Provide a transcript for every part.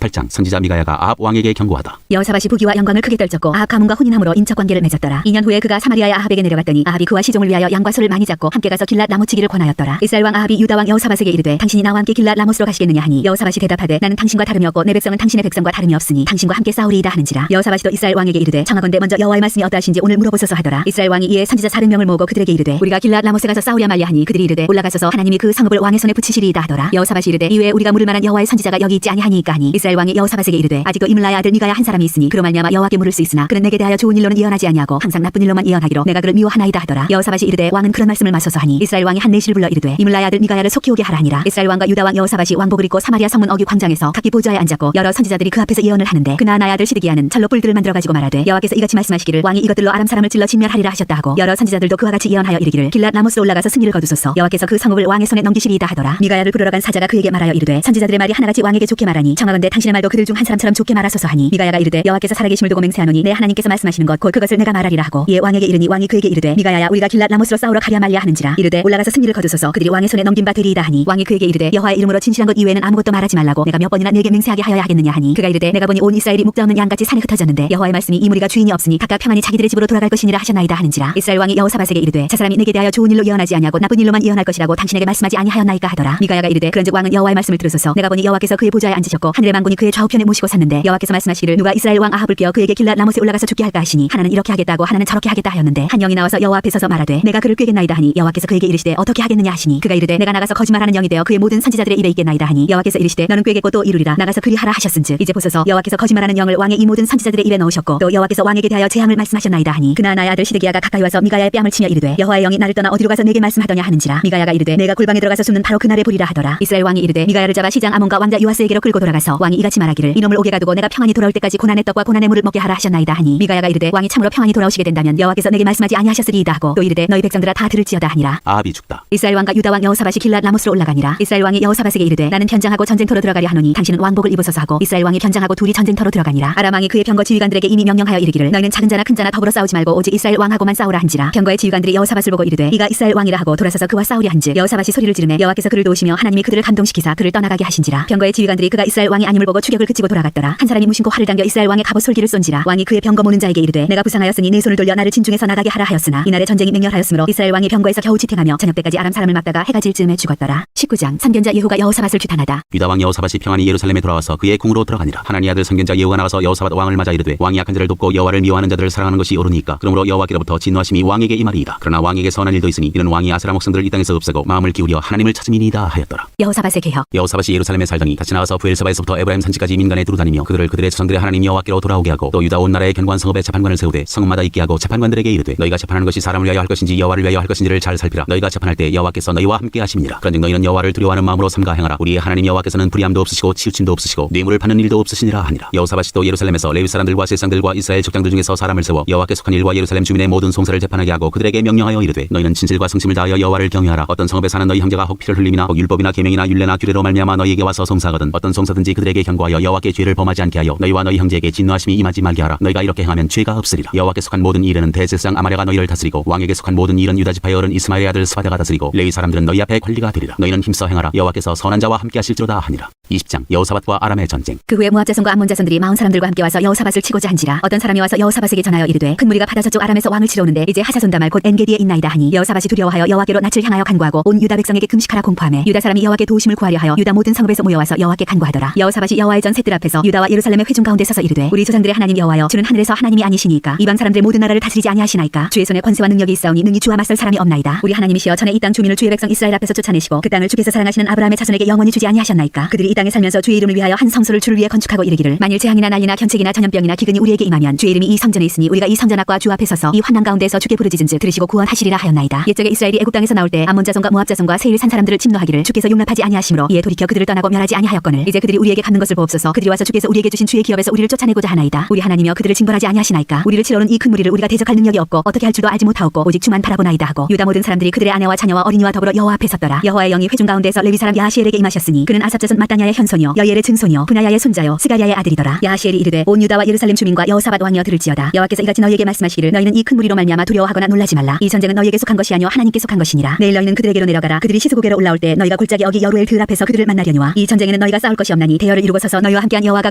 18장 선지자 미가야가 아합 왕에게 경고하다. 여호사밧이 부귀와 영광을 크게 떨쳤고 아합 가문과 혼인함으로 인척관계를 맺었더라. 2년 후에 그가 사마리아의 아합에게 내려갔더니 아합이 그와 시종을 위하여 양과 소를 많이 잡고 함께 가서 길랏 라모치기를 권하였더라. 이스라엘 왕 아합이 유다 왕 여호사밧에게 이르되 당신이 나와 함께 길랏 라모스로 가시겠느냐 하니 여호사밧이 대답하되 나는 당신과 다름이 없고 내 백성은 당신의 백성과 다름이 없으니 당신과 함께 싸우리이다 하는지라. 여호사밧이 이스라엘 왕에게 이르되 청하건대 먼저 여호와의 말씀이 어떠하신지 오늘 물어보소서 하더라. 이스라엘 왕이 이에 선지자 400명을 모으고 그들에게 이르되 우리가 길랏 라모스에 가서 싸우랴 말랴 하니 그들이 이르되 올라가소서 하나님이 그 성읍을 왕의 손에 붙이시리이다 하더라. 여호사밧이 이르되 이외에 우리가 물을 만한 여호와의 선지자가 여기 있지 아니하니까 하니 이스라엘 왕이 여호사밧에게 이르되 아직도 이물라의 아들 미가야 한 사람이 있으니 그로 말미암아 여호와께 물을 수 있으나 그는 내게 대하여 좋은 일로는 예언하지 아니하고 항상 나쁜 일로만 예언하기로 내가 그를 미워하나이다 하더라. 여호사밧이 이르되 왕은 그런 말씀을 마소서 하니 이스라엘 왕이 한 내시를 불러 이르되 이물라의 아들 미가야를 속히 오게 하라 하니라. 이스라엘 왕과 유다 왕 여호사밧이 왕복을 입고 사마리아 성문 어귀 광장에서 각기 보좌에 앉았고 여러 선지자들이 그 앞에서 예언을 하는데 그나아나의 아들 시드기야는 철로 뿔들을 만들어 가지고 말하되 여호와께서 이같이 말씀하시기를 왕이 이것들로 아람 사람을 찔러 진멸하리라 하셨다 하고 여러 선지자들도 그와 같이 예언하여 이르기를 길랏 라모스로 올라가서 승리를 거두소서 여호와께서 그 성읍을 왕의 손에 넘기시리이다 하더라. 미가야를 부르러 간 사자가 그에게 말하여 이르되 선지자들의 말이 하나같이 왕에게 좋게 말하니 청하건대 당신의 말도 그들 중 한 사람처럼 좋게 말하소서 하니 미가야가 이르되 여호와께서 살아계심을 두고 맹세하노니 내 하나님께서 말씀하시는 것 곧 그것을 내가 말하리라 하고 이에 왕에게 이르니 왕이 그에게 이르되 미가야야 우리가 길랏 라모스로 싸우러 가랴 말랴 하는지라. 이르되 올라가서 승리를 거두소서 그들이 왕의 손에 넘긴 바 되리이다 하니 왕이 그에게 이르되 여호와의 이름으로 진실한 것 이외에는 아무것도 말하지 말라고 내가 몇 번이나 네게 맹세하게 하여야 하겠느냐 하니 그가 이르되 내가 보니 온 이스라엘이 묵자 없는 양같이 산에 흩어졌는데 여호와의 말씀이 이 무리가 주인이 없으니 각각 평안히 자기들의 집으로 돌아갈 것이니라 하셨나이다 하는지라. 이스라엘 왕이 여호사밧에게 이르되 저 사람이 내게 대하여 좋은 일로 예언하지 아니하고 나쁜 일로만 예언할 것이라고 당신에게 말씀하지 아니하였나이까 하더라. 미가야가 이르되 그런즉 왕은 여호와의 말씀을 들으소서 내가 보니 여호와께서 그의 보좌에 앉으셨고 하늘의 만군이 그의 좌우편에 모시고 섰는데 여호와께서 말씀하시기를 누가 이스라엘 왕 아합을 깨어 그에게 길랏 라모스에 올라가서 죽게 할까 하시니 하나는 이렇게 하겠다고 하나는 저렇게 하겠다 하였는데 한 영이 나와서 여호와 앞에 서서 말하되 내가 그를 꾀겠나이다 하니 여호와께서 그에게 이르시되 어떻게 하겠느냐 하시니 그가 이르되 내가 나가서 거짓말하는 영이 되어 그의 모든 선지자들의 입에 있겠나이다 하니 여호와께서 이르시되 너는 꾀겠고 또 이루리라 나가서 그리하라 하셨은즉 이제 보소서 여호와께서 거짓말하는 영을 왕의 이 모든 선지자들의 입에 넣으셨고 또 여호와께서 왕에게 대하여 재앙을 말씀하셨나이다 하니 그나아나의 아들 시드기야가 가까이 와서 미가야의 뺨을 치며 이르되 여호와의 영이 나를 떠나 어디로 가서 내게 말씀하더냐 하는지라. 미가야가 이르되 내가 골방에 들어가서 숨는 바로 그날에 보리라 하더라. 이스라엘 왕이 이르되 미가야를 잡아 시장 아몬과 왕자 요아스에게로 끌고 돌아가서 왕이 이같이 말하기를 이놈을 오게 가두고 내가 평안히 돌아올 때까지 고난의 떡과 고난의 물을 먹게 하라 하셨나이다 하니 미가야가 이르되 왕이 참으로 평안히 돌아오시게 된다면 여호와께서 내게 말씀하지 아니하셨으리이다 하고 또 이르되 너희 백성들아 다 들을지어다 하니라. 아합이 죽다. 이스라엘 왕과 유다 왕 여호사밧이 길랏 라모스로 올라가니라. 이스라엘 왕이 여호사밧에게 이르되 나는 변장하고 전쟁터로 들어가려 하노니 당신은 왕복을 입으소서 하고 이스라엘 왕이 변장하고 둘이 전쟁터로 들어가니라. 아람 왕이 그의 병거 지휘관들에게 이미 명령하여 이르기를 너희는 작은 자나 큰 자나 더불어 싸우지 말고 오직 이스라엘 왕하고만 싸우라 한지라. 병거의 지휘관들이 여호사밧을 보고 이르되 이가 이스라엘 왕이라 하고 돌아서서 그와 싸우려 한즉 여호사밧이 소리를 지르매 여호와께서 그를 도우시며 하나님이 그들을 감동시키사 그를 떠나가게 하신지라. 병거의 지휘관들이 그가 이스라엘 왕이 아님을 보고 추격을 그치고 돌아갔더라. 한 사람이 무심코 활을 당겨 이스라엘 왕의 갑옷 솔기를 쏜지라. 왕이 그의 병거 모는 자에게 이르되 내가 부상하였으니 내 손을 돌려 나를 진중에서 나가게 하라 하였으나 이날에 전쟁이 맹렬하였으므로 이스라엘 왕이 병거에서 겨우 지탱하며 저녁 때까지 아람 사람을 막다가 해가 질 즈음에 죽었더라. 19장 선견자 예후가 여호사밧을 규탄하다. 유다 왕 여호사밧이 평안히 예루살렘에 돌아와서 그의 궁으로 들어가니라. 하나님의 아들 선견자 예후가 나가서 여호사밧 왕을 맞아 이르되 왕이 약한 자를 돕고 여호와를 미워하는 자들을 사랑하는 것이 옳으니까 그러므로 여호와께로부터 진노하심이 왕에게 임하리이다. 그러나 왕에게 선한 일도 있으니 이는 왕이 아세라 목성들을 이 땅에서 없애고 마음을 기울여 하나님을 찾음이니이다 하였더라. 여호사밧의 개혁. 여호사밧이 예루살렘에 살더니 다시 나가서 부엘세바에서부터 에브라임 산지까지 민간에 두루다니며 그들을 그들의 조상들의 하나님 여호와께로 돌아오게 하고 또 유다 온 나라의 견고한 성읍에 재판관을 세우되 성읍마다 있게 하고 재판관들에게 이르되 너희가 재판하는 것이 사람을 위하여 할 것인지 여호와를 위하여 할 것인지를 잘 살피라. 너희가 재판할 때 여호와께서 너희와 함께 하심이니라. 그런즉 너희는 여호와를 두려워하는 마음으로 삼가 행하라. 우리의 하나님 여호와께서는 불의함도 없으시고 치우침도 없으시고 뇌물을 받는 일도 없으시니라 하니라. 여호사밧이 또 예루살렘에서 레위 사람들과 세상들과 이스라엘 족장들 중에서 사람을 세워 여호와께 속한 일과 예루살렘 주민의 모든 송사를 재판하게 하고 그들에게 명령하여 이르되 너희는 진실과 성심을 다하여 여호와를 경외하라. 어떤 성읍에 사는 너희 형제가 혹 피를 흘림이나 혹 율법이나 계명이나 율례나 규례로 말미암아 너희에게 와서 송사하거든 어떤 송사든지 그들에게 경고하여 여호와께 죄를 범하지 않게 하여 너희와 너희 형제에게 진노하심이 임하지 말게 하라. 너희가 이렇게 행하면 죄가 없으리라. 여호와께 속한 모든 일에는 대제사장 아마랴가 너희를 다스리고 왕에게 속한 모든 일은 유다 지파의 어른 이스마엘의 아들 스바다가 다스리고 레위 사람들은 너희 앞에 관리가 되리라. 너희는 힘써 행하라. 여호와께서 선한 자와 함께 하실지로다 하니라. 20장 여호사밧과 아람의 전쟁. 그 후에 모압 자손과 암몬 자손들이 마흔 사람들과 함께 와서 여호사밧을 치고자 한지라. 어떤 사람이 와서 여호사밧에게 전하여 이르되 큰 무리가 바다 저쪽 아람에서 왕을 치러 오는데 이제 하사손다말 곧 엔게디에 있나이다 하니 여호사밧이 두려워하여 여호와께로 낯을 향하여 간구하고 온 유다 백성에게 금식하라 공포하며 유다 사람이 여호와께 도우심을 구하려 하여 유다 모든 성읍에서 모여와서 여호와께 간구하더라. 여호사밧이 여호와의 전 셋들 앞에서 유다와 예루살렘의 회중 가운데 서서 이르되 우리 조상들의 하나님 여호와여 주는 하늘에서 하나님이 아니시니까 이방 사람들의 모든 나라를 다스리지 아니하시나이까. 주의 손에 권세와 능력이 있사오니 능히 주와 맞설 사람이 없나이다. 우리 하나님이시여 전에 이 땅 주민을 주의 백성 이스라엘 앞에서 쫓아내시고 그 땅을 주께서 사랑하시는 아브라함의 자손에게 영원히 주지 아니하셨나이까. 그들이 이 땅에 살면서 주의 이름을 위하여 한 성소를 주를 위해 건축하고 이르기를 만일 재앙이나 난리나 견책이나 전염병이나 기근이 우리에게 임하면 주의 이름이 이 성전에 있으니 우리가 이 성전 앞과 주 앞에 서서 이 환난 가운데서 주께 부르짖은즉 들으시고 구원하시리라 하였나이다. 옛적에 이스라엘이 애굽 땅에서 나올 때 암몬 자손과 모압 자손과 세일 산 사람들을 침노하기를 주께서 용납하지 아니하심으로 이에 돌이켜 그들을 떠나고 멸하지 아니하였거늘 이제 그들이 우리에게 갚는 것을 보옵소서. 그들이 와서 주께서 우리에게 주신 주의 기업에서 우리를 쫓아내고자 하나이다. 우리 하나님이여 그들을 징벌하지 아니하시나이까. 우리를 치러오는 이 큰 무리를 우리가 대적할 능력이 없고 어떻게 할 줄도 알지 못하옵고 오직 주만 바라보나이다 하고 유다 모든 사람들이 그들의 아내와 자녀와 어린이와 더불어 여호와 앞에 섰더라. 여호와의 영이 회중 가운데서 레위 사람 야하시엘에게 임하셨으니 그는 아삽 자손 마따냐의 현손이요 여이엘의 증손이요 분야야의 손자요 스가랴의 아들이더라. 야하시엘이 이르되 온 유다와 예루살렘 주민과 여호사밧 왕이여 들을지어다. 여호와께서 이같이 너희에게 말씀하시기를 너희는 이 큰 무리로 말미암아 두려워하거나 놀라지 말라. 이 전쟁은 너희에게 속한 것이 아니요 하나님께 속한 것이니라. 내일 너희는 그들에게로 내려가라. 그들이 시스고개로 올라올 때 너희가 골짜기 어기 여루엘 들 앞에서 그들을 만나려니와 이 전쟁에는 너희가 싸울 것이 없나니 대열을 이루고 서서 너희와 함께한 여호와가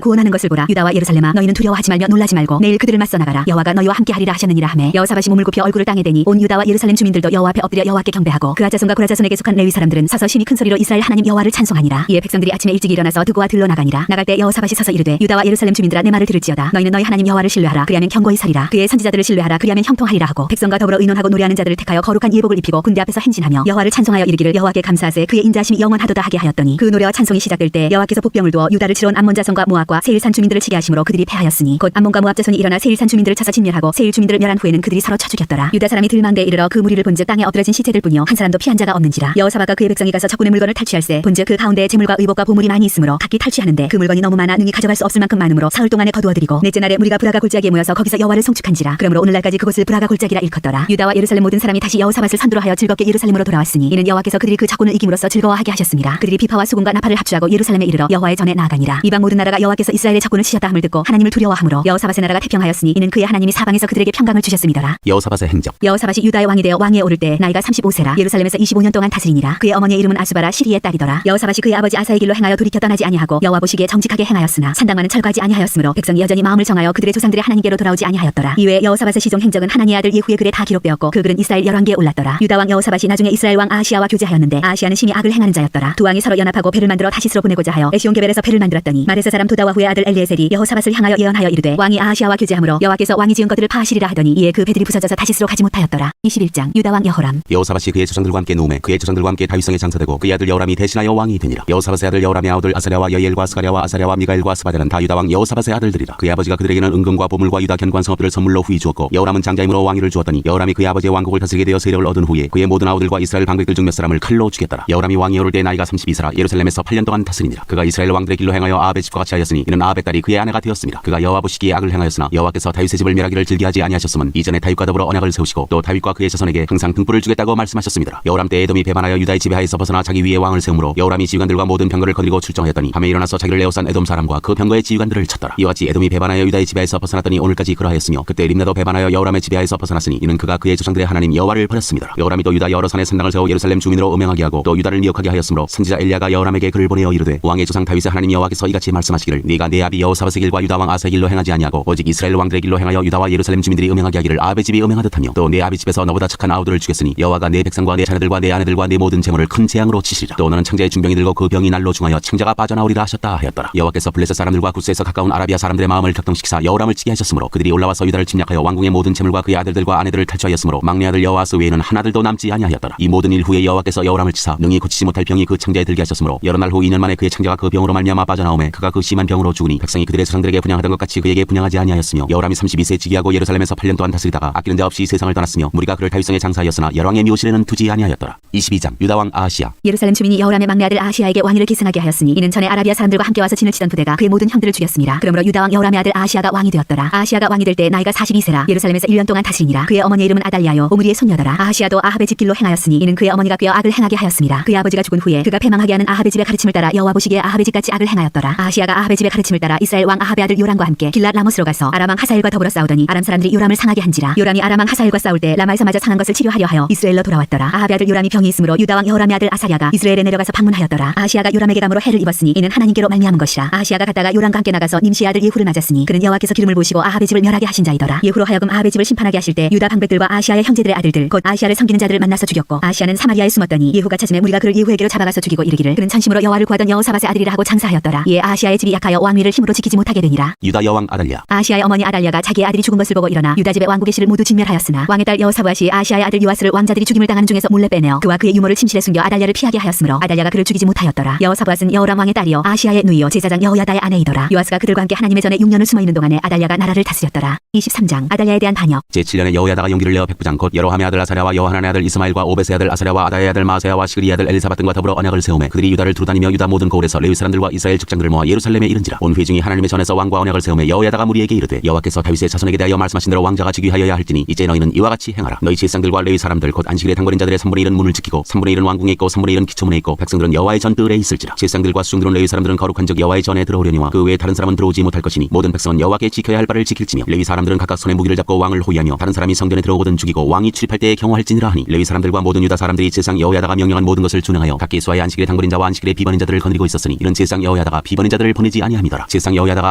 구원하는 것을 보라. 유다와 예루살렘아 너희는 두려워하지 말며 놀라지 말고 내일 그들을 맞서 나가라. 여호와가 너희와 함께하리라 하셨느니라 하매 여호사밧이 몸을 굽혀 얼굴을 땅에 대니 온 유다와 예루살렘 주민들도 여호와 앞에 엎드려 여호와께 경배하고 그아 자손과 고라 자손에게 속한 레위 사람들은 서서 심히 큰 소리로 이스라엘 하나님 여호와를 찬송하니라. 이에 백성들이 아침에 일찍 일어나서 드고와 들로 나가니라. 나갈 때 여호사밧이 서서 이르되 유다와 예루살렘 주민들아 내 말을 들을지어다. 너희는 너희 하나님 여호와를 신뢰하라. 그리하면 경고히 서리라. 그의 선지자들을 신뢰하라. 그리하면 형통하리라 하고 백성과 더불어 의논하고 노래하는 자들을 택하여 거룩한 예복을 입히고 군대 앞에서 행진하며 여호와를 찬송하여 이르기를 여호와께 감사하세 그의 인자심이 영원하도다 하게 하였더니 그 노래와 찬송이 시작될 때 여호와께서 복병을 두어 유다를 치러온 암몬 자손과 모압과 세일산 주민들을 치게 하심으로 그들이 패하였으니 곧 암몬과 모압 자손이 일어나 세일산 주민들을 쳐서 진멸하고 세일 주민들을 멸한 후에는 그들이 서로 쳐 죽였더라. 유다 사람이 들망대에 이르러 그 무리를 본즉 땅에 엎드러진 시체들 뿐이요 한 사람도 피한 자가 없는지라. 여호사밧과 그의 백성이 가서 적군의 물건을 탈취할세 본즉 그 가운데에 재물과 의복과 보물이 많이 있으므로 각기 탈취하는데 그 물건이 너무 많아 능히 가져갈 수 없을 만큼 많으므로 사흘 동안에 거두어들이고 넷째 날에 무리가 브라가 골짜기에 모여서 거기서 여호와를 송축한지라. 그러므로 오늘날까지 그곳을 브라가 골짜기라 일컫더라. 유다와 예루살렘 모든 사람이 다시 여호사밧을 선두로 하여 즐겁게 예루살렘으로 돌아왔으니 이는 여호와께서 그들이 그 적군을 이김으로써 즐거워하게 하셨습니다. 그들이 비파와 수금과 나팔을 합주하고 예루살렘에 이르러 여호와의 전에 나아가니라. 이방 모든 나라가 여호와께서 이스라엘의 적군을 치셨다 함을 듣고 하나님을 두려워하므로 여호사밧의 나라가 태평하였으니 이는 그의 하나님이 사방에서 그들에게 평강을 주셨음이더라. 여호사밧의 행적. 여호사밧이 유다의 왕이 되어 왕위에 오를 때 나이가 35세라. 예루살렘에서 25년 동안 다스리니라. 그의 어머니의 이름은 아수바라 시리의 딸이더라. 여호사밧이 그의 아버지 아사의 길로 행하여 돌이켜 떠나지 아니하고 여호와 보시기에 정직하게 행하였으나 산당만은 철거하지 아니하였으므로 백성이 여전히 마음을 정하여 그들의 조상들의 하나님께로 돌아오지 아니하였더라. 이외에 여호사밧의 시종 행적은 하나니의 아들 예후의 글에 다 기록되었고 그 글은 이스라엘 열왕기에 올랐더라. 유다 왕 여호사밧이 나중에 이스라엘 왕 아하시아와 교제하였는데 아하시아는 심히 악을 행하는 자였더라. 두 왕이 서로 연합하고 배를 만들어 다시스로 보내고자 하여 에시온게벨에서 배를 만들었더니 마레스 사람 도다와 후의 아들 엘리에셀이 여호사밧을 향하여 예언하여 이르되 왕이 아하시아와 교제하므로 여호와께서 왕이 지은 것들을 파하시리라 하더니 이에 그 배들이 부서져서 다시스로 가지 못하였더라. 21장 유다 왕 여호람. 여호사밧이 그의 조상들과 함께 누움에 그의 조상들과 함께 다윗성에 장사되고 그의 아들 여호람이 대신하여 왕이 되니라. 여호사밧의 아들 여호람의 아우들 아사랴와 여이엘과 스가랴와 아사랴와 미가엘과 스바델은 다 유다 왕 여호사밧의 아들들이라. 그의 아버지가 그들에게는 은금과 보물과 유다 견관 성읍들을 선물로 후히 주었고 여호람은 장자임으로 왕위를 주었더니 여호람이 그의 아버지의 왕국을 다스리게 되어 세력을 얻은 후에 그의 모든 아우들과 이스라엘 방백들 중 몇 사람을 칼로 죽였더라. 여호람이 왕이 오를 때 나이가 32세라 예루살렘에서 8년 동안 다스리니라. 그가 이스라엘 왕들의 길로 행하여 아합의 집과 같이 하였으니 이는 아합의 딸이 그의 아내가 되었습니다. 그가 여호와 보시기에 악을 행하였으나 여호와께서 다윗의 집을 멸하기를 즐겨하지 아니하셨음은 이전에 다윗과 더불어 언약을 세우시고 또 다윗과 그의 자손에게 항상 등불을 주겠다고 말씀하셨습니다. 여호람 때 에돔이 배반하여 유다의 지배하에서 벗어나 자기 위에 왕을 세우므로 여호람이 지휘관들과 모든 병거를 거느리고 출정하였더니 밤에 일어나서 자기를 에워싼 에돔 사람과 그 병거의 지휘관들을 쳤더라. 이와 같이 에돔이 배반하여 유다의 지배하에서 벗어났더니 오늘까지 그러하였으며 그때 림나도 배반하여 여호람의 지배하에서 벗어났으니 이는 그가 그의 조상들의 하나님 여호와를 버렸습니다. 여호람이 또 유다 여러 산에 산당을 세워 예루살렘 주민으로 음행하게 하고 또 유다를 미혹하게 하였으므로 선지자 엘리야가 여호람에게 글을 보내어 이르되 왕의 조상 다윗의 하나님 여호와께서 이같이 말씀하시기를 네가 내 아비 여호사밧의 길과 유다 왕 아사의 길로 행하지 아니하고 오직 이스라엘 왕들의 길로 행하여 유다와 예루살렘 주민들이 음행하게 하기를 아합의 집이 음행하듯하며 또 내 아비 집에서 너보다 착한 아우들을 죽였으니 여호와가 내 백성과 내 자녀들과 내 아내들과 내 모든 재물을 큰 재앙으로 치시리라. 또 너는 창자의 중병이 들고 그 병이 날로 중하여 창자가 빠져나오리라 하셨다 하였더라. 여호와께서 블레셋 사람들과 구스에서 가까운 아라비아 사람들의 마음을 격동시키사 여호람을 치게 하셨으므로 그들이 올라와서 유다를 침략하여 왕궁의 모든 재물과 그의 아들들과 아내들을 탈취하였으므로 막내 아들 여호아스 외에는 한 아들도 남지 아니하였더라. 이 모든 일 후에 여호와께서 여호람을 치사 능히 고치지 못할 병이 그 창자에 들게 하셨으므로 여러 날 후 2년 만에 그의 창자가 그 병으로 말미암아 빠져나오매 그가 그 심한 병으로 죽으니 백성이 그들의 조상들에게 분양하던 것 같이 그에게 분양하지 아니하였으며 여호람이 32세 즉위하고 예루살렘에서 8년 동안 다스리다가 아끼는 데 없이 세상을 떠났으며 무리가 그를 다윗성에 장사하였으나 열왕의 묘실에는 두지 아니하였더라. 22장 유다 왕 아하시아. 예루살렘 주민이 여호람의 막내 아들 아하시아에게 왕위를 계승하게 하였으니 이는 전에 아라비아 사람들과 함께 와서 진을 치던 부대가 그의 모든 형들을 죽였습니다. 그러므로 유다 왕 여호람의 아들 아하시아가 왕이 되었더라. 아하시아가 왕이 될 때 나이가 42세라 예루살렘에서 1년 동안 다스리니라. 그의 어머니의 이름은 아달리아요 오므리의 손녀더라. 아하시아도 아합의 집 길로 행하였으니 이는 그의 어머니가 꾀어 악을 행하게 하였습니다. 그의 아버지가 죽은 후에 그가 패망하게 하는 아합의 집의 가르침을 따라 여호와 보시기에 아합의 집같이 악을 행하였더라. 아하시아가 아합의 집의 가르침을 따라 이스라엘 왕 아합의 아들 요람과 함께 길랏 라못으로 가서 아람 왕 하사엘과 더불어 싸우더니 아람 사람들이 요람을 상하게 한지라. 요람이 아람 왕 하사엘과 싸울 때 라마에서 맞아 상한 것을 치료하려 하여 이스라엘로 돌아왔더라. 아합의 아들 요람이 병이 있으므로 유다 왕 여호람의 아들 아사랴가 이스라엘에 내려가서 방문하였더라. 아하시아가 요람에게 감으로 해를 입었으니 이는 하나님께로 말미암은 것이라. 아하시아가 갔다가 요람과 함께 나가서 님시의 아들 예후를 맞았으니 그는 여호와께서 기름을 보시고 아합의 집을 멸하게 하신 자이더라. 예후로 하여금 아합의 집을 심판하게 하실 때 유다 방백들과 아하시아의 형제들의 아들들 곧 아하시아를 섬기는 자들을 만나서 죽였고 아하시아는 사마리아에 숨었더니 예후가 찾음에 무리가 그를 예후에게로 잡아가서 죽이고 이르기를 그는 전심으로 여호와를 구하던 여호사밧의 아들이라 하고 장사하였더라. 이에 아하시아의 집이 약하여 왕위를 힘으로 지키지 못하게 되니라. 유다 여왕 아달랴. 아하시아의 어머니 아달랴가 자기의 아들이 죽은 것을 보고 일어나 유다 집의 왕국의 실을 모두 진멸하였으나 왕의 딸 여호사밧이 아하시아의 아들 요아스를 왕자들이 죽임을 당하는 중에서 몰래 빼내어 그와 그의 유모를 침실에 숨겨 아달랴를 피하게 하였으므로 아달랴가 그를 죽이지 못하였더라. 여호사밧은 여호람 왕의 딸이요 아하시아의 누이요 제사장 여호야다의 아내이더라. 요아스가 그들과 함께 하나님의 전에 6년을 숨어있는 동안에 아달랴가 나라를 다스렸더라. 23장 아달랴에 대한 반역. 제7년에 여호야다가 용기를 내어 백부장 곧 여로함의 아들 아사랴와 여하난의 아들 이스마엘과 오벳의 아들 아사랴와 아다의 아들 마세야와 시그리의 아들 엘리사밧 등과 더불어 언약을 세우매 그들이 유다를 두루다니며 유다 모든 고을에서 레위 사람들과 이스라엘 직장들을 모아 예루살렘에 이른지라. 온 회중이 하나님의 전에서 왕과 언약을 세우매 여호야다가 무리에게 이르되 여호와께서 다윗의 자손에게 대하여 말씀하신 대로 왕자가 즉위하여야 할지니 이제 너희는 이와 같이 행하라. 너희 제사장들과 레위 사람들 곧 안식일에 당거린 자들의 3분의 1은 문을 지키고 3분의 1은 왕궁에 있고 3분의 1은 기초문에 있고 백성들은 여호와의 전 뜰에 있을지라. 제사장들과 수중들은 레위 사람들은 거룩한 적 여호와의 전에 들어오려니와 그 외에 다른 사람은 들어오지 못할 것이니 모든 백성은 여호와께 지켜야 할 바를 지킬지며 레위 사람들은 각각 손에 무기를 잡고 왕을 호위하며 다른 사람이 성전에 들어오거든 죽이고 왕이 출입할 때에 경호할지니라 하니 레위 사람들과 모든 유다 사람들이 제사장 여호야다가 명령한 모든 것을 준행하여 각기 수아의 안식일에 당거린 자와 안식일에 비번인 자들을 거느리고 있었으니 이는 제사장 여호야다가 여호야다가 비번인 자들을 보내지 아니함이더라. 실상 여호야다가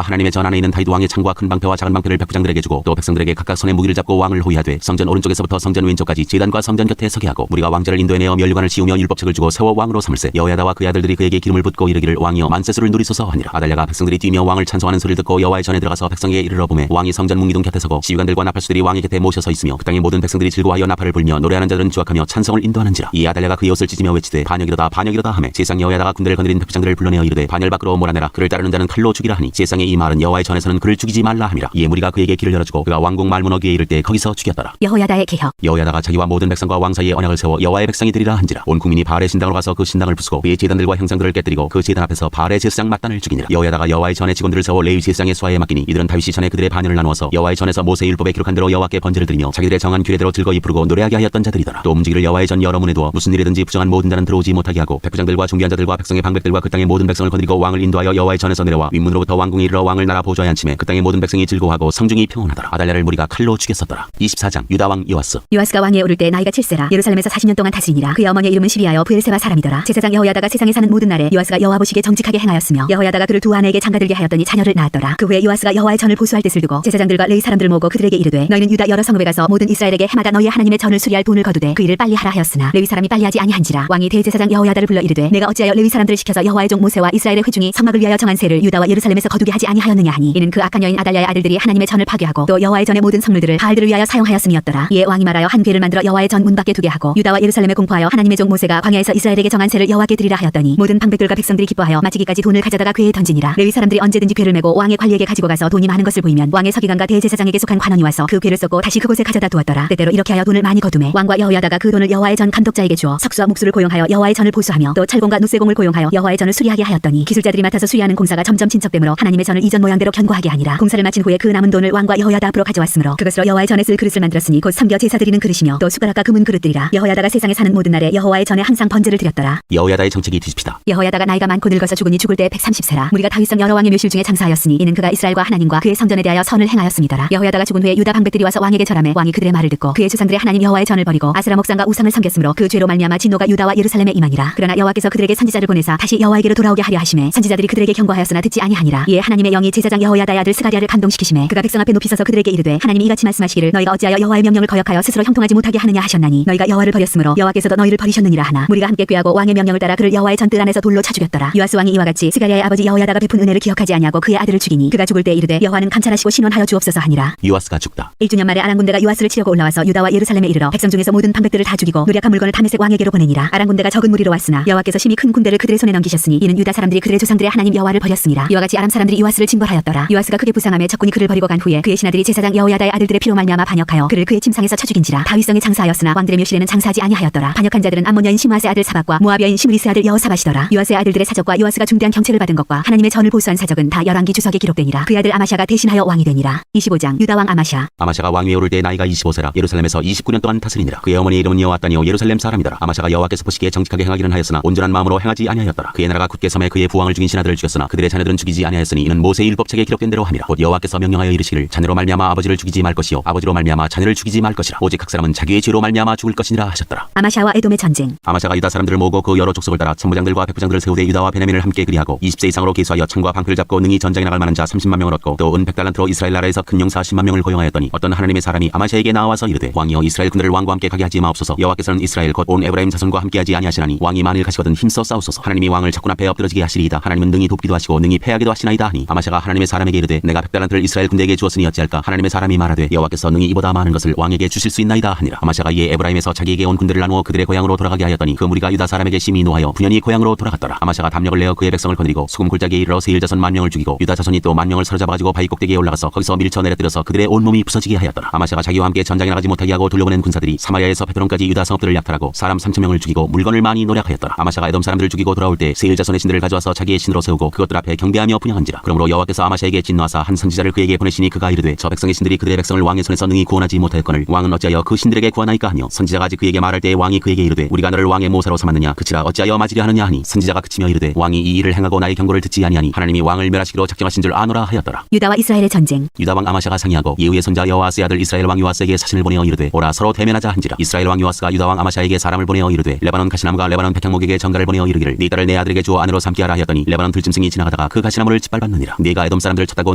하나님의 전 안에 있는 다윗 왕의 창과 큰 방패와 작은 방패를 백부장들에게 주고 또 백성들에게 각각 손에 무기를 잡고 왕을 호위하되 성전 오른쪽에서부터 성전 왼쪽까지 제단과 성전 곁에 서게 하고 무리가 왕자를 인도해내어 면류관을 씌우며 율법책을 주고 세워 왕으로 삼을세. 여호야다와 그의 아들들이 그에게 기름을 붓고 이르기를 왕이여 만세수를 누리소서 하니라. 아달랴가 백성들이 뛰며 왕을 찬송하는 소리를 듣고 여호와의 전에 들어가서 백성에게 이르러 보매 왕이 성전 문기둥 곁에 서고 시위관들과 나팔수들이 왕의 곁에 모셔서 있으며 그 땅의 모든 백성들이 즐거워하여 나팔을 불며 노래하는 자들은 주악하며 찬송을 인도하는지라. 이 아달랴가 그의 옷을 찢으며 외치되 반역이로다 반역이로다 하매 세상 여호야다가 군대를 거느린 백부장들을 불러내어 이르되 반열 밖으로 몰아내라. 그를 따르는 자는 칼로 죽이라 하니 세상의 이 말은 여호와의 전에서는 그를 죽이지 말라 함이라. 이에 무리가 그에게 길을 열어주고 그가 왕궁 말문 어귀에 이를 때 거기서 죽였더라. 여호야다의 개혁. 여호야다가 자기와 모든 백성과 왕 사이에 언약을 세워 여호와의 백성이 되리라 한지라. 온 국민이 바알의 신당으로 가서 그 신당을 부수고 그의 제단들과 형상들을 깨뜨리고 그 제단 앞에서 바알의 제사장 mat단을 죽이니라. 여호야다가 여호와의 전에 직원들을 세워 레위 제사장의 수하에 맡기니 이들은 다윗이 전에 그들의 반열을 나누어서 여호와의 전에서 모세의 율법에 기록한 대로 여호와께 번제를 드리며 자기들의 정한 규례대로 즐거이 부르고 노래하게 하였던 자들이더라. 또 문지기를 여호와의 전 여러 문에 두어 무슨 일이든지 부정한 모든 자는 들어오지 못하게 하고 백부장들과 중비한 자들과 백성의 방백들과 그 땅의 모든 백성을 건드리고 왕을 인도하여 여호와의 전에서 내려와 윗문으로부터 왕궁에 이르러 왕을 나라 보좌에 앉히매 그 땅의 모든 백성이 즐거워하고 성중이 평온하더라. 아달랴를 무리가 칼로 죽였었더라. 24장 유다 왕 요아스. 요아스가 왕위에 오를 때 나이가 7세라. 예루살렘에서 40년 동안 다스리니라. 그의 어머니의 이름은 시비하여 브엘세바 사람이더라. 제사장 여호야다가 세상에 사는 모든 날에 요아스가 여호와 보시기에 정직하게 행하였으며 여호야다가 그를 두 아내에게 장가들게 하였더니 자녀를 낳았더라. 그 후에 요아스가 여호와의 전을 보수할 뜻을 두고 제사장들과 레위 사람들을 모으고 그들에게 이르되 너희는 유다 여러 성읍에 가서 모든 이스라엘에게 해마다 너희의 하나님의 전을 수리할 돈을 거두되 그 일을 빨리 하라 하였으나 레위 사람이 빨리 하지 아니한지라. 왕이 대제사장 여호야다를 불러 이르되 내가 어찌하여 레위 사람들을 시켜서 여호와의 종 모세와 이스라엘의 회중이 성막을 위하여 정한 세를 유다와 예루살렘에서 거두게 하지 아니하였느냐 하니 이는 그 악한 여인 아달랴의 아들들이 하나님의 전을 파괴하고 또 여호와의 전의 모든 성물들을 바알들을 위하여 사용하였음이었더라. 이에 왕이 말하여 한 궤를 만들어 여호와의 전 문 밖에 두게 하고 유다와 예루살렘에 공포하여 하나님의 종 모세가 광야에서 이스라엘에게 정한 세를 여호와께 드리라 하였더니 모든 방백들과 백성들이 기뻐하여 마치기까지 돈을 가져다가 궤에 던지니라. 레위 사람들이 언제든지 궤를 메고 왕의 관리에게 가지고 가서 돈이 많은 것을 보이면 왕의 서기관과 대제사장에게 속한 관원이 와서 그 궤를 쏟고 다시 그곳에 가져다 두었더라. 때때로 이렇게 하여 돈을 많이 거두매 왕과 여호야다가 그 돈을 여호와의 전 감독자에게 주어 석수와 목수를 고용하여 여호와의 전을 보수하며 또 철공과 눕쇠공을 고용하여 여호와의 전을 수리하게 하였더니 기술자들이 맡아서 수리하는 공사가 점점 진척되므로 하나님의 전을 이전 모양대로 견고하게 하니라. 공사를 마친 후에 그 남은 돈을 왕과 여호야다 앞으로 가져왔으므로 그것으로 여호와의 전에 쓸 그릇을 만들었으니 곧 섬겨 제사 드리는 그릇이며 또 숟가락과 금은 그릇들이라. 여호야다가 세상에 사는 모든 날에 여호와의 전에 항상 번제를 드렸더라. 여호야다의 정책이 뒤집히다. 여호야다가 나이가 많고 늙어서 죽으니 죽을 때 130세라. 무리가 다윗성 여러 왕의 묘실 중에 장사하였으니 이는 그가 이스라엘과 하나님과 그의 성전에 대하여 선을 행하였음이더라. 여호야다가 죽은 후에 유다 방백들이 와서 왕에게 절하매 왕이 그들의 말을 듣고 그의 조상들의 하나님 여호와의 전을 버리고 아세라 목상과 우상을 섬겼으므로 그 죄로 말미암아 진노가 유다와 예루살렘에 임하니라. 그러나 여호와께서 그들에게 선지자를 보내사 다시 여호와에게로 돌아오게 하려 하심에 선지자들이 그들에게 경고하였으나 듣지 아니하니라. 이에 하나님의 영이 제사장 여호야다의 아들 스가랴를 감동시키심에 그가 백성 앞에 높이 서서 그들에게 이르되 하나님이 이같이 말씀하시기를 너희가 어찌하여 여호와의 명령을 거역하여 스스로 형통하지 못하게 하느냐 하셨나니 너희가 여호와를 버렸으므로 여호와께서도 너희를 버리셨느니라 하나 무리가 함께 꾀하고 왕의 명령을 따라 그를 여호와의 전 뜰 안에서 돌로 차 죽였더라. 요아스 왕이 이와 같이 스가랴의 아버지 여호야다가 베푼 은혜를 기억하지 아니하고 그의 아들을 죽이니 그가 죽을 때 이르되 여호와는 감찰하시고 신원하여 주옵소서 하니라. 요아스가 죽다. 1주년 말에 아람 군대가 요아스를 치려고 올라와서 유다와 예루살렘에 이르러 백성 중에서 모든 방백들을 다 죽이고 누략한 물건을 다메섹 왕에게로 보내니라. 아람 군대가 적은 무리로 왔으나 여호와께서 심히 큰 군대를 그들의 손에 넘기셨으니 이는 유다 사람들이 그들의 조상들의 하나님 여호와를 버렸음이라. 이와 같이 아람 사람들이 요아스를 징벌하였더라. 요아스가 크게 부상함에 적군이 그를 버리고 간 후에 그의 신하들이 제사장 여호야다의 아들들의 피로 말미암아 반역하여 그를 그의 침상에서 쳐 죽인지라. 다윗성에 장사하였으나 왕들의 묘실에는 장사하지 아니하였더라. 반역한 자들은 암몬 여인 시므아스의 아들 사박과 모압 여인 시므리스의 아들 여호사밧이더라. 요아스의 아들들의 사적과 요아스가 중대한 경책을 받은 것과 하나님의 전을 보수한 사적은 다 열왕기 주석에 기록되니라. 그의 아들 아마샤가 대신하여 왕이 되니라. 25장 유다 왕 아마샤. 아마샤가 왕위에 오를 때 나이가 25세라. 예루살렘에서 29년 동안 다스리니라. 그의 어머니 이름은 여호아따니요 예루살렘 사람이더라. 아마샤가 여호와께서 보시기에 정직하게 행하기는 하였으나 온전한 마음으로 행하지 아니하였더라. 그의 나라가 굳게 섬에 그의 부왕을 죽인 신하들을 죽였으나 그들의 자녀들은 죽이지 아니하였으니 이는 모세의 율법책에 기록된 대로 함이라. 곧 여호와께서 명령하여 이르시기를 자녀로 말미암아 아버지를 죽이지 말 것이요 아버지로 말미암아 자녀를 죽이지 말 것이라. 오직 각 사람은 자기의 죄로 말미암아 죽을 것이니라 하셨더라. 아마샤와 에돔의 전쟁. 아마샤가 유다 사람들을 모으고 그 여러 족속을 따라 천부장들과 백부장들을 세우되 유다와 베냐민을 함께 그리하고 20세 이상으로 계수하여 창과 방패를 잡고 능히 전장에 나갈 만한 자 30만 명을 얻고 또 은 100달란트로 이스라엘 나라에서 큰 용사 10만 명을 고용하였더니 어떤 하나님의 사람이 아마샤에게 나와서 이르되 왕이여 이스라엘 군대를 왕과 함께 가게 하지 마옵소서. 여호와께서는 이스라엘 곧 온 에브라임 자손과 함께하지 아니하시나니 왕이 만일 가시거든 힘써 싸우소서. 하나님이 왕을 적군 앞에 엎드러지게 하시리이다. 하나님은 능히 돕기도 하시고 능히 패하기도 하시나이다 하니 아마샤가 하나님의 사람에게 이르되 내가 100달란트를 이스라엘 군대에게 주었으니 어찌할까. 하나님의 사람이 말하되 여호와께서 능히 이보다 많은 것을 왕에게 주실 수 있나이다 하니라. 아마샤가 이에 에브라임에서 자기에게 온 군대를 나누어 그들의 고향으로 돌아가게 하였더니 그 무리가 유다 사람에게 심히 노하여 분연히 고향으로 돌아갔더라. 아마샤가 담력을 내어 그의 백성을 거느리고 수금 골짜기에 이르러 세일 자손 10,000명을 죽이고 유다 자손이 또 10,000명을 사로잡아가지고 바위 꼭대기에 올라가서 거기서 밀쳐 내려뜨려서 그들의 온몸이 부서지게 하였더라. 아마샤가 자기와 함께 전장에 나가지 못하게 하고 돌려보낸 군사들이 사마리아에서 베드론까지 유다 성읍들을 약탈하고 사람 3,000명을 죽이고 물건을 많이 노략하였더라. 아마샤가 에돔 사람들을 죽이고 돌아올 때 세일 자손의 신들을 가져와서 자기의 신으로 세우고 그것들 앞에 경배하며 분향한지라. 그러므로 여호와께서 아마샤에게 진노하사 한 선지자를 그에게 보내시니 그가 이르되 저 백성의 신들이 그들의 백성을 왕의 손에서 능히 구원하지 못하였거늘 왕은 어찌하여 그 신들에게 구하나이까 하며 선지자가 아직 그에게 말할 때에 왕이 그에게 이르되 우리가 너를 왕의 모사로 삼았느냐 그치라 어찌하여 맞으려 하느냐 하니 선지자가 그치며 이르되 왕이 이 일을 행하고 나의 경고를 듣지 아니하니 하나님이 왕을 멸하시기로 작정하신 줄 아노라 하였더라. 유다와 이스라엘의 전쟁. 유다 왕 아마샤가 상의하고 예후의 손자 여호아스의 아들 이스라엘 왕 요아스에게 사신을 보내어 이르되 오라 서로 대면하자 한지라. 이스라엘 왕 요아스가 유다 왕 아마샤에게 사람을 보내어 이르되 레바논 가시나무가 레바논 백향목에게 전가를 보내어 이르기를 네 딸을 내 아들에게 주어 아내로 삼게 하라 하였더니 레바논 들짐승이 지나가다가 그 가시나무를 짓밟았느니라. 네가 에돔 사람들을 쳤다고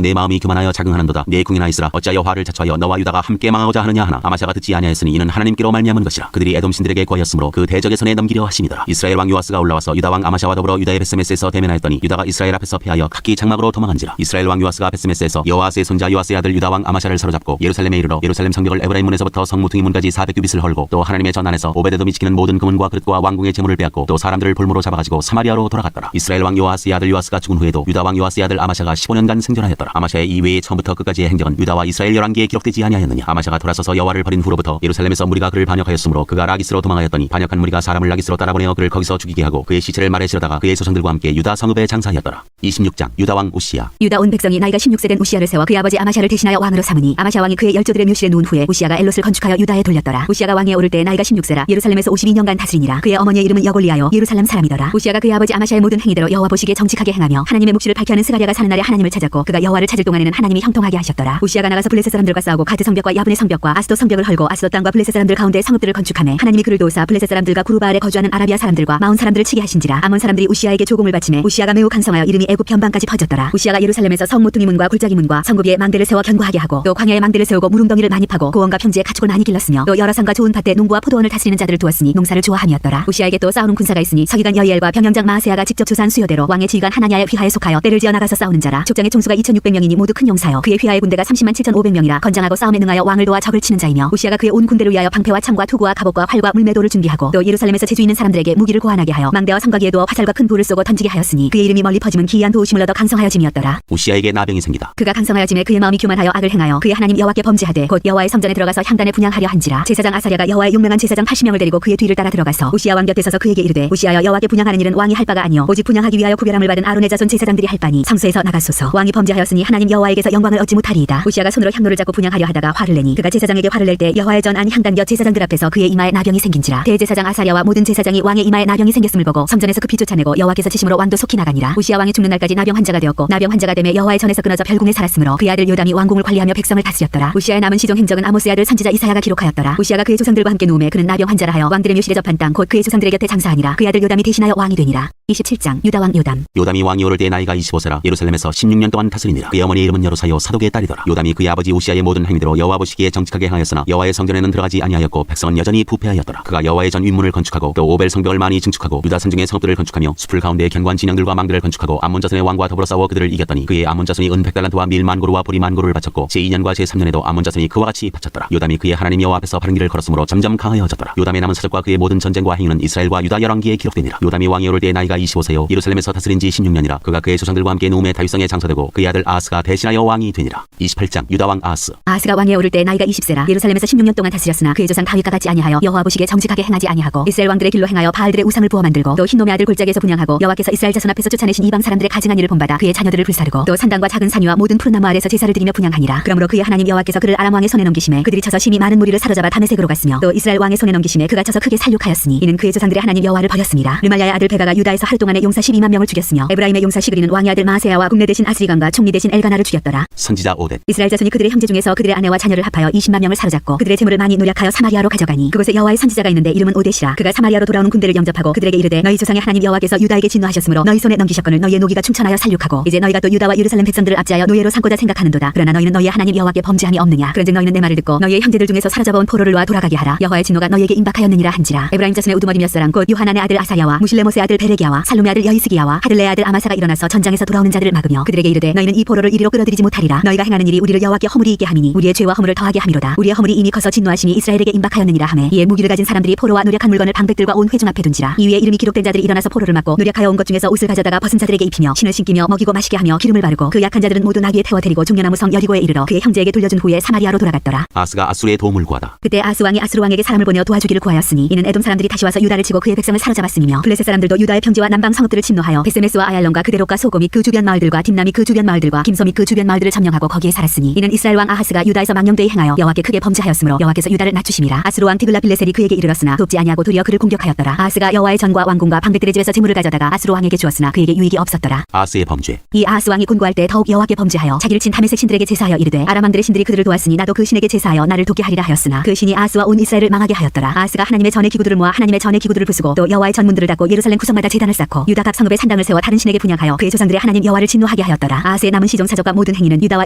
내 마음이 교만하여 자긍하는도다. 네 궁이나 있으라. 어찌하여 화를 자초하여 너와 유다가 함께 망하고자 하느냐 하나 아마샤가 듣지 아니하였으니 이는 하나님께로 말미암은 것이라. 그들이 에돔 신들에게 구하였으므로 그 대적의 손에 넘기려 하심이더라. 이스라엘 왕 요아스가 올라와서 유다 왕 아마샤와 더불어 유다의 베스메스에서 대면하였더니 유다가 이스라엘 앞에서 패하여 각기 장막으로 도망한지라. 이스라엘 왕 요아스가 베스메스에서 여호아스의 손자 요아스의 아들 유다 왕 아마샤를 사로잡고 예루살렘에 이르러 예루살렘 성벽을 에브라임 문에서부터 성무퉁이 문까지 400규빗을 헐고 또 하나님의 전 안에서 오베데돔이 지키는 모든 금은과 그릇과 왕궁의 재물을 빼앗고 또 사람들을 볼모로 잡아가지고 사마리아로 돌아갔더라. 이스라엘 왕 요아스의 아들 요아스가 죽은 후에도 유다 왕 요아스의 아들 아마샤가 15년간 생존하였더라. 아마샤의 이외의 처음부터 끝까지의 행적은 유다와 이스라엘 열왕기에 기록되지 아니하였느냐. 아마샤가 돌아서서 여호와를 버린 후로부터 예루살렘에서 무리가 그를 반역하였으므로 그가 라기스로 도망하였더니 반역한 무리가 사람을 라기스로 따라보내어 그를 거기서 죽이게 하고 그의 시체를 말에 실어다가 그의 조상들과 함께 유다 성읍에 장사하였더라. 26장 유다 왕 우시야. 유다 온 백성이 나이가 16세 된 우시야를 세워 그의 아버지 아마샤를 대신하여 왕으로 삼으니 아마샤 왕이 그의 열조들의 묘실에 누운 후에 우시야가 엘롯을 건축하여 유다에 돌렸더라. 우시야가 왕위에 오를 때 나이가 16세라 예루살렘에서 52년간 다스리니라. 그의 어머니의 이름은 여골리하여 예루살렘 사람이더라. 우시야가 그의 아버지 아마샤의 모든 행위대로 여호와 보시기에 정직하게 행하며 하나님의 묵시를 밝게 하는 스가랴가 사는 날에 하나님을 찾았고 그가 여호와를 찾을 동안에는 하나님이 형통하게 하셨더라. 우시야가 나가서 블레셋 사람들과 싸우고 가드 성벽과 야분의 성벽과 아스돗 성벽을 헐고 아스돗 땅과 블레셋 사람들 가운데 성읍들을 건축하며 하나님이 그를 도우사 블레셋 사람들과 구르바알에 거주하는 아라비아 사람들과 마온 사람들을 치게 하신지라. 아몬 사람들이 우시야에게 조공을 바치매 우시야가 매우 강성하여 이름이 애굽 변방까지 퍼졌더라. 우시야가 예루살렘에서 성모퉁이 문과 골짜기 문과 성읍 위에 망대를 세워 견고하게 하고 또 광야에 망대를 세우고 무릉덩이를 많이 파고 고원과 평지에 가축을 많이 길렀으며 또 여러 산과 좋은 밭에 농부와 포도원을 다스리는 자들을 두었으니 농사를 좋아함이었더라. 우시야에게 또 싸우는 군사가 있으니 서기관 여이엘과 병영장 마아세야가 직접 조사한 수요대로 왕의 지휘관 하나냐의 휘하에 속하여 때를 지어 나가서 싸우는 자라. 족장의 총수가 2600명이니 모두 큰 용사여 그의 휘하의 군대가 30만 7500명이라 건장하고 싸움에 능하여 왕을 도와 적을 치는 자이며 우시야가 그의 온 군대를 위하여 방패와 창과 투구와 갑옷과 활과 물매도를 준비하고 또 예루살렘에서 재주 있는 사람들에게 무기를 고안하게 하여 망대와 성곽위에 두어 화살과 큰 돌을 쏘고 던지게 하였으니 그의 이름이 멀리 퍼짐은 기이한 도우심을 얻어 강성하여짐이었더라. 우시야에게 나병이 생기다. 그가 강성하여짐에 그의 마음이 교만하여 악을 행하여 그의 하나님 여호와께 범죄하되 곧 여호와의 성전에 들어가서 향단에 분향하려 한지라. 제사장 아사랴가 여호와의 용맹한 제사장 80명을 데리고 그의 뒤를 따라 들어가서 우시야 왕 곁에 서서 그에게 이르되 우시야여 여호와께 분향하는 일은 왕이 할 바가 아니요 오직 분향하기 위하여 구별함을 받은 아론의 자손 제사장들이 할 바니 성소에서 나가소서. 왕이 범죄하였으니 하나님 여호와에게서 영광을 얻지 못하리이다. 우시야가 손으로 향로를 잡고 분향하려 하다가 화를 내니 그가 제사장에게 화를 낼 때 여호와의 전 안 향단 곁 제사장들 앞에서 그의 이마에 나병이 생긴지라. 대제사장 아사랴와 모든 제사장이 왕의 이마에 나병이 생겼음을 보고 성전에서 급히 쫓아내고 여호와께서 치심으로 왕도 속히 나가니라. 우시야 왕이 죽는 날까지 나병 환자가 되었고 나병 환자가 되매 여호와의 전에서 끊어져 별궁에 살았으므로 그의 아들 요담이 왕궁을 관리하며 백성을 다스렸더라. 우시야의 남은 시종 행적은 아모스의 아들 선지자 이사야가 기록하였더라. 우시야가 그의 조상들과 함께 누우매 그는 나병 환자라 하여 왕들의 묘실에 접한 땅 곧 그의 조상들의 곁에 장사하니라. 그의 아들 요담이 대신하여 왕이 되니라. 27장 유다 왕 요담. 요담이 왕이 오를 때 나이가 25세라 예루살렘에서 16년 동안 다스리니라. 그의 어머니의 이름은 여로사요 사독의 딸이더라. 요담이 그의 아버지 우시야의 모든 행위대로 여호와 보시기에 정직하게 행하였으나 여호와의 성전에는 들어가지 아니하였고 백성은 여전히 부패하였더라. 그가 여호와의 전 윗문을 건축하고 또 오벨 성벽을 많이 증축하고 유다 산중의 성읍들을 건축하며 숲을 가운데 견고한 진영들과 망대를 건축하고 암몬 자손의 왕과 더불어 싸워 그들을 이겼더니 그의 암몬 자손이 은 100달란트와 밀 만고루와 보리 만고루를 바쳤고 제2년과 제3년에도 암몬 자손이 그와 같이 바쳤더라. 요담이 그의 하나님 여호와 앞에서 바른 길을 걸었으므로 점점 강하여졌더라. 요담의 남은 사적과 그의 모든 전쟁과 행위는 이스라엘과 유다 열왕기에 기록되니라. 요담이 왕이 오를 때 나이가 25세요 예루살렘에서 다스린 지 16년이라. 그가 그의 조상들과 함께 누움의 다윗성에 장사되고 그의 아들 아하스가 대신하여 왕이 되니라. 28장 유다 왕 아하스. 아하스가 왕위에 오를 때 나이가 20세라 예루살렘에서 16년 동안 다스렸으나 그의 조상 다윗과 같이 아니하여 여호와 보시기에 정직하게 행하지 아니하고 이스라엘 왕들의 길로 행하여 바알들의 우상을 부어 만들고 또 흰놈의 아들 골짜기에서 분향하고 여호와께서 이스라엘 자손 앞에서 쫓아내신 이방 사람들의 가증한 일을 본받아 그의 자녀들을 불사르고 또 산당과 작은 산위와 모든 푸른 나무 아래서 제사를 드리며 분향하니라. 그러므로 그의 하나님 여호와께서 그를 아람 왕의 손에 넘기심에 그들이 쳐서 심히 많은 무리를 사로잡아 다메섹으로 갔으며 또 이스라엘 왕의 손에 넘기심에 그가 쳐서 크게 살육하였으니 이는 그의 조상들의 하나님 여호와를 버렸습니다. 르말야의 아들 베가가 유다에서 하루 동안에 용사 12만 명을 죽였으며 에브라임의 용사 시그리는 왕의 아들 마세야와 국내 대신 아스리감과 총리 대신 엘가나를 죽였더라. 선지자 오뎃. 이스라엘 자손이 그들의 형제 중에서 그들의 아내와 자녀를 합하여 20만 명을 사로잡고 그들의 재물을 많이 노략하여 사마리아로 가져가니 그곳에 여호와의 선지자가 있는데 이름은 오뎃이라. 그가 사마리아로 돌아오는 군대를 영접하고 그들에게 이르되 너희 조상의 하나님 여호와께서 유다에게 진노하셨으므로 너희 손에 넘기셨거늘 너희의 노기가 충천하여 살육하고 이제 너희가 또 유다와 예루살렘 백성들을 압제하여 노예로 삼고자 생각하는도다. 그러나 너희는 너희의 하나님 여호와께 범죄함이 없느냐. 그런즉 너희는 내 말을 듣고 너희의 형제들 중에서 사로잡아온 포로를 놓아 돌아가게 하라. 여호와의 진노가 너희에게 임박하였느니라 한지라. 에브라임 자손의 우두머리 몇 사람 곧 요하난의 아들 아사야와 무실레못의 아들 베레기야와 살룸의 아들 여이스기야와 하들레의 아들 아마사가 일어나서 전장에서 돌아오는 자들을 막으며 그들에게 이르되 너희는 이 포로를 이리로 끌어들이지 못하리라. 너희가 행하는 일이 우리를 여호와께 허물이 있게 함이니 우리의 죄와 허물을 더하게 함이로다. 우리의 허물이 이미 커서 진노하심이 이스라엘에게 임박하였느니라 하매 이에 무기를 가진 사람들이 포로와 노력한 물건을 방백들과 온 회중 앞에 둔지라. 이 위에 이름이 기록된 자들이 일어나서 포로를 막고 노력하여 온 것 중에서 옷을 가져다가 벗은 자들에게 입히며 신을 신기며 먹이고 마시게 하며 기름을 바르고 그 약한 자들은 모두 나귀에 태워 데리고 종려나무 성 여리고에 이르러 그의 형제에게 돌려준 후에 사마리아로 돌아갔더라. 아하스가 아수르의 도움을 구하다. 그때 아하스 왕이 아수르 왕에게 사람을 보내어 도와주기를 구하였으니 이는 에돔 사람들이 다시 와서 유다를 치고 그의 백성을 사로잡았음이며 블레셋 사람들도 유다의 평지와 남방 성읍들을 침노하여 베세메스와 아얄론과 그대롯과 소고 및 그 주변 마을들과 딥나 및 그 주변 마을들과 김소 및 그 주변 마을들을 점령하고 거기에 살았으니 이는 이스라엘 왕 아하스가 유다에서 망령되이 행하여 여호와께 크게 범죄하였으므로 여호와께서 유다를 낮추심이라. 아수르 왕 디글라빌레셀이 그에게 이르렀으나 돕지 아니하고 도리어 그를 공격하였더라. 아하스가 여호와의 전과 왕궁과 방백들의 집에서 재물을 가져다가 아수르 왕에게 주었으나 그에게 유익이 없었더라. 아하스의 범죄. 이 아하스 왕이 곤고할 때 더욱 여호와께 범죄하여 자기를 친 다메섹 신들에게 제사하여 이르되 아람 왕들의 신들이 그들을 도왔으니 나도 그 신에게 제사하여 나를 돕게 하리라 하였으나 그 신이 아하스와 온 이스라엘을 망하게 하였더라. 아하스가 하나님의 전의 기구들을 모아 하나님의 전의 기구들을 부수고 또 여호와의 전문들을 닫고 예루살렘 구성마다 제단을 쌓고 유다 각 성읍에 산당을 세워 다른 신에게 분양하여 그의 조상들의 하나님 여호와를 진노하게 하였더라. 아하스의 남은 시종 사적과 모든 행위는 유다와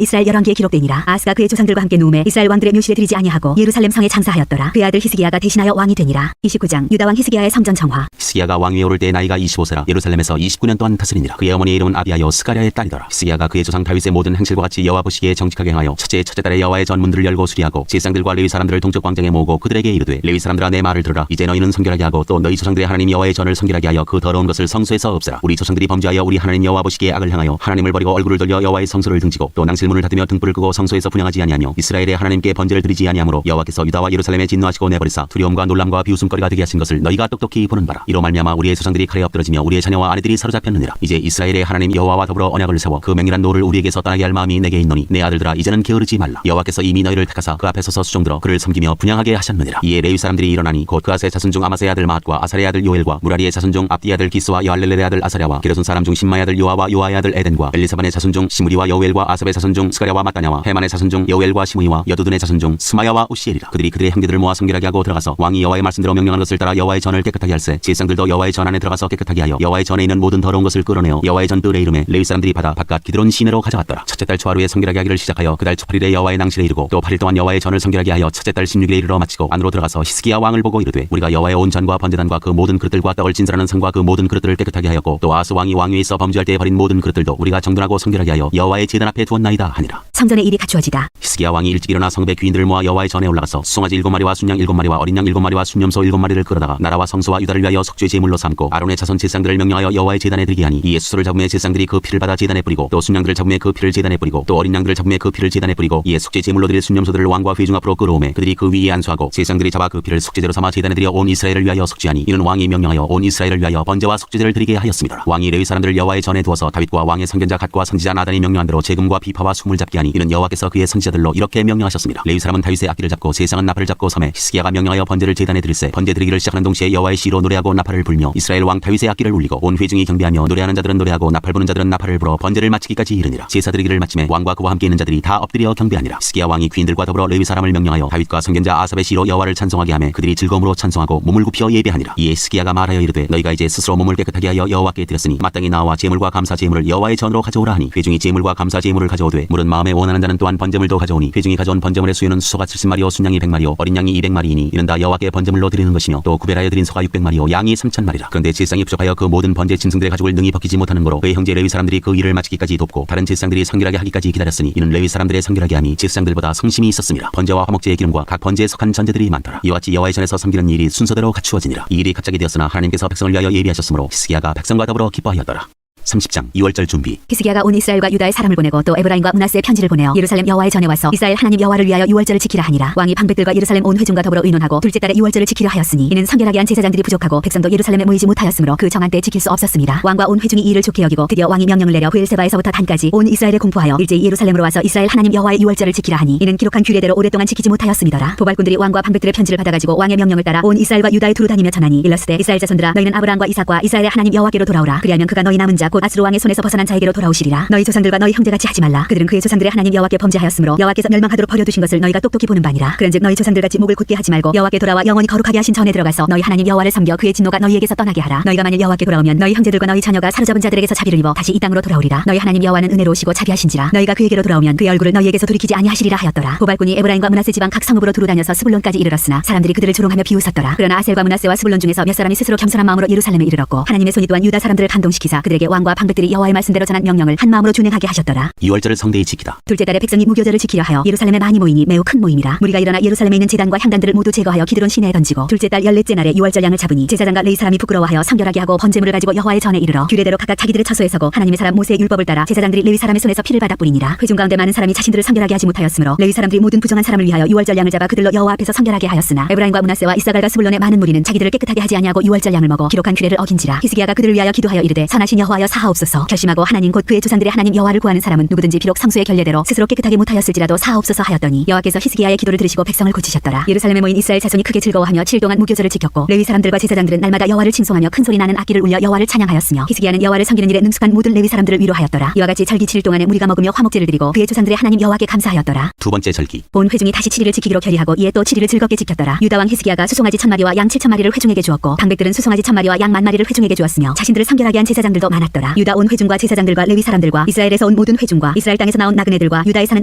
이스라엘 열왕기에 기록되니라. 아하스가 그의 조상들과 함께 누움에 이스라엘 왕들의 묘실에 들이지 아니하고 예루살렘 성에 장사하였더라. 그의 아들 히스기야가 대신하여 왕이 되니라. 29장 유다 왕 히스기야의 성전 정화. 히스기야가 왕위에 오를 때 나이가 25세라 예루살렘에서 29년 동안 다스리니라. 그의 어머니의 이름은 아비야여 스가랴의 딸이더라. 히스기야가 그의 조상 다윗의 모든 행실과 같이 여호와 보시기에 정직하게 행하여 첫째 달에 여호와의 전문들을 열고 수리하고 제사장들과 레위 사람들을 동쪽 광장에 모으고 그들에게 이르되 레위 사람들아 내 말을 들으라. 이제 너희는 성결하게 하고 또 너희 조상들의 하나님 여호와의 전을 성결하게 하여 그 더러운 것을 성소에서 없애라. 우리 조상들이 범죄하여 우리 하나님 여호와 보시기에 악을 행하여 하나님을 버리고 얼굴을 돌려 여호와의 성소를 등지고 또 낭실문을 닫으며 등불을 끄고 성소에서 분향하지 아니하며 이스라엘의 하나님께 번제를 드리지 아니하므로 여호와께서 유다와 예루살렘에 진노하시고 내버리사 두려움과 놀람과 비웃음거리가 되게 하신 것을 너희가 똑똑히 보는 바라. 이로 말미암아 우리의 조상들이 칼에 엎드러지며 우리의 자녀와 아내들이 사로잡혔느니라. 이제 이스라엘의 하나님 여호와와 더불어 언약을 세워 그 맹렬한 노를 우리에게서 떠나게 할 마음이 내게 있노니 내 아들들아 이제는 게으르지 말라. 여호와께서 이미 너희를 택하사 그 앞에 서서 수종들어 그를 섬기며 분향하게 하셨느니라. 이에 레위 사람들이 일어나니 곧 그아스의 자손 중 아마스의 아들 마앗과 아사레의 아들 요엘과 무라리의 자손 중 압디의 아들 기스와 여할렐렐의 아들 아사랴와 게르손 사람 중 신마의 아들 요아와 요아의 아들 에덴과 엘리사반의 자손 중 시므리와 여우엘과 아삽의 자손 중 스가랴와 마따냐와 헤만의 자손 중 여우엘과 시므이와 여두둔의 자손 중 스마야와 우시엘이라. 그들이 그들의 형제들을 모아 성결하게 하고 들어가서 왕이 여호와의 말씀대로 명령한 것을 따라 여호와의 전을 깨끗하게 할세. 제사장들도 여호와의 전 안에 들어가서 깨끗하게 하여 여호와의 전에 있는 모든 더러운 것을 끌어내어 여호와의 전 뜰의 이름에 레위 사람들이 받아 바깥 기드론 시내로 가져왔더라. 첫째 달 초하루에 성결하게 하기를 시작하여 그 달 초 8일에 여호와의 낭실에 이르고 또 8일 동안 여호와의 전을 성결하게 하여 첫째 달 16일에 이르러 마치고 안으로 들어가서 히스기야 왕을 보고 이르되 우리가 여호와의 온 전과 번제단과 그 모든 그릇들과 떡을 진설하는 성과 그 모든 그릇들을 깨끗하게 하였고 또 아하스 왕이 왕위에 있어 범죄할 때에 버린 모든 그릇들도 우리가 정돈하고 성결하게 하여 여호와의 제단 앞에 두었나이다 하니라. 성전의 일이 갖추어지다. 히스기야 왕이 일찍 일어나 성읍의 귀인들을 모아 여호와의 전에 올라가서 송아지 7마리와 순양 7마리와 어린 양 7마리와 순염소 7마리를 끌어다가 나라와 성소와 유다를 위하여 속죄 제물로 삼고 아론의 자손 제사장들을 명령하여 여호와의 제단에 드리게 하니 이에 수소를 잡음에 제사장들이 그 피를 받아 제단에 뿌리고 또 순양들을 잡음에 그 피를 제단에 뿌리고 또 어린 양들을 잡음에 그 피를 제단에 뿌리고 이에 속죄 제물로 드릴 순염소들을 왕과 회중 앞으로 끌어오매 그들이 그 위에 안수하고 제사장들이 잡아 그 피를 속죄제로 삼아 제단에 드려 온 이스라엘을 위하여 속죄하니 이는 왕이 명령하여 온 이스라엘을 위하여 번제와 속죄제를 드리게 하였습니다. 왕이 레위 사람들을 여호와의 전에 두어서 다윗과 왕의 선견자 갓과 선지자 나단이 명령한 대로 재금과 비파와 숭을 잡게 하니 이는 여호와께서 그의 선지자들로 이렇게 명령하셨습니다. 레위 사람은 다윗의 악기를 잡고 세상은 나팔을 잡고 섬에 히스기야가 명령하여 번제를 제단에 드릴세. 번제 드리기를 시작하는 동시에 여호와의 시로 노래하고 나팔을 불며 이스라엘 왕 다윗의 악기를 울리고 온 회중이 경배하며 노래하는 자들은 노래하고 나팔 부는 자들은 나팔을 불어 번제를 마치기까지 이르니라. 제사 드리기를 마침에 왕과 그와 함께 있는 자들이 다 엎드려 경배하니라. 히스기야 왕이 귀인들과 더불어 레위 사람을 명령하여 다윗과 선견자 아삽의 시로 여호와를 찬송하게 하며 그들이 즐거움으로 찬송하고 몸을 굽혀 예배하니라. 이에 히스기야가 말하여 이르되 너희가 이제 스스로 몸을 깨끗하게 하여 여호와께 드렸으니 마땅히 나와 제물과 감사 제물을 여호와의 전으로 가져오라 하니 회중이 제물과 감사 제물을 가져오되 물은 마음에 원하는 자는 또한 번제물도 가져오니 회중이 가져온 번제물의 수요는 수소가 70마리요 순양이 100마리요 어린 양이 200마리이니 이는 다 여호와께 번제물로 드리는 것이며 또 구별하여 드린 소가 600마리요 양이 3000마리라. 그런데 제사장이 부족하여 그 모든 번제 짐승들의 가죽을 능히 벗기지 못하는 거로 그의 형제 레위 사람들이 그 일을 마치기까지 돕고 다른 제사장들이 성결하게 하기까지 기다렸으니 이는 레위 사람들의 성결하게 함이 제사장들보다 성심이 있었습니다. 번제와 화목제의 기름과 각 번제에 속한 전제들이 많더라. 이와 같이 여호와의 전에서 섬기는 일이 순서대로 갖추어지니라. 이 일이 갑자기 되었으나 하나님께서 백성을 위하여 예비하셨으므로 히스기야가 백성과 더불어 기뻐하였더라. 30장 2월절 준비. 히스기야가 온 이스라엘과 유다의 사람을 보내고 또 에브라임과 므낫세의 편지를 보내어 예루살렘 여호와의 전에 와서 이스라엘 하나님 여호와를 위하여 유월절을 지키라 하니라. 왕이 방백들과 예루살렘 온 회중과 더불어 의논하고 둘째 달에 유월절을 지키려 하였으니 이는 성결하게 한 제사장들이 부족하고 백성도 예루살렘에 모이지 못하였으므로 그 정한 때에 지킬 수 없었습니다. 왕과 온 회중이 이 일을 좋게 여기고 드디어 왕이 명령을 내려 브엘세바에서부터 단까지 온 이스라엘에 공포하여 일제히 예루살렘으로 와서 이스라엘 하나님 여호와의 유월절을 지키라 하니 이는 기록한 규례대로 오랫동안 지키지 못하였음이더라. 도발꾼들이 왕과 방백들의 편지를 받아가지고 왕의 명령을 따라 온 이스라엘과 유다에 두루 다니며 전하니 일러스되 이스라엘 자손들아 너희는 아브라함과 이삭과 이스라엘의 하나님 여호와께로 돌아오라. 그리하면 그가 너희 남은 자 곧 아스루 왕의 손에서 벗어난 자에게로 돌아오시리라. 너희 조상들과 너희 형제같이 하지 말라. 그들은 그의 조상들의 하나님 여호와께 범죄하였으므로 여호와께서 멸망하도록 버려두신 것을 너희가 똑똑히 보는 바니라. 그런즉 너희 조상들같이 목을 굳게 하지 말고 여호와께 돌아와 영원히 거룩하게 하신 전에 들어가서 너희 하나님 여호와를 섬겨 그의 진노가 너희에게서 떠나게 하라. 너희가 만일 여호와께 돌아오면 너희 형제들과 너희 자녀가 사로잡은 자들에게서 자비를 입어 다시 이 땅으로 돌아오리라. 너희 하나님 여호와는 은혜로우시고 자비하신지라. 너희가 그에게로 돌아오면 그의 얼굴을 너희에게서 돌이키지 아니하시리라 하였더라. 도발꾼이 에브라임과 므낫세 지방 각 성읍으로 두루 다녀서 스불론까지 이르렀으나 사람들이 그들을 조롱하며 비웃었더라. 그러나 아셀과 므낫세와 스불론 중에서 몇 사람이 스스로 겸손한 마음으로 예루살렘에 이르렀고 하나님의 손이 또한 유다 사람들을 감동시키사 그들에게 왕과 방백들이 여호와의 말씀대로 전한 명령을 한 마음으로 준행하게 하셨더라. 2월절을 성대히 지키다. 둘째 달에 백성이 무교절을 지키려 하여 예루살렘에 많이 모이니 매우 큰 모임이라. 무리가 일어나 예루살렘에 있는 제단과 향단들을 모두 제거하여 기드론 시내에 던지고 둘째 달 14째 날에 유월절 양을 잡으니 제사장과 레위 사람이 부끄러워하여 성결하게 하고 번제물을 가지고 여호와의 전에 이르러 규례대로 각각 자기들의 처소에 서고 하나님의 사람 모세의 율법을 따라 제사장들이 레위 사람의 손에서 피를 받아 뿌리니라. 회중 가운데 많은 사람이 자신들을 성결하게 하지 못하였으므로 레위 사람들이 모든 부정한 사람을 위하여 유월절 양을 잡아 그들로 여호와 앞에서 성결하게 하였으나 에브라임과 므낫세와 이사갈과 스불론의 많은 무리는 자기들을 깨끗하게 하지 아니하고 유월절 양을 먹어 기록한 규례를 어긴지라. 히스기야가 그들을 위하여 기도하여 이르되 선하신 여호와여 사하옵소서. 결심하고 하나님 곧 그의 조상들의 하나님 여호와를 구하는 사람은 누구든지 비록 성수의 결례대로 스스로 깨끗하게 못하였을지라도 사하옵소서 하였더니 여호와께서 히스기야의 기도를 들으시고 백성을 고치셨더라. 예루살렘에 모인 이스라엘 자손이 크게 즐거워하며 7일 동안 무교절을 지켰고 레위 사람들과 제사장들은 날마다 여호와를 칭송하며 큰 소리 나는 악기를 울려 여호와를 찬양하였으며 히스기야는 여호와를 섬기는 일에 능숙한 모든 레위 사람들을 위로하였더라. 이와 같이 절기 7일 동안에 무리가 먹으며 화목제를 드리고 그의 조상들의 하나님 여호와께 감사하였더라. 두 번째 절기. 온 회중이 다시 7일을 지키기로 결의하고 이에 또 7일을 즐겁게 지켰더라. 유다 왕 히스기야가 수송아지 1000마리와 양 7000마리를 회중에게 주었고 방백들은 수송아지 1000마리와 양 10,000마리를 회중에게 주었으며 자신들을 성결하게 한 제사장들도 많았더라. 유다 온 회중과 제사장들과 레위 사람들과 이스라엘에서 온 모든 회중과 이스라엘 땅에서 나온 나그네들과 유다에 사는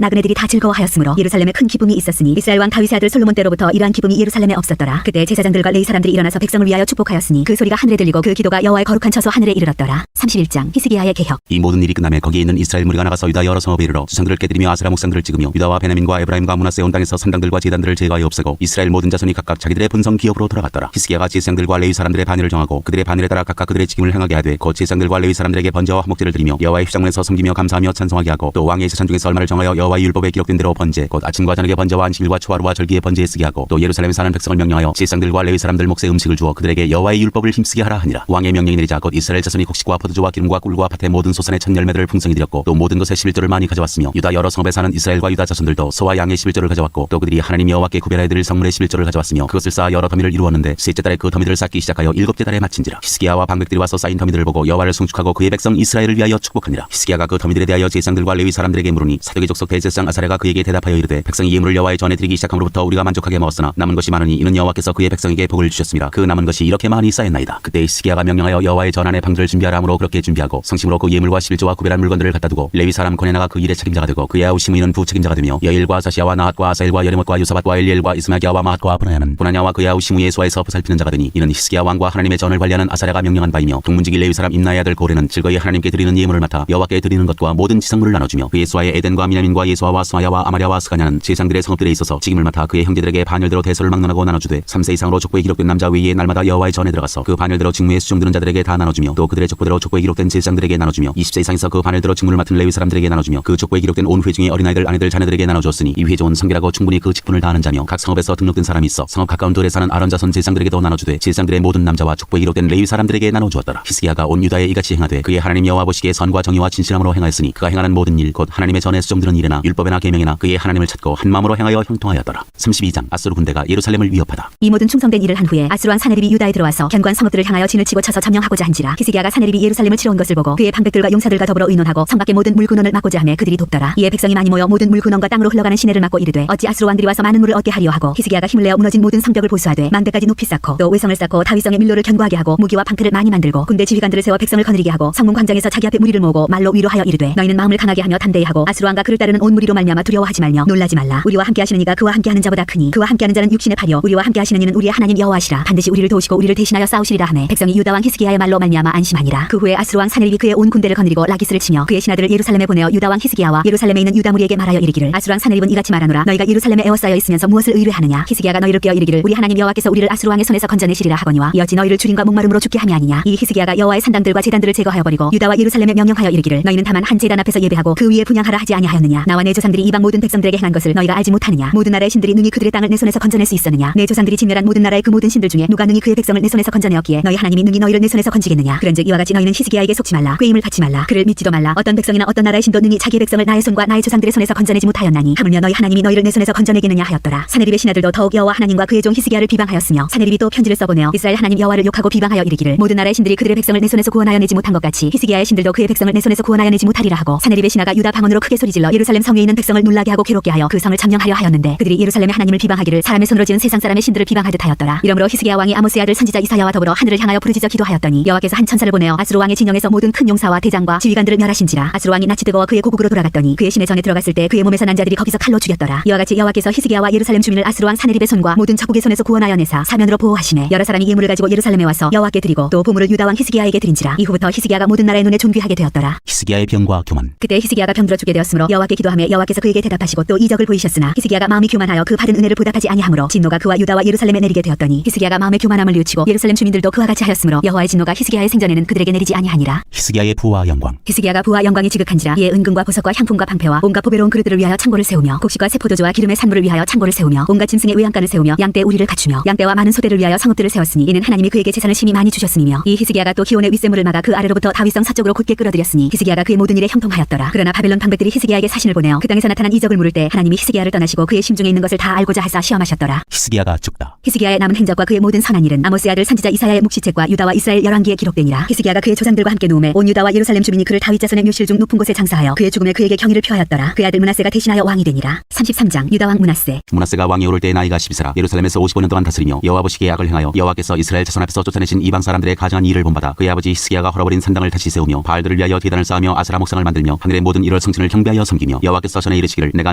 나그네들이 다 즐거워하였으므로 예루살렘에 큰 기쁨이 있었으니 이스라엘 왕 다윗의 아들 솔로몬 때로부터 이러한 기쁨이 예루살렘에 없었더라. 그때 제사장들과 레위 사람들이 일어나서 백성을 위하여 축복하였으니 그 소리가 하늘에 들리고 그 기도가 여호와의 거룩한 처소 하늘에 이르렀더라. 31장 히스기야의 개혁. 이 모든 일이 끝남에 거기에 있는 이스라엘 무리가 나가서 유다 여러 성읍에 이르러 주상들을 깨뜨리며 아세라 목상들을 찍으며 유다와 베냐민과 에브라임과 므낫세 온 땅에서 산당들과 제단들을 제거하여 없애고 이스라엘 모든 자손이 각각 자기들의 본성 기업으로 돌아갔더라. 히스기야가 제사장들과 레위 사람들의 반열을 정하고 그들의 반열에 따라 각각 그들의 직임을 행하게 하되 곧 제사장들과 레위 사람들에게 번제와 화목제를 드리며 여호와의 휘장문에서 섬기며 감사하며 찬송하게 하고 또 왕의 세찬 중에서 얼마를 정하여 여호와의 율법에 기록된 대로 번제 곧 아침과 저녁의 번제와 안식일과 초하루와 절기의 번제에 쓰게 하고 또 예루살렘에 사는 백성을 명령하여 제사장들과 레위 사람들 몫의 음식을 주어 그들에게 여호와의 율법을 힘쓰게 하라 하니라. 왕의 명령이 내리자 곧 이스라엘 자손이 곡식과 포도주와 기름과 꿀과 밭의 모든 소산의 첫 열매들을 풍성히 드렸고 또 모든 것의 11조를 많이 가져왔으며 유다 여러 성읍에 사는 이스라엘과 유다 자손들도 소와 양의 11조를 가져왔고 또 그들이 하나님 여호와께 구별하여 드릴 성물의 11조를 가져왔으며 그것을 쌓아 여러 더미를 이루었는데 셋째 달에 그 더미들을 쌓기 시작하여 7째 달에 마친지라. 히스기야와 방백들이 와서 쌓인 더미들을 보고 여호와를 송축하고 그의 백성 이스라엘을 위하여 축복하니라. 히스기야가 그 더미들에 대하여 제사장들과 레위 사람들에게 물으니 사독의 족속 대제사장 아사랴가 그에게 대답하여 이르되 백성이 예물을 여호와의 전에 드리기 시작함으로부터 우리가 만족하게 먹었으나 남은 것이 많으니 이는 여호와께서 그의 백성에게 복을 주셨습니다. 그 남은 것이 이렇게 많이 쌓였나이다. 그때 히스기야가 명령하여 여호와의 전 안에 방주를 준비하라 하므로 그렇게 준비하고 성심으로 그 예물과 11조와 구별한 물건들을 갖다 두고 레위 사람 고네나가 그 일의 책임자가 되고 그의 아우 시므이는 부책임자가 되며 여일과 사시야와 나핫과 아사엘과 여리못과 요사밧과 엘리엘과 이스마기야와 마핫과 브나냐와 그의 아우 시므이의 소아에서 보살피는 자가 되니 이는 히스기야 왕과 하나님의 전을 관리하는 아사랴가 명령한 바이며 동문지기 레위 사람 임나의 아들 고레는 즐거이 하나님께 드리는 예물을 맡아 여호와께 드리는 것과 모든 지상물을 나눠주며 그의 소아의 에덴과 미냐민과 예수아와 스마야와 아마랴와 스가냐는 제사장들의 성읍들에 있어서 직임을 맡아 그의 형제들에게 반열대로 대소를 막론하고 나눠주되 3세 이상으로 족보에 기록된 남자 외에 날마다 여호와의 전에 들어가서 그 반열대로 직무에 수종드는 자들에게 다 나눠주며 또 그들의 족보대로 족보에 기록된 제사장들에게 나눠주며 20세 이상에서 그 반열대로 직무를 맡은 레위 사람들에게 나눠주며 그 족보에 기록된 온 회중의 어린아이들 아내들 자녀들에게 나눠주었으니 이 회중은 성결하고 충분히 그 직분을 다하는 자며 각 성읍에서 등록된 사람이 있어 성읍 가까운 돌에 사는 아론 자손 제사장들에게도 나눠주되 제사장들의 모든 남자와 족보에 기록된 레위 사람들에게 나눠주었더라. 히스기야가 온 유다에 이같이 행하되 그의 하나님 여호와 보시기에 선과 정의와 진실함으로 행하였으니 그가 행하는 모든 일 곧 하나님의 전에 수종드는 일에나 율법에나 계명에나 그의 하나님을 찾고 한 마음으로 행하여 형통하였더라. 32장 아수르 군대가 예루살렘을 위협하다. 이 모든 충성된 일을 한 후에 아수르 왕 사네립이 유다에 들어와서 견고한 성읍들을 향하여 진을 치고 쳐서 점령하고자 한지라. 히스기야가 사네립이 예루살렘을 치러 온 것을 보고 그의 방백들과 용사들과 더불어 의논하고 성 밖의 모든 물군원을 막고자 하며 그들이 돕더라. 이에 백성이 많이 모여 모든 물군원과 땅으로 흘러가는 시내를 막고 이르되 어찌 아수르 왕들이 와서 많은 물을 얻게 하리요 하고 히스기야가 힘을 내어 무너진 모든 성벽을 보수하되 망대까지 높이 쌓고 또 외성을 쌓고 다윗성의 밀로를 견고하게 하고 무기와 방패를 많이 만들고 군대 지휘관들을 세워 백성을 거느리게 하고 성문 광장에서 자기 앞에 무리를 모으고 말로 위로하여 이르되 너희는 마음을 강하게 하며 담대히 하고 아수르 왕과 그를 따르는 온 무리로 말미암아 두려워하지 말며 놀라지 말라. 우리와 함께 하시는 이가 그와 함께 하는 자보다 크니 그와 함께 하는 자는 육신의 팔이요 우리와 함께 하시는 이는 우리의 하나님 여호와시라. 반드시 우리를 도우시고 우리를 대신하여 싸우시리라 하매 백성이 유다 왕 히스기야의 말로 말미암아 안심하니라. 그 후에 아수르 왕 사네립이 그의 온 군대를 거느리고 라기스를 치며 그의 신하들을 예루살렘에 보내어 유다 왕 히스기야와 예루살렘에 있는 유다 무리에게 말하여 이르기를 아수르 왕 사네립은 이같이 말하노라. 너희가 예루살렘에 에워싸여 있으면서 무엇을 의뢰하느냐. 히스기야가 너희를 깨어 이르기를 우리 하나님 여호와께서 우리를 아수르 왕의 손에서 건져내시리라 하거니와 이어지 너희를 주림과 목마름으로 죽게 함이 아니냐. 이 히스기야가 여호와의 산당들과 제단들을 제거하여 버리고 유다와 예루살렘에 명령하여 이르기를 너희는 다만 한 제단 앞에서 예배하고 그 위에 분향하라 하지 아니하였느냐. 나와 내 조상들이 이방 모든 백성들에게 행한 것을 너희가 알지 못하느냐. 모든 나라의 신들이 능히 그들의 땅을 내 손에서 건져낼 수 있었느냐. 내 조상들이 진멸한 모든 나라의 그 모든 신들 중에 누가 능히 그의 백성을 내 손에서 건져내었기에 너희 하나님이 능히 너희를 내 손에서 건지겠느냐. 그런즉 이와 같이 너희는 히스기야에게 속지 말라. 꾀임을 받지 말라. 그를 믿지도 말라. 어떤 백성이나 어떤 나라의 신도 능히 자기의 백성을 나의 손과 나의 조상들의 손에서 건져내지 못하였나니 하물며 너희 하나님이 너희를 내 손에서 건져내겠느냐 하였더라. 사네립의 신하들도 더욱 여호와 하나님과 그의 종 히스기야를 비방하였으며 사네립이 또 편지를 써보내어 이스라엘 하나님 여호와를 욕하고 비방하여 이르기를 모든 나라의 신들이 그들의 백성을 내 손에서 구원하여 내지 못한 것 같이 히스기야의 신들도 그의 백성을 내 손에서 구원하여 내지 못하리라 하고 사네립의 신하가 유다 방언으로 크게 소리질러 예루살렘 성에 있는 백성을 놀라게 하고 괴롭게 하여 그 성을 점령하려 하였는데 그들이 예루살렘의 하나님을 비방하기를 사람의 손으로 지은 세상 사람의 신들을 비방하듯 하였더라. 이러므로 히스기야 왕이 아모스의 아들 선지자 이사야와 더불어 하늘을 향하여 부르짖어 기도하였더니 여호와께서 한 천사를 보내어 아수르 왕의 진영에서 모든 큰 용사와 대장과 지휘관들을 멸하신지라. 아수르 왕이 낯이 뜨거워 그의 고국으로 돌아갔더니 그의 신의 전에 들어갔을 때 그의 몸에서 난 자들이 거기서 칼로 죽였더라. 이와 같이 여호와께서 히스기야와 예루살렘 주민을 아수르 왕 사네립의 손과 모든 적국의 손에서 구원하여 내사 사면으로 보호하시매 여러 사람이 예물을 가지고 예루살렘에 와서 여호와께 드리고 또 보물을 유다 왕 히스기야에게 드린지라. 이후부터 히스기야가 모든 나라의 눈에 존귀하게 되었더라. 히스기야의 병과 교만. 그때 히스기야가 병들어 죽게 되었으므로 여호와께 기도하며 여호와께서 그에게 대답하시고 또 이적을 보이셨으나 히스기야가 마음이 교만하여 그 받은 은혜를 보답하지 아니하므로 진노가 그와 유다와 예루살렘에 내리게 되었더니 히스기야가 마음의 교만함을 뉘우치고 예루살렘 주민들도 그와 같이 하였으므로 여호와의 진노가 히스기야의 생전에는 그들에게 내리지 아니하니라. 히스기야의 부와 영광. 히스기야가 부와 영광이 지극한지라. 이에 은금과 보석과 향품과 방패와 온갖 보배로운 그릇들을 위하여 창고를 세우며 곡식과 세포도주와 기름의 산물을 위하여 창고를 세우며 온갖 짐승의 외양간을 세우며 양떼 우리를 갖추며 양떼와 많은 소대를 위하여 성읍들을 세웠으니 이는 하나님이 그에게 재산을 심히 많이 주셨음이며 이 히스기야가 또 기온의 윗세물을 막아 그 아래로부터 동서로부터 다윗성 서쪽으로 곧게 끌어들였으니 히스기야가 그의 모든 일에 형통하였더라. 그러나 바벨론 방백들이 히스기야에게 사신을 보내어 그 땅에서 나타난 이적을 물을 때 하나님이 히스기야를 떠나시고 그의 심중에 있는 것을 다 알고자 하사 시험하셨더라. 히스기야가 죽다. 히스기야의 남은 행적과 그의 모든 선한 일은 아모스의 아들 선지자 이사야의 묵시책과 유다와 이스라엘 열왕기에 기록되니라. 히스기야가 그의 조상들과 함께 누움에 온 유다와 예루살렘 주민이 그를 다윗 자손의 묘실 중 높은 곳에 장사하여 그의 죽음에 그에게 경의를 표하였더라. 그의 아들 므낫세가 대신하여 왕이 되니라. 33장 유다 왕 므낫세. 므낫세가 왕이 오를 때 나이가 12세라. 예루살렘에서 55년 동안 다스리며 여호와 보시기에 악을 행하여 여호와께서 이스라엘 자손 앞에서 쫓아내신 이방 사람들의 가증한 일을 본받아 그의 아버지 히스기야가 헐어버린 산당을 다시 세우며 바알들을 위하여 제단을 쌓으며 아세라 목상을 만들며 하늘의 모든 일월 성신을 경배하여 섬기며 여호와께서 전에 이르시기를 내가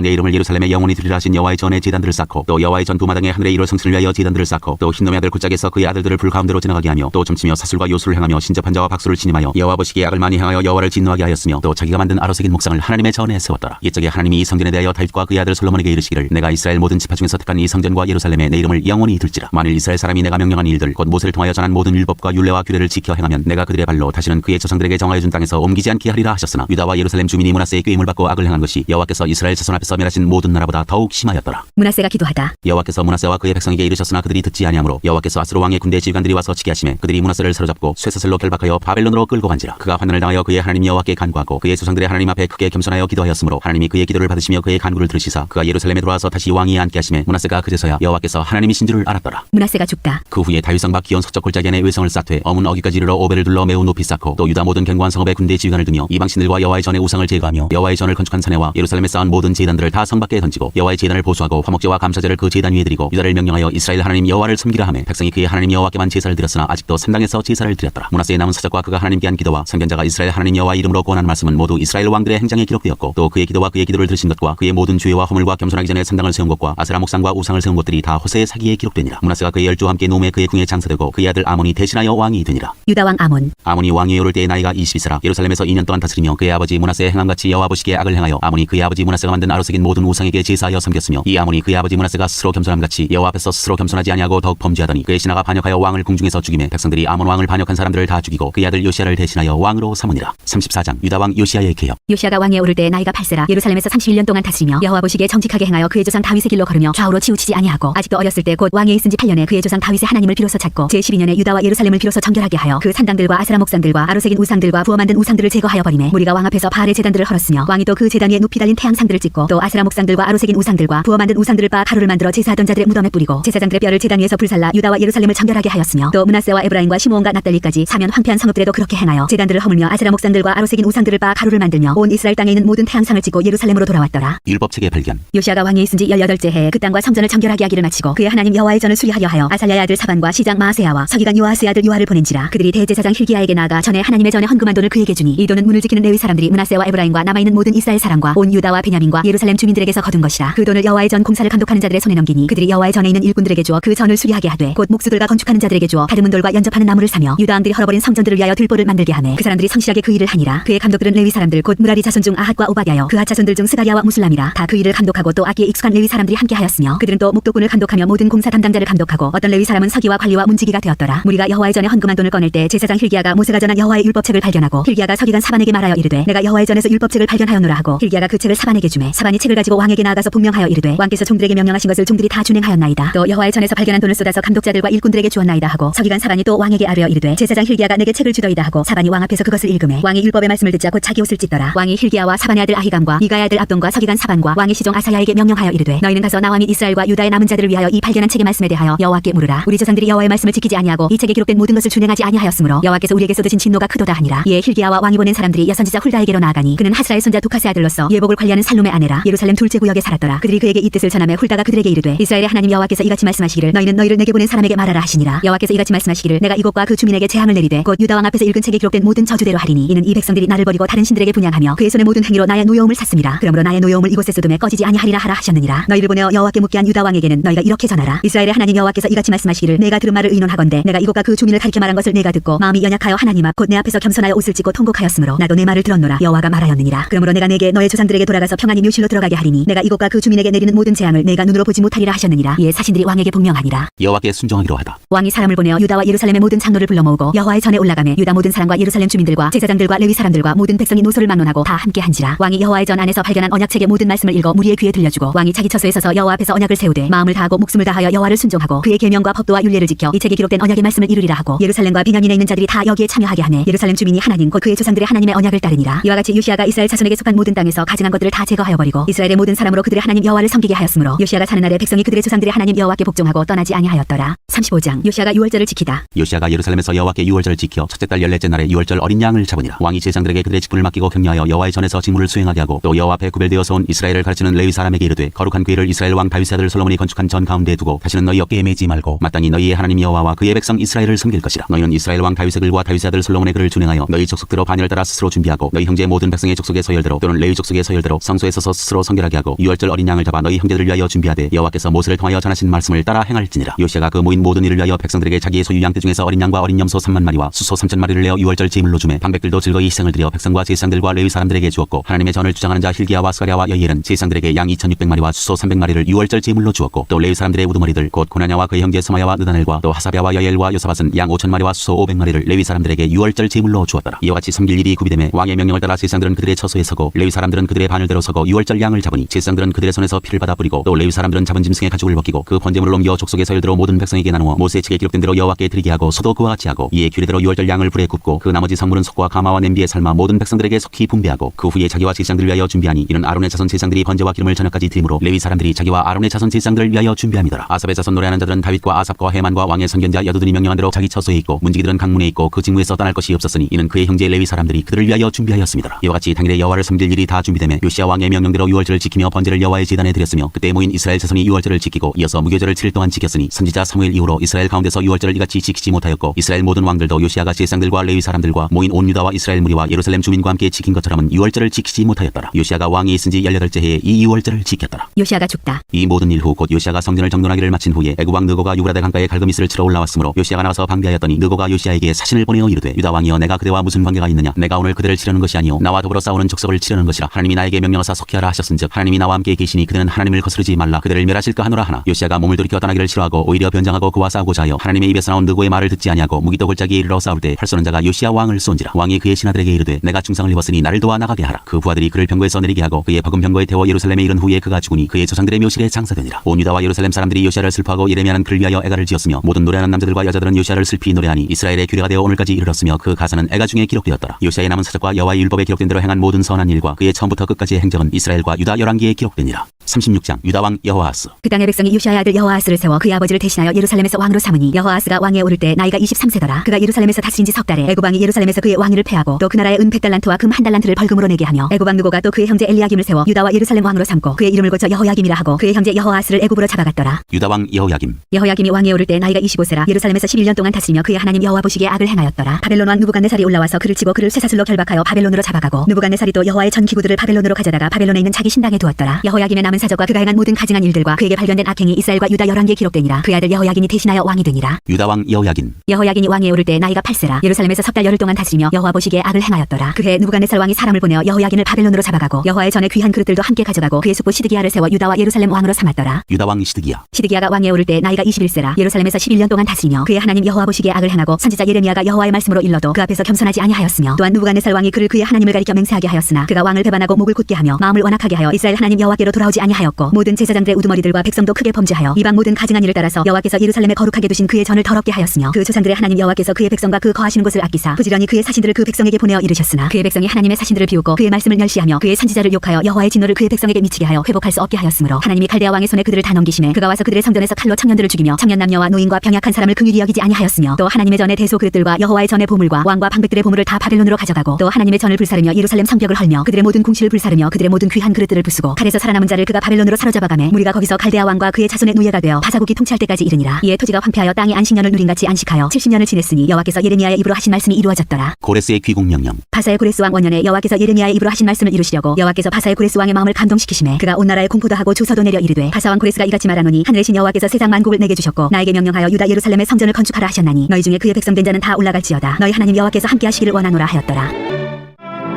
내 이름을 예루살렘에 영원히 두리라 하신 여호와의 전에 제단들을 쌓고 또 여호와의 전 두마당에 하늘의 일월 성신을 위하여 제단들을 쌓고 또 흰놈의 아들 굿작에서 그의 아들들을 불 가운데로 지나가게 하며 또 점치며 사술과 요술을 행하며 신접한 자와 박수를 치님하여 여호와 보시기에 악을 많이 행하여 여호와를 진노하게 하였으며 또 자기가 만든 아로새긴 목상을 하나님의 전에 세웠더라. 이적에 하나님이 이 성전에 대하여 다윗과 그의 아들 솔로몬에게 이르시기를 내가 이스라엘 모든 지파 중에서 택한 이 성전과 예루살렘에 내 이름을 영원히 둘지라. 만일 이스라엘 사람이 내가 명령한 일들 곧 모세를 통하여 전한 모든 율법과 율례와 규례를 지켜 행하면 내가 그들의 발로 다시는 그의 조상들에게 정하여 준 땅에서 옮기지 않게 하리라 하셨으나 유다와 예루살렘 주민이 므낫세의 꾀임을 받고 악을 행한 것이 여호와께서 이스라엘 자손 앞에서 멸하신 모든 나라보다 더욱 심하였더라. 므낫세가 기도하다. 여호와께서 므낫세와 그의 백성에게 이르셨으나 그들이 듣지 아니하므로 여호와께서 아스로 왕의 군대 지휘관들이 와서 치게 하시매 그들이 므낫세를 사로잡고 쇠사슬로 결박하여 바벨론으로 끌고 간지라. 그가 환난을 당하여 그의 하나님 여호와께 간구하고 그의 조상들의 하나님 앞에 크게 겸손하여 기도하였으므로 하나님이 그의 기도를 받으시며 그의 간구를 들으시사 그가 예루살렘에 돌아와서 다시 왕위에 앉게 하시매 므낫세가 그제서야 여호와께서 하나님이신 줄을 알았더라. 므낫세가 죽다. 그 후에 다윗성 박 기온 서쪽 골짜기 안에 외성을 쌓되 어문 어기까지 이르러 오벨을 둘러 매우 높이 쌓고 또 유다 모든 견고한 성읍에 군대 지휘관을 두며 이방 신들과 여호와의 전에 우상을 제거하며 여호와의 전을 건축한 사내와 예루살렘에 쌓은 모든 제단들을 다 성 밖에 던지고 여호와의 제단을 보수하고 화목제와 감사제를 그 제단 위에 드리고 유다를 명령하여 이스라엘 하나님 여호와를 섬기라 하매 백성이 그의 하나님 여호와께만 제사를 드렸으나 아직도 산당에서 제사를 드렸더라. 므낫세의 남은 사적과 그가 하나님께 한 기도와 선견자가 이스라엘 하나님 여호와 이름으로 권한 말씀은 모두 이스라엘 왕들의 행장에 기록되었고 또 그의 기도와 그의 기도를 들으신 것과 그의 모든 죄와 허물과 겸손하기 전에 산당을 세운 것과 아세라 목상과 우상을 세운 것들이 다 호세의 사기에 기록되니라. 므낫세가 그의 열조와 함께 노음에 그의 궁에 장사되고 그의 아들 아몬이 대신하여 왕이 되니라. 유다 왕 아몬. 아몬이 왕위에 오를 때의 나이가 22세라. 예루살렘에서 2년 동안 다스리며 그의 아버지 므낫세의 행함같이 여호와 보시기에 악을 행하여 아몬이 그의 아버지 므낫세가 만든 아로새긴 모든 우상에게 제사하여 섬겼으며 이 아몬이 그의 아버지 므낫세가 스스로 겸손함같이 여호와 앞에서 스스로 겸손하지 아니하고 더욱 범죄하더니 그의 신하가 반역하여 왕을 궁중에서 죽이매 백성들이 아몬 왕을 반역한 사람들을 다 죽이고 그의 아들 요시야를 대신하여 왕으로 삼으니라. 34장 유다 왕 요시야의 개혁. 요시야가 왕위에 오를 때 나이가 8세라. 예루살렘에서 31년 동안 다스리며 여호와 보시기에 정직하게 행하여 그의 조상 다윗의 길로 걸으며 좌우로 치우치지 아니하고 아직도 어렸을 때 곧 왕위에 있은 지 8년에 그의 조상 다윗의 하나님을 비로소 찾고 제12년에 유다와 예루살렘을 비로소 정결하게 하여 그 산당들과 아세라 목상들과 아로새긴 우상들과 부어 만든 우상들을 제거하여 버리매 무리가 왕 앞에서 바알의 제단들을 헐었으며 왕이 또 그 제단 위에 높이 달린 태양상들을 찍고 또 아세라 목상들과 아로새긴 우상들과 부어 만든 우상들을 빻아 가루를 만들어 제사하던 자들의 무덤에 뿌리고 제사장들의 뼈를 제단 위에서 불살라 유다와 예루살렘을 정결하게 하였으며 또 므낫세와 에브라임과 시므온과 납달리까지 사면 황폐한 성읍들에도 그렇게 행하여 제단들을 허물며 아세라 목상들과 아로새긴 우상들을 빻아 가루를 만들며 온 이스라엘 땅에 있는 모든 태양상을 찍고 예루살렘으로 돌아왔더라. 율법책의 발견. 요시야가 왕위에 있은 지 18째 해에 그 땅과 성전을 정결하게 하기를 마치고 그의 하나님 여호와의 전을 수리하려 하여 아살랴의 아들 사반과 시장 마아세야와 서기관 요아스의 아들 요아를 보낸지라. 그들이 대제사장 힐기야에게 나아가 전에 하나님의 전에 헌금한 돈을 그에게 주니 이 돈은 문을 지키는 레위 사람들이 므낫세와 에브라임과 남아있는 모든 이스라엘 사람과 온 유다와 베냐민과 예루살렘 주민들에게서 거둔 것이라. 그 돈을 여호와의 전 공사를 감독하는 자들의 손에 넘기니 그들이 여호와의 전에 있는 일꾼들에게 주어 그 전을 수리하게 하되 곧 목수들과 건축하는 자들에게 주어 다듬은 돌과 연접하는 나무를 사며 유다 왕들이 헐어버린 성전들을 위하여 들보를 만들게 하매 그 사람들이 성실하게 그 일을 하니라. 그의 감독들은 레위 사람들 곧 무라리 자손 중 아핫과 오바댜여 그핫 자손들 중 스가랴와 무슬람이라. 다 그 일을 감독하고 또 악기에 익숙한 레위 사람들이 함께 하였으며 그들은 또 목도꾼을 감독하며 모든 공사 담당자를 감독하고 어떤 레위 사람은 서기와 관리와 문지기가 되었더라. 무리가 여호와의 전에 헌금한 돈을 꺼낼 때 제사장 힐기야가 모세가 전한 여호와의 율법책을 발견하고 힐기야가 서기관 사반에게 말하여 이르되 내가 여호와의 전에서 율법책을 발견하였노라 하고 힐기야가 그 책을 사반에게 주매 사반이 책을 가지고 왕에게 나아가서 분명하여 이르되 왕께서 종들에게 명령하신 것을 종들이 다 준행하였나이다. 또 여호와의 전에서 발견한 돈을 쏟아서 감독자들과 일꾼들에게 주었나이다 하고 서기관 사반이 또 왕에게 아뢰어 이르되 제사장 힐기야가 내게 책을 주더이다 하고 사반이 왕 앞에서 그것을 읽음에 왕이 율법의 말씀을 듣자 곧 자기 옷을 찢더라. 왕이 힐기야와 사반의 아들 아히감과 이가의 아들 압돈과 서기관 사반과 왕의 시종 아사야에게 명령하여 이르되 너희는 가서 나와 및 이스라엘과 유다의 남은 자들을 위하여 이 발견한 책의 말씀에 대하여 여호와께 물으라. 우리 조상들이 여호와의 말씀을 지키지 아니하고 이 책에 기록된 모든 것을 준행하지 아니하였으므로 여호와께서 우리에게 쏟으신 진노가 크도다 하니라. 이에 힐기야와 왕이 보낸 사람들이 여선지자 훌다에게로 나아가니 그는 하스라의 손자 두카스의 아들로서 예복을 관리하는 살룸의 아내라. 예루살렘 둘째 구역에 살았더라. 그들이 그에게 이 뜻을 전하며 훌다가 그들에게 이르되 이스라엘의 하나님 여호와께서 이같이 말씀하시기를 너희는 너희를 내게 보낸 사람에게 말하라 하시니라. 여호와께서 이같이 말씀하시기를 내가 이곳과 그 주민에게 재앙을 내리되 곧 유다 왕 앞에서 읽은 책에 기록된 모든 저주대로 하리니 이는 이 백성들이 나를 버리고 다른 신들에게 분양하며 그의 손의 모든 행위로 나의 노여움을 샀음이라. 그러므로 나의 노여움을 이곳에 쏟음에 꺼지지 아니하리라 하라 하셨느니라. 너희를 보내어 여호와께 묻게 한 유다 왕에게는 너희가 이렇게 전하라. 이스라엘의 하나님 여호와께서 이같이 말씀하시기를 내가 들은 말을 의논하건대 내가 이곳과 그 주민을 가리켜 말한 것을 내가 듣고 마음이 연약하여 하나님 앞 곧 내 앞에서 겸손하여 옷을 찢고 통곡하였으므로 나도 내 말을 들었노라. 여호와가 말하였느니라. 그러므로 내가 내게 너의 조상들에게 돌아가서 평안히 묘실로 들어가게 하리니 내가 이곳과 그 주민에게 내리는 모든 재앙을 내가 눈으로 보지 못하리라 하셨느니라. 이에 사신들이 왕에게 분명하니라. 여호와께 순종하기로 하다. 왕이 사람을 보내어 유다와 예루살렘의 모든 장로를 불러 모으고 여호와의 전에 올라가매 유다 모든 사람과 예루살렘 주민들과 제사장들과 레위 사람들과 모든 백성이 노소를 막론하고 다 함께 한지라. 왕이 여호와의 전 안에서 발견한 언약책의 모든 말씀을 읽어 무리의 귀에 들려주고 왕이 자기 처소에 서서 여호와 앞에서 언약을 세우되 마음을 다하고 목숨을 다하여 여호와를 순종하고 그의 계명과 법도와 율례를 지켜 이 책에 기록된 언약의 말씀을 이루리라 하고 예루살렘과 빈야민에 있는 자들이 다 여기에 참여하게 하며 때문에 예루살렘 주민이 하나님 곧 그의 조상들의 하나님의 언약을 따르니라. 이와 같이 요시아가 이스라엘 자손에게 속한 모든 땅에서 가증한 것들을 다 제거하여 버리고 이스라엘의 모든 사람으로 그들의 하나님 여호와를 섬기게 하였으므로 요시아가 사는 날에 백성이 그들의 조상들의 하나님 여호와께 복종하고 떠나지 아니하였더라. 35장 요시아가 유월절을 지키다. 요시아가 예루살렘에서 여호와께 유월절을 지켜 첫째 달 14째 날에 유월절 어린 양을 잡으니라. 왕이 제사장들에게 그들의 직분을 맡기고 격려하여 여호와의 전에서 직무를 수행하게 하고 또 여호와 앞에 구별되어서 온 이스라엘을 가르치는 레위 사람에게 이르되 거룩한 궤를 이스라엘 왕 다윗의 아들 솔로몬이 건축한 전 가운데에 두고 다시는 너희 어깨에 매지 말고 마땅히 너희의 하나님 여호와와 그의 백성 이스라엘을 섬길 것이라. 너희는 이스라엘 왕 다윗의 글과 다윗의 아들 솔로몬의 글을 준행하여 너희 족속대로 반열을 따라 스스로 준비하고 너희 형제 모든 백성의 족속의 서열대로 또는 레위 족속의 서열대로 성소에 서서 스스로 성결하게 하고 유월절 어린 양을 잡아 너희 형제들을 위하여 준비하되 여호와께서 모세를 통하여 전하신 말씀을 따라 행할지니라. 요시아가 그 모인 모든 일을 위하여 백성들에게 자기의 소유 양떼 중에서 어린 양과 어린 염소 3만 마리와 수소 3천 마리를 내어 유월절 제물로 주매 방백들도 즐거이 희생을 드려 백성과 제사장들과 레위 사람들에게 주었고 하나님의 전을 주장하는 자 힐기야와 스가랴와 여이엘은 제사장들에게 양 2,600마리와 수소 300마리를 유월절 제물로 주었고 또 레위 사람들의 우두머리들 곧 고나냐와 그의 형제 스마야와 느다넬과 또 하사랴와 여엘과 요사밧은 양 5,000마리와 수소 500마리를 레위 사람들에게 유월절 제물로 주었더라. 이와 같이 섬길 일이 구비되매 왕의 명령을 따라 제사장들은 그들의 처소에 서고 레위 사람들은 그들의 반열대로 서고 유월절 양을 잡으니 제사장들은 그들의 손에서 피를 받아 뿌리고 또 레위 사람들은 잡은 짐승의 가죽을 벗기고 그 번제물을 옮겨 족속의 서열대로 모든 백성에게 나누어 모세의 책에 기록된 대로 여호와께 드리게 하고 소도 그와 같이 하고 이에 규례대로 유월절 양을 불에 굽고 그 나머지 성물은 속과 가마와 냄비에 삶아 모든 백성들에게 속히 분배하고 그 후에 자기와 제사장들을 위하여 준비하니 이는 아론의 자손 제사장들이 번제와 기름을 저녁까지 드림으로 레위 사람들이 자기와 아론의 자손 제사장들을 위하여 준비함이더라. 아삽의 자손 노래하는 자들은 다윗과 아삽과 헤만과 왕의 선견자 여두둔이 명령한 대로 자기 처소에 있고 문지기들은 강문에 있고 그 직무에서 떠날 것이 없었으니 이는 그의 형제 레위 사람들이 그들을 위하여 준비하였습니다. 이와 같이 당일에 여호와를 섬길 일이 다 준비되매 요시아 왕의 명령대로 유월절을 지키며 번제를 여호와의 제단에 드렸으며 그때 모인 이스라엘 자손이 유월절을 지키고 이어서 무교절을 7일 동안 지켰으니 선지자 사무엘 이후로 이스라엘 가운데서 유월절을 이같이 지키지 못하였고 이스라엘 모든 왕들도 요시아가 제사장들과 레위 사람들과 모인 온 유다와 이스라엘 무리와 예루살렘 주민과 함께 지킨 것처럼은 유월절을 지키지 못하였더라. 요시아가 왕이 있은 지 18째 해에 이 유월절을 지켰더라. 요시아가 죽다. 이 모든 일 후 곧 요시아가 성전을 정돈하기를 마친 후에 애굽 왕 느고가 유브라데 강가에 갈그미스를 치러 올라왔으므로 요시아가 나와서 방비하였더니 느고가 요시아에게 사신을 보내어 이르되 유다 왕이여 내가 그대와 무슨 관계가 있느냐. 내가 오늘 그대를 치려는 것이 아니오 나와 더불어 싸우는 족속을 치려는 것이라. 하나님이 나에게 명령하사 속히하라 하셨은즉 하나님이 나와 함께 계시니 그대는 하나님을 거스르지 말라. 그대를 멸하실까 하노라 하나 요시아가 몸을 돌이켜 떠나기를 싫어하고 오히려 변장하고 그와 싸우고자 하여 하나님의 입에서 나온 느고의 말을 듣지 아니하고 무기도 골짜기에 이르러 싸울 때 활 쏘는 자가 요시아 왕을 쏜지라. 왕이 그의 신하들에게 이르되 내가 중상을 입었으니 나를 도와 나가게 하라. 그 부하들이 그를 병거에서 내리게 하고 그의 박은 병거에 태워 예루살렘에 이른 후에 그가 죽으니 그의 조상들의 묘실에 장사되니라. 온 유다와 예루살렘 사람들이 요시아를 슬퍼하고 예레미야는 그를 위하여 애가를 지었으며 모든 노래하는 남자들과 여자들은 요시아를 슬피 노래하니 이스라엘의 규례가 되어 오늘까지 이르렀으며 그 가사는 애가 중에 기록되었더라. 요시아의 남은 사적과 여호와의 율법에 기록된 대로 행한 모든 선한 일과 그의 처음부터 끝까지의 행적은 이스라엘과 유다 열왕기에 기록되니라. 36장 유다 왕 여호아하스. 그 땅의 백성이 요시아의 아들 여호아스를 세워 그의 아버지를 대신하여 예루살렘에서 왕으로 삼으니 여호아스가 왕에 오를 때 나이가 23세더라. 그가 예루살렘에서 다스린 지 석 달에 애굽 왕이 예루살렘에서 그의 왕위를 패하고 또 그 나라의 은 100달란트와 금 1달란트를 벌금으로 내게 하며 애굽 왕 느고가 또 그의 형제 엘리야김을 세워 유다와 예루살렘 왕으로 삼고 그의 이름을 고쳐 여호야김이라 하고 그의 형제 여호아스를 애굽으로 잡아갔더라. 유다 왕 여호야김. 여호야김이 왕에 오를 때 나이가 25세라. 예루살렘에서 11년 동안 다스리며 그의 하나님 여호와 보시기에 악을 행하였더라. 바벨론 왕 느부갓네살이 올라와서 그를 치고 그를 쇠사슬로 결박하여 바벨론으로 잡아가고 느부갓네살이 또 여호와의 전 기구들을 바벨론으로 가져다가 바벨론에 있는 자기 신당에 두었더라. 여호야김의 남은 사적과 그가 행한 모든 가증한 일들과 그에게 발견된 악행이 이스라엘과 유다 열왕기에 기록되니라. 그의 아들 여호야긴이 대신하여 왕이 되니라. 유다 왕 여호야긴. 여호야긴이 왕에 오를 때 나이가 8세라. 예루살렘에서 석 달 열흘 동안 다스리며 여호와 보시기에 악을 행하였더라. 그해 느부갓네살 왕이 사람을 보내어 여호야긴을 바벨론으로 잡아가고 여호와의 전에 귀한 그릇들도 함께 가져가고 그의 숙부 시드기야를 세워 유다와 예루살렘 왕으로 삼았더라. 유다 왕 시드기야. 시드기야가 왕에 오를 때 나이가 21세라. 예루살렘에서 11년 동안 다스리며 그의 하나님 여호와 보시기에 악을 행하고 선지자 예레미야가 여호와의 말씀으로 일러도 그 앞에서 겸손하지 아니하였으며 또한 느부갓네살 왕이 그를 그의 하나님을 가리켜 맹세하게 하였으나 그가 왕을 배반하고 목을 굳게 하며 마음을 완악하게 하여 이스라엘 하나님 여호와께로 돌아오지 아니하였고 모든 제사장들의 우두머리들과 백성도 크게 범죄하여 이방 모든 가증한 일을 따라서 여호와께서 예루살렘에 거룩하게 두신 그의 전을 더럽게 하였으며 그 조상들의 하나님 여호와께서 그의 백성과 그 거하시는 곳을 아끼사 부지런히 그의 사신들을 그 백성에게 보내어 이르셨으나 그의 백성이 하나님의 사신들을 비우고 그의 말씀을 멸시하며 그의 선지자를 욕하여 여호와의 진노를 그의 백성에게 미치게 하여 회복할 수 없게 하였으므로 하나님이 갈대아 왕의 손에 그들을 다 넘기심에 그가 와서 그들의 성전에서 칼로 청년들을 죽이며 청년 남녀와 노인과 병약한 사람을 긍휼히 여기지 아니하였으며 또 하나님의 전의 대소 그릇들과 여호와의 전의 보물과 왕과 방백들의 보물을 다 바벨론으로 가져가고 또 하나님의 전을 불사르며 예루살렘 성벽을 헐며 그들의 모든 궁실을 불사르며 그들의 모든 귀한 그릇들을 부수고 칼에서 살아남은 자를 그가 바벨론으로 사로잡아가매 무리가 거기서 갈대아 왕과 그의 자손의 노예가 되어 바사국이 통치할 때까지 이르니라. 이에 토지가 황폐하여 땅이 안식년을 누린같이 안식하여 70년을 지냈으니 여호와께서 예레미야의 입으로 하신 말씀이 이루어졌더라. 고레스의 귀국 명령. 바사의 고레스 왕 원년에 여호와께서 예레미야의 입으로 하신 말씀을 이루시려고 여호와께서 바사의 고레스 왕의 마음을 감동시키심에 그가 온 나라에 공포도 하고 조서도 내려 이르되 바사 왕 고레스가 이같이 말하노니 하늘의 신 여호와께서 세상 만국을 내게 주셨고 나에게 명령하여 유다 예루살렘의 성전을 건축하라 하셨나니 너희 중에 그의 백성된 자는 다 올라갈지어다. 너희 하나님 여호와께서 함께 하시기를 원하노라 하였더라.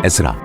에스라.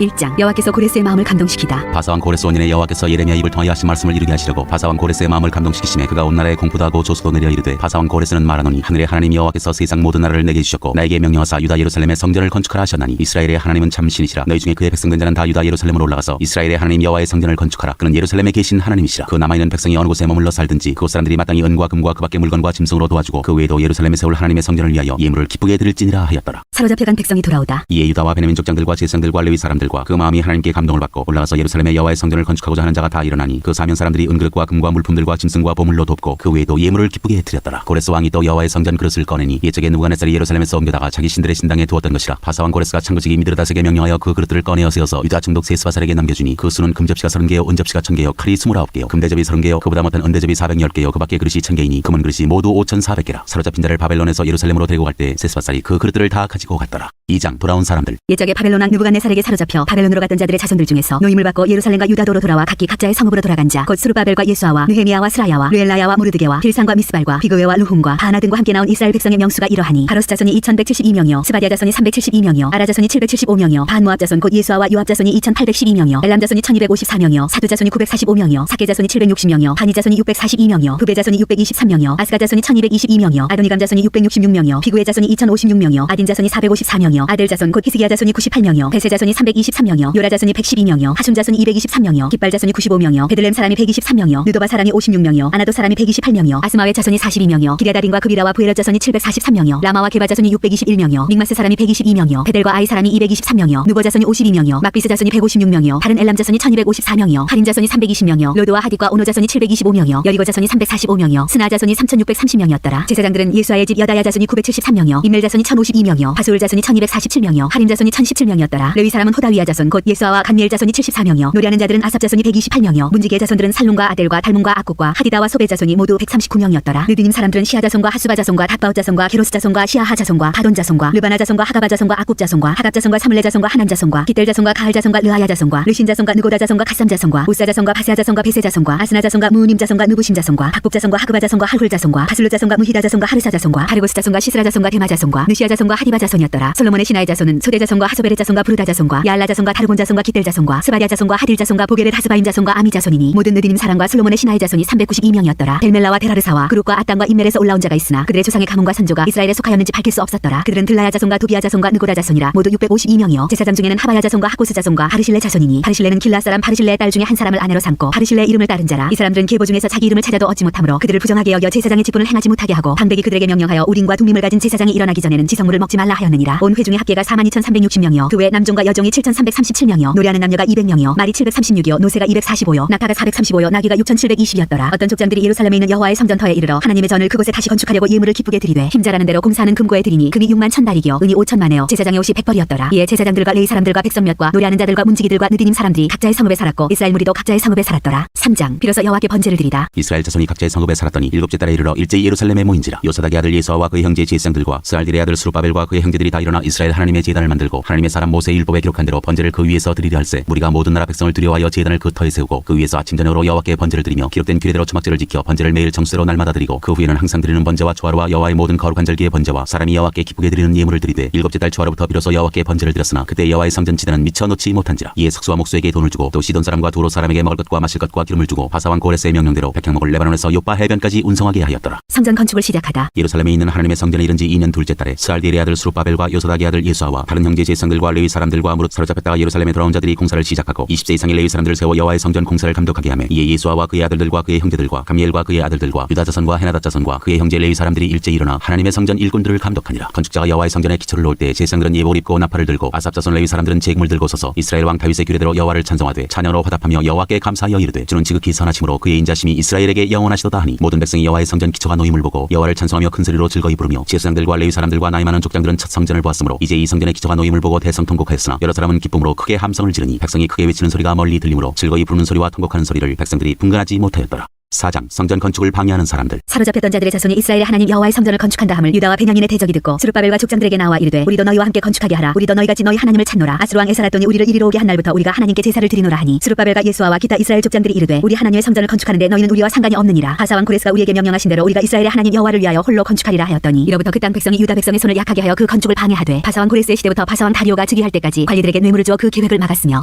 1장 여호와께서 고레스의 마음을 감동시키다. 바사왕 고레스 원년에 여호와께서 예레미야 입을 통하여 하신 말씀을 이루게 하시려고 바사왕 고레스의 마음을 감동시키시매 그가 온 나라에 공포도 하고 조소도 내려 이르되 바사왕 고레스는 말하노니 하늘의 하나님 여호와께서 세상 모든 나라를 내게 주셨고 나에게 명령하사 유다 예루살렘의 성전을 건축하라 하셨나니 이스라엘의 하나님은 참 신이시라. 너희 중에 그의 백성된 자는 다 유다 예루살렘으로 올라가서 이스라엘의 하나님 여호와의 성전을 건축하라. 그는 예루살렘에 계신 하나님이시라. 그 남아있는 백성이 어느 곳에 머물러 살든지 그곳 사람들이 마땅히 은과 금과 그 밖의 물건과 짐승으로 도와주고 그 외에도 예루살렘에 세울 하나님의 성전을 위하여 예물을 기쁘게 드릴지니라 하였더라. 사로잡혀간 백성이 돌아오다. 이에 유다와 베냐민 족장들과 제사장들과 레위 사람들과 그 마음이 하나님께 감동을 받고 올라가서 예루살렘의 여호와의 성전을 건축하고자 하는 자가 다 일어나니 그 사면 사람들이 은그릇과 금과 물품들과 짐승과 보물로 돕고 그 외에도 예물을 기쁘게 드렸더라. 고레스 왕이 또 여호와의 성전 그릇을 꺼내니 옛적에 느부갓네살이 예루살렘에서 옮겨다가 자기 신들의 신당에 두었던 것이라. 바사왕 고레스가 창거지기 미드르다색에 명령하여 그 그릇들을 꺼내어 세워서 유다 총독 세스바살에게 남겨주니 그 수는 금접시가 30개요 은접시가 1000개요 칼이 29개요 금대접이 30개요 그보다 못한 은대접이 410개요 그 밖에 그릇이 1000개이니 금은 그릇이 모두 5400개라. 사로잡힌 자를 바벨론에서 예루살렘으로 데리고 갈 때 세스바살이 그 그릇들을 다 가지고 갔더라. 2장 돌아온 사람들. 옛적에 바벨론 왕 느부갓네살에게 사로잡혀 바벨론으로 갔던 자들의 자손들 중에서 노임을 받고 예루살렘과 유다도로 돌아와 각기 각자의 성읍으로 돌아간 자 곧 스루바벨과 예수아와 느헤미야와 스라야와 르엘라야와 모르드게와 빌산과 미스발과 비그웨와 루훔과 바나 등과 함께 나온 이스라엘 백성의 명수가 이러하니 바로스 자손이 2172명이요 스바디아 자손이 372명이요 아라 자손이 775명이요 반모압 자손 곧 예수아와 요압 자손이 2212명이요 엘람 자손이 1254명이요 사두 자손이 945명이요 사케 자손이 760명이요 바니 자손이 642명이요 부베 자손이 623명이요 아스가 자손이 1222명이요 아도니감 자손이 666명이요 비구의 자손이 2056명이요 아딘 자손이 454명이요 아들 자손 곧 히스기야 자손이 98명이요 베세 자손이 323명이요 요라 자손이 112명이요 하슌 자손이 223명이요 깃발 자손이 95명이요 베들렘 사람이 123명이요 느도바 사람이 56명이요 아나도 사람이 128명이요 아스마웨 자손이 42명이요 기랴다림과 그비라와 부에럿 자손이 743명이요 라마와 게바 자손이 621명이요 믹마스 사람이 122명이요 베델과 아이 사람이 223명이요 누보 자손이 52명이요 막비스 자손이 156명이요 다른 엘람 자손이 1254명이요 하린 자손이 320명이요 로드와 하딕과 오노 자손이 725명이요 여리고 자손이 345명이요 스나 자손이 3630명이었더라. 제사장들은 예수아의 집 여다야 자손이 973명이요 임멜 자손이 1052명이요 바수울 자손이 1247명이요 하림 자손이 1017명이었더라. 레위 사람은 호다위아 자손 곧 예수아와 간미엘 자손이 74명이요 노래하는 자들은 아삽 자손이 128명이요 문지기의 자손들은 살룸과 아델과 달문과 아국과 하디다와 소베 자손이 모두 139명이었더라. 느드님 사람들은 시아 자손과 하수바 자손과 닥바웃 자손과 게로스 자손과 시아하 자손과 바돈 자손과 르바나 자손과 하가바 자손과 아국 자손과 하갑 자손과 사물레 자손과 하난 자손과 기델 자손과 가할 자손과 르아야 자손과 르신 자손과 느고다 자손과 가삼 자손과 우사 자손과 바세아 자손과 베세 자손과 아스나 자손과 무님 자손과 느부심 자손과 박북 자손과 하그바 자손과 할훌 자손과 바슬루 자손과 무히다 자손과 하르사 자손과 바르고스 자손과 시스라 자손과 데마 자손과 느시아 자손과 하디바 자손이었더라. 솔로몬의 신하의 자손은 소대 자손과 하소베레 자손과 부르다 자손과 야알라 자손과 다르곤 자손과 기델 자손과 스바리아 자손과 하딜 자손과 보게벳 하스바임 자손과 아미 자손이니 모든 느디님 사람과 솔로몬의 신하의 자손이 392명이었더라. 델멜라와 데라르사와 그룹과 아땅과 임멜에서 올라온 자가 있으나 그들의 조상의 가문과 선조가 이스라엘에 속하였는지 밝힐 수 없었더라. 그들은 들라야 자손과 도비아 자손과 느고라 자손이라 모두 652명이요 제사장 중에는 하바야 자손과 하고스 자손과 바르실레 자손이니 바르실레는 길라 사람 바르실레의 딸 중에 한 사람을 아내로 삼고 바르실레의 이름을 따른 자라. 이 사람들은 계보 중에서 자기 이름을 찾아도 얻지 못하므로 그들을 부정하게 여겨 제사장의 직분을 행하지 못하게 하고 방백이 그들에게 명령하여 우림과 둠밈을 가진 제사장이 일어나기 전에는 지성물을 먹지 말라 하였느니라. 온 회중의 합계가 42,360명이요 그 외 남종과 여종이 7,337명이요 노래하는 남녀가 200명이요 말이 736이요 노새가 245요 낙타가 435요 나귀가 6,720이었더라. 어떤 족장들이 예루살렘에 있는 여호와의 성전터에 이르러 하나님의 전을 그곳에 다시 건축하려고 예물을 기쁘게 드리되 힘자라는 대로 공사하는 금고에 드리니 금이 6만 1,000달이기요 은이 5천만에요 제사장의 옷이 100벌이었더라. 이에 제사장들과 레위 사람들과 백성몇과 노래하는 자들과 문지기들과 느디님 사람들이 각자의 성읍에 살았고 이스라엘 무리도 각자의 성읍에 살았더라. 3장 비로소 여호와께 번제를 드리다. 이스라엘 자손이 각자의 성읍에 살았더니 일곱째 달에 이르러 일제히 예루살렘에 모인지라. 요사닥의 아들 예수아와 그의 형제 제사장들과 스알딜의 아들 스룹바벨과 그의 형제들이 다 일어나 이스라엘 하나님의 제단을 만들고 하나님의 사람 모세의 율법에 기록한 대로 번제를 그 위에서 드리려 할세 무리가 모든 나라 백성을 두려워하여 제단을 그 터에 세우고 그 위에서 아침 저녁으로 여호와께 번제를 드리며 기록된 규례대로 초막제를 지켜 번제를 매일 정수대로 날마다 드리고 그 후에는 항상 드리는 번제와 초하루와 여호와의 모든 거룩한 절기의 번제와 사람이 여호와께 기쁘게 드리는 예물을 드리되 일곱째 달 초하루부터 비로소 여호와께 번제를 드렸으나 그때 여호와의 성전 지대는 미쳐 놓지 못한지라. 이에 석수와 목수에게 돈을 주고 또 시돈 사람과 두로 사람에게 먹을 것과 마실 것과 기름을 주고 바사왕 고레스의 명령대로 백향목을 레바논에서 요빠 해변까지 운송하게 하였더라. 성전 건축을 시작하다. 예루살렘에 있는 하나님의 성전에 이른 지 2년 둘째 달에 스알디엘의 아들 스룹바벨과 요사닥의 아들 예수아와 다른 형제 제사장들과 레위 사람들과 무릇 사로잡혔다가 예루살렘에 돌아온 자들이 공사를 시작하고 20세 이상의 레위 사람들을 세워 여호와의 성전 공사를 감독하게 하며 이에 예수아와 그의 아들들과 그의 형제들과 감미엘과 그의 아들들과 유다 자손과 헤나닷 자손과 그의 형제 레위 사람들이 일제히 일어나 하나님의 성전 일꾼들을 감독하니라. 건축자가 여호와의 성전에 기초를 놓을 때 제사장들은 예복을 입고 나팔을 들고 아삽 자손 레위 사람들은 제금을 들고 서서 이스라엘 왕 다윗의 규례대로 여호와를 찬송하되 찬양으로 화답하며 여호와께 감사하여 이르되 주는 지극히 선하심으로 그의 인자심이 이스라엘에게 영원하시도다 하니 모든 백성이 여호와의 성전 기초가 놓임을 보고 여호와를 찬송하며 큰 소리로 즐거이 부르며 제사장들과 레위 사람들과 나이 많은 족장들은 첫 성전을 보았으므로 이제 이 성전의 기초가 놓임을 보고 대성통곡하였으나 여러 사람은 기쁨으로 크게 함성을 지르니 백성이 크게 외치는 소리가 멀리 들리므로 즐거이 부르는 소리와 통곡하는 소리를 백성들이 분간하지 못하였더라. 4장 성전 건축을 방해하는 사람들. 사로잡혔던 자들의 자손이 이스라엘의 하나님 여호와의 성전을 건축한다 함을 유다와 베냐민의 대적이 듣고 스룹바벨과 족장들에게 나와 이르되 우리도 너희와 함께 건축하게 하라. 우리도 너희같이 너희 하나님을 찾노라. 아스루 왕 에사라돈이 우리를 이리로 오게 한 날부터 우리가 하나님께 제사를 드리노라 하니 스룹바벨과 예수아와 기타 이스라엘 족장들이 이르되 우리 하나님의 성전을 건축하는데 너희는 우리와 상관이 없느니라. 바사 왕 고레스가 우리에게 명령하신 대로 우리가 이스라엘의 하나님 여호와를 위하여 홀로 건축하리라 하였더니 이로부터 그 땅 백성이 유다 백성의 손을 약하게 하여 그 건축을 방해하되 바사 왕 고레스의 시대부터 바사 왕 다리오가 즉위할 때까지 관리들에게 뇌물을 주어 그 계획을 막았으며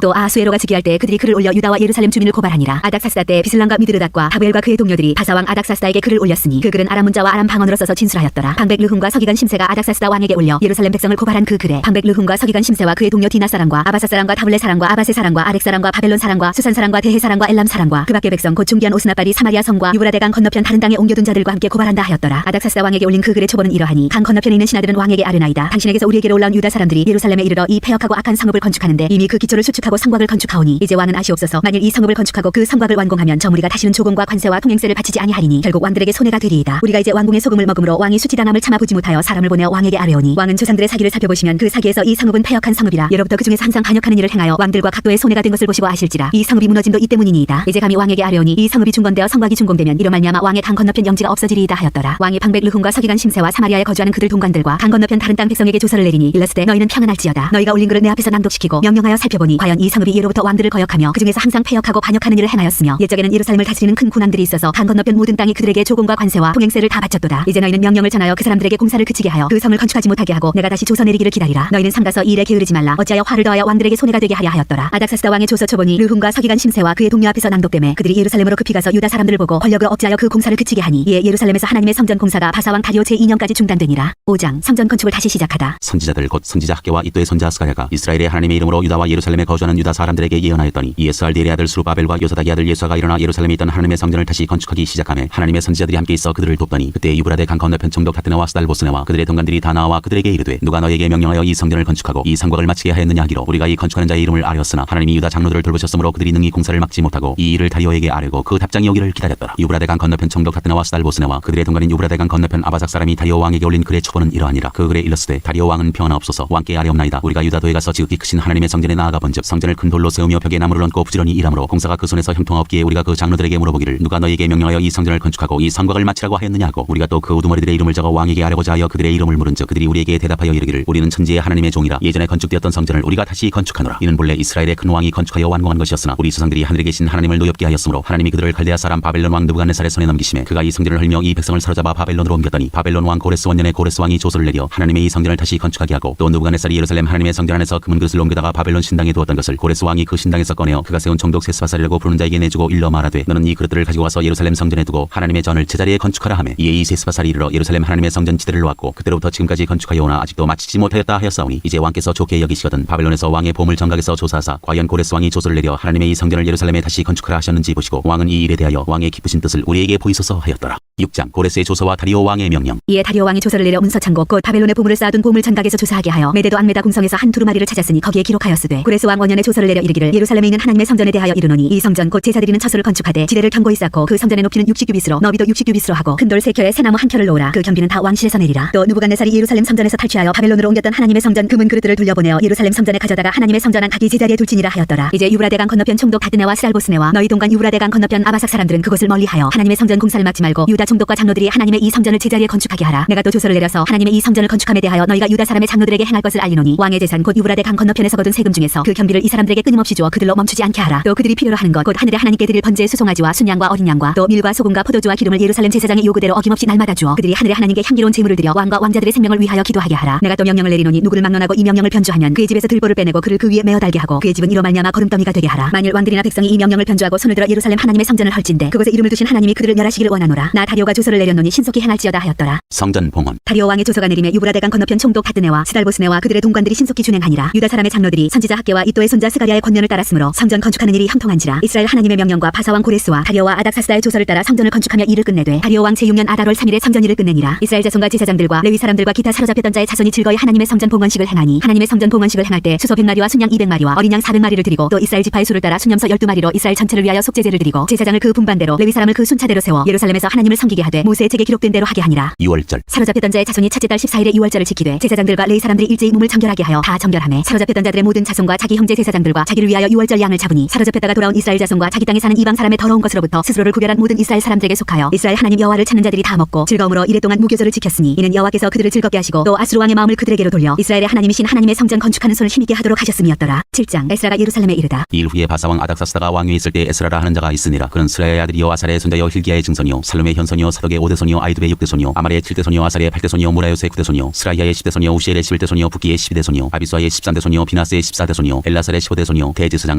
또 아하수에로가 즉위할 때 그들이 글을 올려 유다와 예루살렘 주민을 고발하니라. 아닥사스다 때 비슬람과 미드르닷과 다부엘과 그의 동료들이 바사 왕 아닥사스다에게 글을 올렸으니 그 글은 아람 문자와 아람 방언으로 써서 진술하였더라. 방백 르훔과 서기관 심세가 아닥사스다 왕에게 올려 예루살렘 백성을 고발한 그 글에 방백 르훔과 서기관 심세와 그의 동료 디나 사람과 아바사 사람과 다블레 사람과 아바세 사람과 아렉 사람과 바벨론 사람과 수산 사람과 대해 사람과 엘람 사람과 그 밖의 백성 곧 중기한 오스나발이 사마리아 성과 유브라데강 건너편 다른 땅에 옮겨둔 자들과 함께 고발한다 하였더라. 아닥사스다 왕에게 올린 그 글의 초본은 이러하니 강 건너편에 있는 신하들은 왕에게 아뢰나이다. 당신에게서 우리에게로 올라온 유다 사람들이 예루살렘에 이르러 이 폐역하고 악한 성읍을 건축하는데 이미 그 기초를 수축하고 성곽을 건축하오니 이제 왕은 아시옵소서. 만일 이 성읍을 건축하고 그 성곽을 완공하면 저 무리가 다시는 조공과 관세와 통행세를 바치지 아니하리니 결국 왕들에게 손해가 되리이다. 우리가 이제 왕궁의 소금을 먹음으로 왕이 수치당함을 참아 보지 못하여 사람을 보내어 왕에게 아뢰오니 왕은 조상들의 사기를 살펴보시면 그 사기에서 이 성읍은 폐역한 성읍이라 예로부터 그 중에서 항상 반역하는 일을 행하여 왕들과 각도의 손해가 된 것을 보시고 아실지라. 이 성읍이 무너짐도 이 때문이니이다. 이제 감히 왕에게 아뢰오니 이 성읍이 중건되어 성곽이 준공되면 이로 말미암아 왕의 강 건너편 영지가 없어지리이다 하였더라. 왕이 방백 르훔과 서기관 심세와 사마리아에 거주하는 그들 동관들과 강 건너편 다른 땅 백성에게 조서를 내리니 일렀으되 너희는 평안할지어다. 너희가 올린 글을 내 앞에서 낭독시키고 명령하여 살펴보니 과연 이 성읍이 예로부터 왕들을 거역하며 그 중에서 항상 폐역하고 반역하는 일을 행하였으며 옛적에는 예루살렘을 다스리는 큰 군왕들이 있어서 강 건너편 모든 땅이 그들에게 조공과 관세와 통행세를 다 바쳤도다. 이제 너희는 명령을 전하여 그 사람들에게 공사를 그치게 하여 그 성을 건축하지 못하게 하고 내가 다시 조서 내리기를 기다리라. 너희는 삼가서 이 일에 게으르지 말라. 어찌하여 화를 더하여 왕들에게 손해가 되게 하려 하였더라. 아닥사스다 왕의 조서 초본이 르훔과 서기관 심세와 그의 동료 앞에서 낭독되매 그들이 예루살렘으로 급히 가서 유다 사람들을 보고 권력으로 억제하여 그 공사를 그치게 하니 이에 예루살렘에서 하나님의 성전 공사가 바사왕 다리오 제2년까지 중단되니라. 5장 성전 건축을 다시 시작하다. 선지자들 곧 선지자 학계와 이또의 손자 스가랴가 이스라엘의 하나님의 이름으로 유다와 예루살렘에 거주하는 유다 사람들에게 예언하였더니 이에 스알디엘의 아들 스룹바벨과 요사닥의 아들 예수아가 일어나 예루살렘에 있던 하나님의 성전을 다시 건축하기 시작하며 하나님의 선지자들이 함께 있어 그들을 돕더니 그때 유브라데 강 건너편 총독 다트네와 스달보스네와 그들의 동관들이 다 나와 그들에게 이르되 누가 너에게 명령하여 이 성전을 건축하고 이 성곽을 마치게 하였느냐 하기로 우리가 이 건축하는 자의 이름을 아뢰었으나 하나님이 유다 장로들을 돌보셨으므로 그들이 능히 공사를 막지 못하고 이 일을 다리오에게 아뢰고 그 답장이 오기를 기다렸더라. 유브라데 강 건너편 총독 다트네와 스달보스네와 그들의 동관인 유브라데 강 건너편 아바삭 사람이 다리오 왕에게 올린 글의 초본은 이러하니라. 그 글에 일렀으되 다리오 왕은 평안하옵소서. 왕께 아뢰옵나이다. 우리가 유다도에 가서 지극히 크신 하나님의 성전에 나아가 본즉 성전을 큰 돌로 세우며 벽에 나무를 얹고 부지런히 일하므로 공사가 그 손에서 형통하옵기에 우리가 그 장로들에게 물어보기를 누가 너에게 명령하여 이 성전을 건축하고 이 성곽을 마치라고 하였느냐 하고 우리가 또 그 우두머리들의 이름을 적어 왕에게 아뢰고자 하여 그들의 이름을 물은즉 그들이 우리에게 대답하여 이르기를 우리는 천지의 하나님의 종이라 예전에 건축되었던 성전을 우리가 다시 건축하노라. 이는 본래 이스라엘의 큰 왕이 건축하여 완공한 것이었으나 우리 조상들이 하늘에 계신 하나님을 노엽게 하였으므로 하나님이 그들을 갈대아 사람 바벨론 왕 느부갓네살의 손에 넘기심에 그가 이 성전을 헐며 이 백성을 사로잡아 바벨론으로 옮겼더니 바벨론 왕 고레스 원년에 고레스 왕이 조서를 내려 하나님의 이 성전을 다시 건축하게 하고 또 느부갓네살이 예루살렘 하나님의 성전 안에서 금은 그릇을 옮겨다가 바벨론 신당에 두었던 것을 고레스 왕이 그 신당에서 꺼내어 그가 세운 총독 세스바살이라고 부르는 자에게 내주고 일러 말하되 너는 이 그릇들을 가지고 와서 예루살렘 성전에 두고 하나님의 전을 제자리에 건축하라 하매 이에 이 세스바살이 이르러 예루살렘 하나님의 성전 지대를 놓았고 그때로부터 지금까지 건축하여 오나 아직도 마치지 못하였다 하였사오니 이제 왕께서 좋게 여기시거든 바벨론에서 왕의 보물 정각에서 조사하사 과연 고레스 왕이 조서를 내려 하나님의 이 성전을 예루살렘에 다시 건축하라 하셨는지 보시고 왕은 이 일에 대하여 왕의 기쁘신 뜻을 우리에게 보이소서 하였더라. 6장 고레스의 조서와 다리오 왕의 명령. 이에 다리오 왕이 조서를 내려 문서창고 곧 바벨론의 보물을 쌓아둔 보물 전각에서 조사하게 하여 메데도 안메다 궁성에서 한 두루마리를 찾았으니 거기에 기록하였으되 고레스 왕 원년에 조서를 내려 이르기를 예루살렘에 있는 하나님의 성전에 대하여 이르노니 이 성전 곧 제사드리는 처소를 건축하되 지대를 견고히 쌓고 그 성전의 높이는 60규빗으로 너비도 60규빗으로 하고 큰 돌 3켜에 새나무 1켜를 놓으라. 그 견비는 다 왕실에서 내리라. 또 느부갓네살이 예루살렘 성전에서 탈취하여 바벨론으로 옮겼던 하나님의 성전 금은 그릇들을 돌려보내어 예루살렘 성전에 가져다가 하나님의 성전 안 각기 제자리에 둘지니라 하였더라. 이제 유브라데강 건너편 총독 다드네와 스달보스네와 너희 동관 유브라데강 건너편 아바삭 사람들은 그곳을 멀리하여 하나님의 성전 공사를 막지 말고 유다 총독과 장로들이 하나님의 이 성전을 제자리에 건축하게 하라. 내가 또 조서를 내려서 하나님의 이 성전을 건축함에 대하여 너희가 유다 사람의 장로들에게 행할 것을 알리노니 왕의 재산 곧 유브라데강 건너편에서 거둔 세금 중에서 그 견비를 이 사람들에게 끊임없이 주어 그들로 멈추지 않게 하라. 또 그들이 필요로 하는 것 곧 하늘의 하나님께 드릴 번제의 수송아지와 순양과 어린 양과 또 밀과 소금과 포도주와 기름을 예루살렘 제사장의 요구대로 어김없이 날마다 주어 그들이 하늘의 하나님께 향기로운 제물을 드려 왕과 왕자들의 생명을 위하여 기도하게 하라. 내가 또 명령을 내리노니 누구를 막론하고 이 명령을 변조하면 그의 집에서 들보를 빼내고 그를 그 위에 메어 달게 하고 그의 집은 이로 말미암아 거름더미가 되게 하라. 만일 왕들이나 백성이 이 명령을 변조하고 손을 들어 예루살렘 하나님의 성전을 헐진대 그곳에 이름을 두신 하나님이 그들을 멸하시기를 원하노라. 나 다리오가 조서를 내렸노니 신속히 행할지어다 하였더라. 성전 봉헌. 다리오 왕의 조서가 내림에 유브라데강 건너편 총독 다드네와 스달보스네와 그들의 동관들이 신속히 준행하니라. 유다 사람의 장로들이 선지자 학계와 이또의 손자 스가랴의 권면을 따랐으므로 성전 건축하는 일이 형통한지라. 이스라엘 하나님의 명령과 바사왕 고레스와 다리오와 아닥사스다의 조서를 따라 성전을 건축하며 일을 끝내되 다리오 왕 제6년 아달월 3일에 성전 일을 끝내니라. 이스라엘 자손과 제사장들과 레위 사람들과 기타 사로잡혔던 자의 자손이 즐거이 하나님의 성전 봉헌식을 행하니 하나님의 성전 봉헌식을 행할 때 수소 100마리와 순양 200마리와 어린 양 400마리를 드리고 또 이스라엘 지파의 수를 따라 순염소 12마리로 이스라엘 전체를 위하여 속죄제를 드리고 제사장을 그 분반대로 레위 사람을 그 순차대로 세워 예루살렘에서 하나님을 섬기게 하되 모세의 책에 기록된 대로 하게 하니라. 6월절 사로잡혔던 자의 자손이 첫째 달 14일에 6월절을 지키되 제사장들과 레위 사람들이 일제히 몸을 정결하게 하여 다 정결하매 사로잡혔던 자들의 모든 자손과 자기 형제 제사장들과 자기를 위하여 6월절 양을 잡으니 사로잡혔다가 돌아온 이스라엘 자손과 자기 땅에 사는 이방 사람의 더러운 것으로부터 스스로를 구별한 모든 이스라엘 사람들에게 속하여 이스라엘 하나님 여호와를 찾는 자들이 다 먹고 즐거움으로 이랫동안 무교절을 지켰으니 이는 여호와께서 그들을 즐겁게 하시고 또 아수르 왕의 마음을 그들에게로 돌려 이스라엘의 하나님이신 하나님의 성전 건축하는 손을 힘있게 하도록 하셨음이었더라. 7장 에스라가 예루살렘에 이르다. 이 일 후에 바사왕 아닥사스다가 왕위에 있을 때 에스라라 하는 자가 있으니라. 그는 스라야의 아들이요 아살의 손자여 힐기야의 증손이요 살룸의 현손이요 사독의 5대손이요 아이두의 6대손이요 아말의 7대손이요 아살의 8대손이요 무라요스의 9대손이요 스라야의 10대손이요 우시엘의 11대손이요 부기의 12대손이요 아비수아의 13대손이요 비나스의 14대손이요 엘라살의 15대손이요 대제사장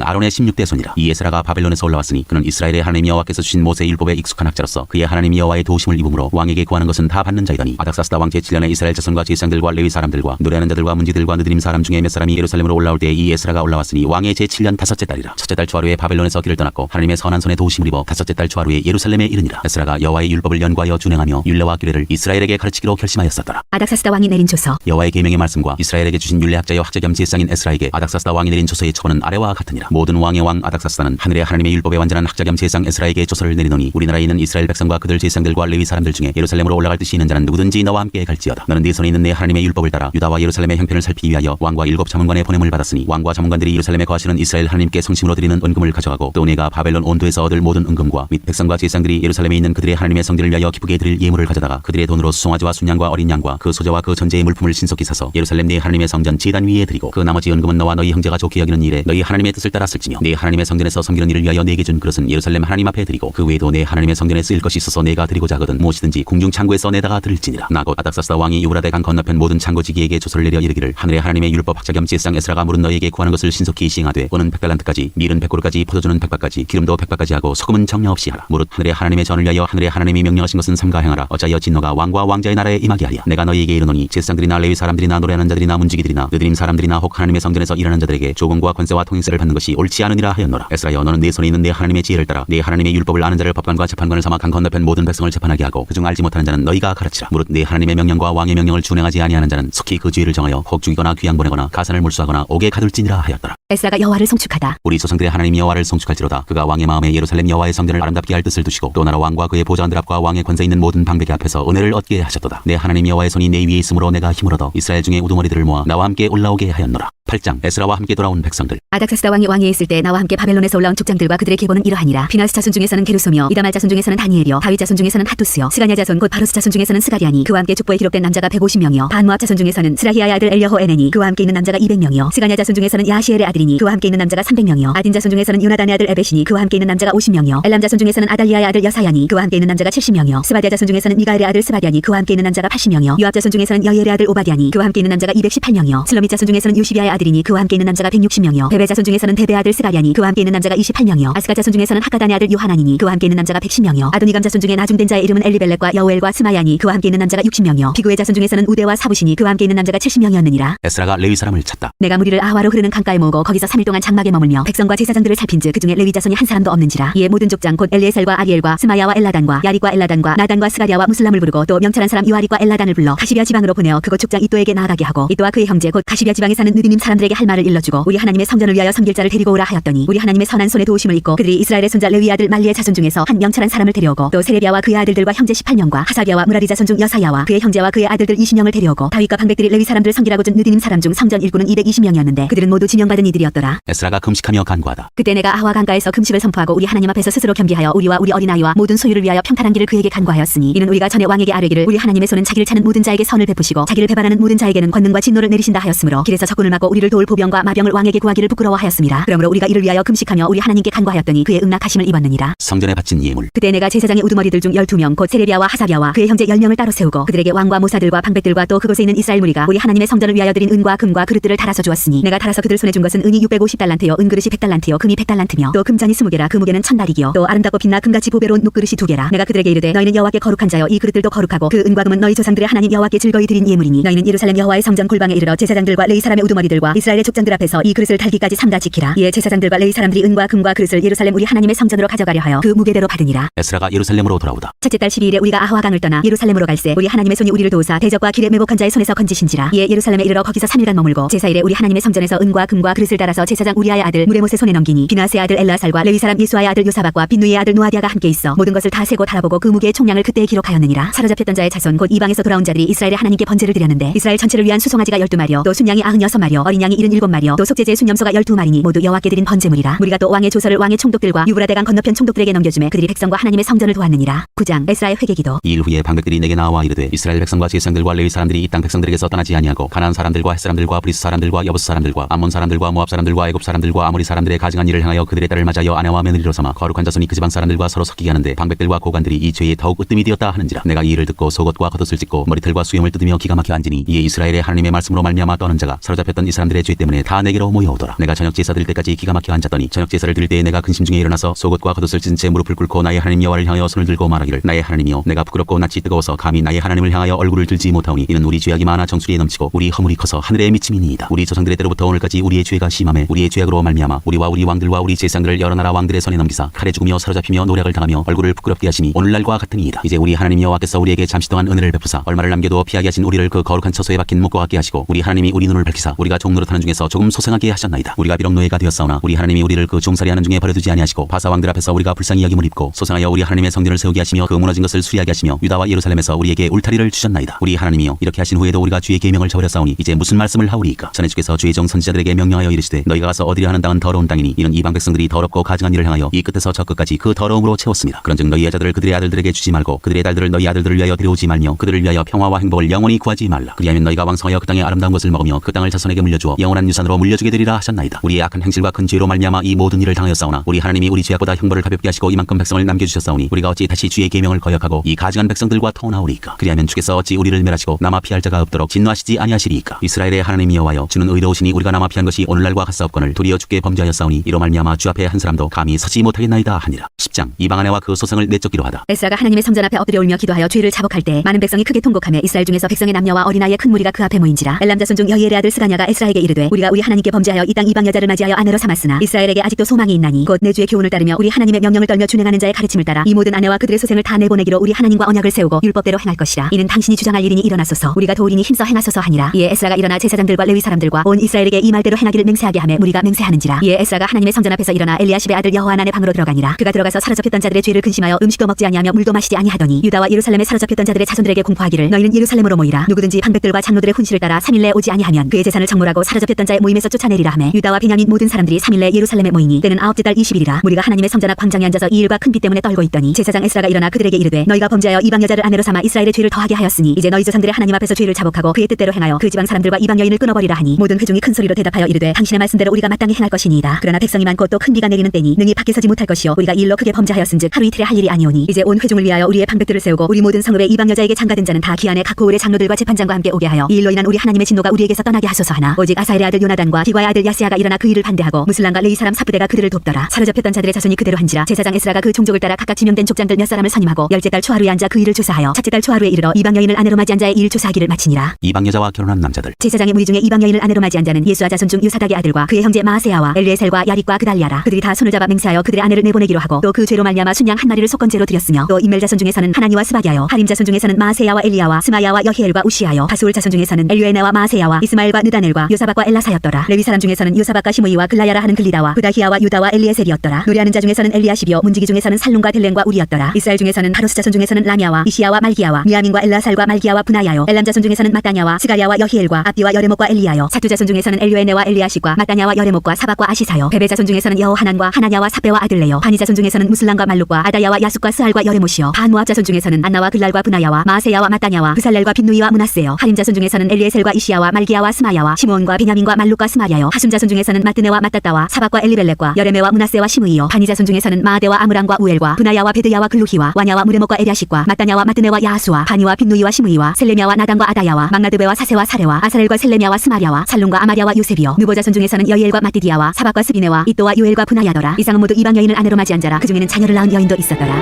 아론의 16대손이라. 이 에스라가 바벨론에서 올라왔으니 그는 이스라엘의 하나님 여호와께서 주신 모세의 율법에 익숙한 학자로서 그의 하나님 여호와의 도우심을 입음으로 왕에게 구하는 것은 다 받는 자이더니 아닥사스다 왕 제7년에 이스라엘 자손과 제사장들과 레위 사람들과 노래하는 자들과 문지들과 느드림 사람 중에 몇 사람이 예루살렘으로 올라올 때 이 에스라가 올라왔으니 왕의 제7년 다섯째 달이라. 첫째 달 초하루에 바벨론에서 길을 떠났고 하나님의 선한 손에 도우심을 입어 다섯째 달 초하루에 예루살렘에 이르니라. 에스라가 여호와의 율법을 연구하여 준행하며 율례와 규례를 이스라엘에게 가르치기로 결심하였었더라. 아닥사스다 왕이 내린 조서. 여호와의 계명의 말씀과 이스라엘에게 주신 율례학자여 학자 겸 제사장인 에스라에게 아닥사스다 왕이 내린 조서의 처분은 아래와 같으니라. 모든 왕의 왕 아닥사스다는 하늘의 하나님의 율법에 완전한 학자 겸 제사장 에스라에게 조서를 내리노니 우리나라에 있는 이스라엘 백성과 그들 제사장들과 레위 사람들 중에 예루살렘으로 올라갈 뜻이 있는 자는 누구든지 너와 함께 갈지어다. 너는 네 손에 있는 내 하나님의 율법을 따라 유다와 예루살렘의 형편을 살피기 위하여 왕과 7 자문관의 보냄을 받았으니 왕과 자문관들이 예루살렘에 거하시는 이스라엘 하나님께 성심으로 드리는 은금을 가져가고 또 내가 바벨론 온도에서 얻을 모든 은금과 및 백성과 제사장들이 예루살렘에 있는 그들의 하나님의 성전을 위하여 기쁘게 드릴 예물을 가져다가 그들의 돈으로 수송아지와 순양과 어린 양과 그 소재와 그 전제의 물품을 신속히 사서 예루살렘 네 하나님의 성전 제단 위에 드리고 그 나머지 은금은 너와 너희 형제가 좋게 여기는 일에 너희 하나님의 뜻을 따라 쓸지며 네 하나님의 성전에서 섬기는 일을 위하여 내게 준 그릇은 예루살렘 하나님 앞에 드리고 그 외에도 내 하나님의 성전에 쓰일 것이 있어서 내가 드리고자 하거든 무엇이든지 궁중 창고에서 내다가 드릴지니라. 나 곧 아닥사스다 왕이 유브라데 강 건너편 모든 창고지기에게 조서를 내려 이르기를 하늘의 하나님의 율법 학자 겸 제사장 에스라가 물은 너희에게 구하는 것을 신속히 시행하되 은은 100달란트까지 밀은 100고르까지 포도주는 100바까지 기름도 100바까지 하고 소금은 정려 없이 하라. 무릇 하늘의 하나님의 전을 위하여 하늘의 하나님이 명령하신 것은 삼가 행하라. 어찌하여 진노가 왕과 왕자의 나라에 임하게 하랴. 내가 너희에게 이르노니 제사장들이나 레위 사람들이나 노래하는 자들이나 문지기들이나 느드림 사람들이나 혹 하나님의 성전에서 일하는 자들에게 조공과 권세와 통행세를 받는 것이 옳지 않으니라 하였노라. 에스라여 너는 내 손에 있는 내 하나님의 지혜를 따라 내 하나님의 율법을 아는 자를 법관과 재판관을 삼아 강 건너편 모든 백성을 재판하게 하고 그중 알지 못하는 자는 너희가 가르치라. 무릇 내 하나님의 명령과 왕의 명령을 준행하지 아니하는 자는 속히 그 죄를 정하여 혹 죽이거나 귀양 보내거나 가산을 몰수하거나 옥에 가둘지니라 하였더라. 에스라가 여호와를 송축하다. 우리 조상들의 하나님 여호와를 송축할지로다. 그가 왕의 마음에 예루살렘 여호와의 성전을 아름답게 할 뜻을 두시고 또 나라 왕과 그의 보좌관들 앞과 왕의 권세 있는 모든 방백의 앞에서 은혜를 얻게 하셨도다. 내 하나님 여호와의 손이 내 위에 있으므로 내가 힘을 얻어 이스라엘 중에 우두머리들을 모아 나와 함께 올라오게 하였노라. 8장 에스라와 함께 돌아온 백성들. 아닥사스다 왕이 왕위에 있을 때 나와 함께 바벨론에서 올라온 족장들과 그들의 계보는 이러하니라. 비나스 자손 중에서는 게루소며 이다말 자손 중에서는 다니엘이요 다윗 자손 중에서는 하투스요 스가냐 자손 곧 바로스 자손 중에서는 스가리아니 그와 함께 족보에 기록된 남자가 150명이요 반모압 자손 중에서는 스라히아의 아들 엘여호 에네니 그와 함께 있는 남자가 200명이요 스가냐 자손 중에서는 야시엘의 아들이니 그와 함께 있는 남자가 300명이요 아딘 자손 중에서는 요나단의 아들 에베시니 그와 함께 있는 남자가 50명이요 엘람 자손 중에서는 아달리아의 아들 여사야니 그와 함께 있는 남자가 70명이요 스바디아 자손 중에서는 미가엘의 아들 스바디아니 그와 함께 있는 남자가 80명이요 요압 자손 중에서는 여엘의 아들 오바디아니 그와 함께 있는 남자가 218명이요 슬로밋 자손 중에서는 요시비아의 아들이니 그와 함께 있는 남자가 160명이요 베베 자손 중에서는 베베 아들 스가리아니 그와 함께 있는 남자가 28명이요 아스가 자손 중에서는 하가단의 아들 요하나니니 그와 함께 있는 남자가 110명이요 아도니감 자손 중에 나중된 자의 이름은 엘리벨렉과 여우엘과 스마야니 그와 함께 있는 남자가 60명이요 비구의 자손 중에서는 우데와 사부시니 그와 함께 있는 남자가 70명이었느니라. 에스라가 레위 사람을 찾다. 내가 무리를 아하와로 흐르는 강가에 모으고 거기서 3일 동안 장막에 머물며 백성과 제사장들을 살핀즉 그중에 레위 자손이 한 사람도 없는지라. 이에 모든 족장 곧 엘리에셀과 아리엘과 스마야와 엘라단과 야릭과 엘라단과 나단과 스가랴와 무슬람을 부르고 또 명철한 사람 요아릭과 엘라단을 불러 가시비아 지방으로 보내어 그곳 족장 이또에게 나아가게 하고 이또와 그의 형제 곧 가시비아 지방에 사는 느디님 사람들에게 할 말을 일러주고 우리 하나님의 성전을 위하여 섬길 자를 데리고 오라 하였더니 우리 하나님의 선한 손에 도우심을 입고 그들이 이스라엘의 손자 레위 아들 말리의 자손 중에서 한 명철한 사람을 데려오고 또 세레비아와 그의 아들들과 형제 18명과 하사비아와 무라리 자손 중 여사야와 그의 형제와 그의 아들들 20명을 데려오고 다윗과 방백들이 레위 사람들을 섬기라고 준 느디님 사람 중 성전 일꾼은 220명이었는데 그들은 모두 지명받은 이들이었더라. 에스라가 금식하며 간구하다. 그때 내가 아하 강가에서 금식을 선포하고 우리 하나님 앞에서 스스로 겸비하여 우리와 우리 어린아이와 모든 소유를 위하여 평탄한 길을 그에게 간구하였으니 이는 우리가 전에 왕에게 아뢰기를 우리 하나님의 손은 자기를 찾는 모든 자에게 선을 베푸시고 자기를 배반하는 모든 자에게는 권능과 진노를 내리신다 하였으므로 길에서 적군을 막고 우리를 도울 보병과 마병을 왕에게 구하기를 부끄러워하였습니다. 그러므로 우리가 이를 위하여 금식하며 우리 하나님께 간구하였더니 그의 응낙하심을 입었느니라. 성전에 바친 예물. 그때 내가 제사장의 우두머리들 중 12명 곧 세레비아와 하사비아와 그의 형제 10명을 따로 세우고 그들에게 왕과 모사들과 방백들과 또 그곳에 있는 이스라엘 무리가 우리 하나님의 성전을 위하여 드린 은과 금과 그릇들을 달아서 주었으니 내가 달아서 그들 손에 준 것은 은이 650달란트요 은그릇이 100달란트요 금이 100달란트며 또 금잔이 20개라 그 무게는 1000달이기요 또 아름답고 빛나 금같이 보배로운 녹그릇이 2개라. 내가 그들에게 이르되 너희는 여호와께 거룩한 자여 이 그릇들도 거룩하고 그 은과 금은 너희 조상들의 하나님 여호와께 즐거이 드린 예물이니 너희는 예루살렘 여호와의 성전 골방에 이르러 제사장들과 레위 사람의 우두머리들과 제사장들과 이스라엘의 족장들 앞에서 이 그릇을 달기까지 삼가 지키라. 이에 제사장들과 레위 사람들이 은과 금과 그릇을 예루살렘 우리 하나님의 성전으로 가져가려 하여 그 무게대로 받으니라. 에스라가 예루살렘으로 돌아오다. 첫째 달 12일에 우리가 아하와강을 떠나 예루살렘으로 갈새 우리 하나님의 손이 우리를 도우사 대적과 길에 매복한 자의 손에서 건지신지라. 이에 예루살렘에 이르러 거기서 3일간 머물고 제4일에 우리 하나님의 성전에서 은과 금과 그릇을 따라서 제사장 우리아의 아들 무레못의 손에 넘기니 비나스의 아들 엘라살과 레위 사람 예수아의 아들 요사박과 빈누이의 아들 노아디아가 함께 있어 모든 것을 다 세고 달아보고 그 무게의 총량을 그때에 기록하였느니라. 사로잡혔던 자의 자손 곧 이방에서 돌아온 자들이 이스라엘의 하나님께 번제를 드렸는데 이스라엘 전체를 위한 수송아지가 12마리요 또 순양이 96마리요 어린 양이 77마리요 또 속죄제의 순염소가 12마리니 모두 여호와께 드린 번제물이라. 우리가 또 왕의 조서를 왕의 총독들과 유브라데강 건너편 총독들에게 넘겨주매 그들이 백성과 하나님의 성전을 도왔느니라. 9장 에스라의 회개기도. 이 일 후에 방백들이 내게 나와 이르되 이스라엘 백성과 제사장들과 레위 사람들이 이 땅 백성들에게서 떠나지 아니하고 가나안 사람들과 헷 사람들과 브리스 사람들과 여부스 사람들과 암몬 사람들과 모압 사람들과 애굽 사람들과 아모리 사람들의 가증한 일을 향하여 그들의 딸을 맞아여 아내와 며느리로 삼아 거룩한 자손이 그 지방 사람들과 서로 섞이게 하는데 방백들과 고관들이 이 죄에 더욱 으뜸이 되었다 하는지라. 내가 이 일을 듣고 속옷과 겉옷을 찢고 머리털과 수염을 뜯으며 기가 막혀 앉으니 이에 이스라엘의 하나님의 말씀으로 말미암아 떠는 자가 사로잡혔던 이 사람들의 죄 때문에 다 내게로 모여오더라. 내가 저녁 제사 드릴 때까지 기가 막혀 앉았더니 저녁 제사를 드릴 때에 내가 근심 중에 일어나서 속옷과 겉옷을 찢은 채 무릎을 꿇고 나의 하나님 여호와를 향하여 손을 들고 말하기를 나의 하나님이여 내가 부끄럽고 낯이 뜨거워서 감히 나의 하나님을 향하여 얼굴을 들지 못하오니 이는 우리 죄악이 많아 정수리에 넘치고 우리 허물이 커서 하늘에 미침이니이다. 우리 조상들의 때로부터 오늘까지 우리의 죄가 심함에 우리의 죄악으로 말미암아 우리와 우리 왕들과 우리 제사장들을 여러 나라 왕들의 손에 넘기사 칼에 죽으며 사로잡히며 노략을 당하며 얼굴을 부끄럽게 하시니 오늘날과 같으니이다. 이제 우리 하나님 여호와께서 우리에게 잠시 동안 은혜를 베푸사 얼마를 남겨도 피하게 하신 우리를 그 거룩한 처소에 박힌 목과 같게 하시고 우리 하나님이 우리 눈을 밝히사 우리가 종노릇하는 중에서 조금 소생하게 하셨나이다. 우리가 비록 노예가 되었사오나 우리 하나님이 우리를 그 종살이하는 중에 버려두지 아니하시고 바사 왕들 앞에서 우리가 불쌍히 여김을 입고 소생하여 우리 하나님의 성전을 세우게 하시며 그 무너진 것을 수리하게 하시며 유다와 예루살렘에서 우리에게 울타리를 주셨나이다. 우리 하나님이여 이렇게 하신 후에도 우리가 주의 계명을 저버렸사오니 이제 무슨 말씀을 하오리이까. 전에 주께서 주의 종 선지자들에게 명령하여 이르시되 너희가 가서 얻으려 하는 땅은 더러운 땅이니 이는 이방 백성들이 더럽고 가증한 일을 향하여 이 끝에서 저 끝까지 그 더러움으로 채웠습니다. 그런즉 너희 여자들을 그들의 아들들에게 주지 말고 그들의 딸들을 너희 아들들을 위하여 데려오지 말며 그들을 위하여 평화와 행복을 영원히 구하지 말라. 그리하면 너희가 왕성하여 그 땅의 아름다운 것을 먹으며 그 땅을 자손에게 물려주어 영원한 유산으로 물려주게 되리라 하셨나이다. 우리의 악한 행실과 큰 죄로 말미암아 이 모든 일을 당하였사오나 우리 하나님이 우리 죄악보다 형벌을 가볍게 하시고 이만큼 백성을 남겨주셨사오니 우리가 어찌 다시 주의 계명을 거역하고 이 가증한 백성들과 통하오리이까. 그리하면 주께서 어찌 우리를 멸하시고 남아 피할 자가 없도록 진노하시지 아니하시리이까. 이스라엘의 하나님 여호와여 주는 의로우시니 우리가 남아 피한 것이 오늘날과 같사옵거늘 도리어 주께 범죄하였사오니 이로 말미암아 주 앞에 한 사람도 감히 서지 못하겠나이다 하니라. 10장 이방 아내와 그 소생을 내쫓기로 하다. 에스라가 하나님의 성전 앞에 엎드려 울며 기도하여 죄를 자복할 때 많은 백성이 크게 통곡하며 이스라엘 중에서 백성의 남녀와 어린아이의 큰 무리가 그 앞에 모인지라. 엘람 자손 중 여히엘의 아들 스가냐가 에스라에게 이르되 우리가 우리 하나님께 범죄하여 이 땅 이방 여자를 맞이하여 아내로 삼았으나 이스라엘에게 아직도 소망이 있나니 곧 내 주의 교훈을 따르며 우리 하나님의 명령을 떨며 준행하는 자의 가르침을 따라 이 모든 아내와 그들의 소생을 다 내보내기로 우리 하나님과 언약을 세우고 율법대로 행할 것이라. 이는 당신이 주장할 일이니 일어나소서 우리가 도우리니 힘써 행하소서 하니라. 이에 에스라가 일어나 제사장들과 레위 사람들과 온 이스라엘에게 이 말대로 행하기를 맹세하게 하며 무리가 맹세하는지라. 이에 에스라가 하나님의 성전 앞에서 일어나 엘리야십의 아들 여호하난의 방으로 들어가니라. 그가 들어가서 사로잡혔던 자들의 죄를 근심하여 음식도 먹지 아니하며 물도 마시지 아니하더니 유다와 예루살렘에 사로잡혔던 자들의 자손들에게 공포하기를 너희는 예루살렘으로 모이라. 누구든지 방백들과 장로들의 훈시를 따라 3일 내에 오지 아니하면 그의 재산을 정몰하고 사로잡혔던 자의 모임에서 쫓아내리라 하며 유다와 베냐민 모든 사람들이 3일 내에 예루살렘에 모이니 때는 아홉째 달 20일이라. 무리가 하나님의 성전 앞 광장에 앉아서 이 일과 큰 비 때문에 떨고 있더니 제사장 에스라가 일어나 그들에게 이르되 너희가 범죄하여 이방 여자를 아내로 삼아 이스라엘의 죄를 더하게 하였으니 이제 너희 조상들의 하나님 앞에서 죄를 자복하고 그의 뜻대로 행하여 그 지방 사람들과 이방 여인을 끊어버리라 하니 모든 회중이 큰 소리로 대답하여 이르되 당신의 말씀대로 우리가 마땅히 행할 것이니이다. 그러나 백성이 많고 또 큰 비가 내리는 때니 능히 밖에 서지 못할 것이요 우리가 이 일로 크게 범죄하였은즉 하루 이틀에 할 일이 아니오니 이제 온 회중을 위하여 우리의 방백들을 세우고 우리 모든 성읍의 이방 여자에게 장가든 자는 다 기한에 각 고을의 장로들과 재판장과 함께 오게 하여 이 일로 인한 우리 하나님의 진노가 우리에게서 떠나게 하소서 하나 오직 아사엘의 아들 요나단과 디과의 아들 야스야가 일어나 그 일을 반대하고 무슬람과 레위 사람 사부대가 그들을 돕더라. 사로잡혔던 자들의 자손이 그대로 한지라. 제사장 에스라가 그 종족을 따라 각각 지명된 족장들 몇 사람을 선임하고 열째 달 초하루에 앉아 그 일을 조사하여 첫째 달 초하루에 이르러 이방 여인을 아내로 맞이한 자의 일 조사하기를 마치니라. 이방 여자와 결혼한 남자들. 제사장의 무리 중에 이방 여인을 아내로 맞이한 자는 예수아 자손 중 유사닥의 아들과 그의 형제 마아세야와 엘리에셀과 야릿과 그달리아라. 그들이 다 손을 잡아 맹세하여 그들의 아내를 내보내기로 하고 또 그 죄로 말미암아 순양 한 마리를 속건죄로 드렸으며 또 임멜 자손 중에서는 하나니와 스바디아요 하림 자손 중에서는 마아세야와 엘리야와 스마야와 여히엘과 우시아요 바수울 자손 중에서는 엘류에네와 마아세야와 이스마엘과 느다넬과 요사박과 엘라사였더라. 레위 사람 중에서는 요사박과 시므이와 글라야라 하는 글리다와 부다히야와 유다와 엘리에셀이었더라. 노래하는 자 중에서는 엘리야시비요 문지기 중에서는 살룸과 델렌과 우리였더라. 이스라엘 중에서는 바로스 자손 중에서는 라미아와 이시야와 말기야와 미야민과 엘라살과 말기야와 분하야요 엘람 자손 중에서는 마따냐와 스가랴와 여히엘과 압디와 여레목과 엘리야요 사투 자손 중에서는 엘류에네와 엘리야십과 마따냐와 여레목과 사박과 아시사요 베베 자손 중에서는 여호하난과 하나냐와 사베와 아들레요 바니 자손 중에서는 무슬람과 말룩과 아다야와 야숫과 스알과 여레모시요 반모압 자손 중에서는 안나와 글랄과 분하야와 마세야와 마따냐와 부살렐과 빈누이와 문하세요 하림 자손 중에서는 엘리에셀과 이시야와 말기야와 스마야와 시므온과 베냐민과 말룩과 스마야요 하순 자손 중에서는 마뜨네와 마따따와 사박과 엘리벨렉과 여레메와 문하세와 시므이요 바니 자손 중에서는 마아데와 아므람과 우엘과 분하야와 베드야와 글루히와 와냐와 무레목과 에랴식과 마따냐와 마뜨네와 야하수와 바니와 빈누이와 시므이와 셀레미아와 나단과 아다야와 막나드베와 사세와 사레와 아사렐과 셀레미아와 스마랴와 살룸과 아마랴와 요셉이요 누보 자손 중에서는 여히엘과 마띠디야와 사박과 스비네와 이또와 요엘과 분하야더라. 이상은 모두 이방 여인을 아내로 맞이한 자라. 그 중에는 자녀를 낳은 여인도 있었더라.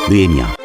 느헤미야.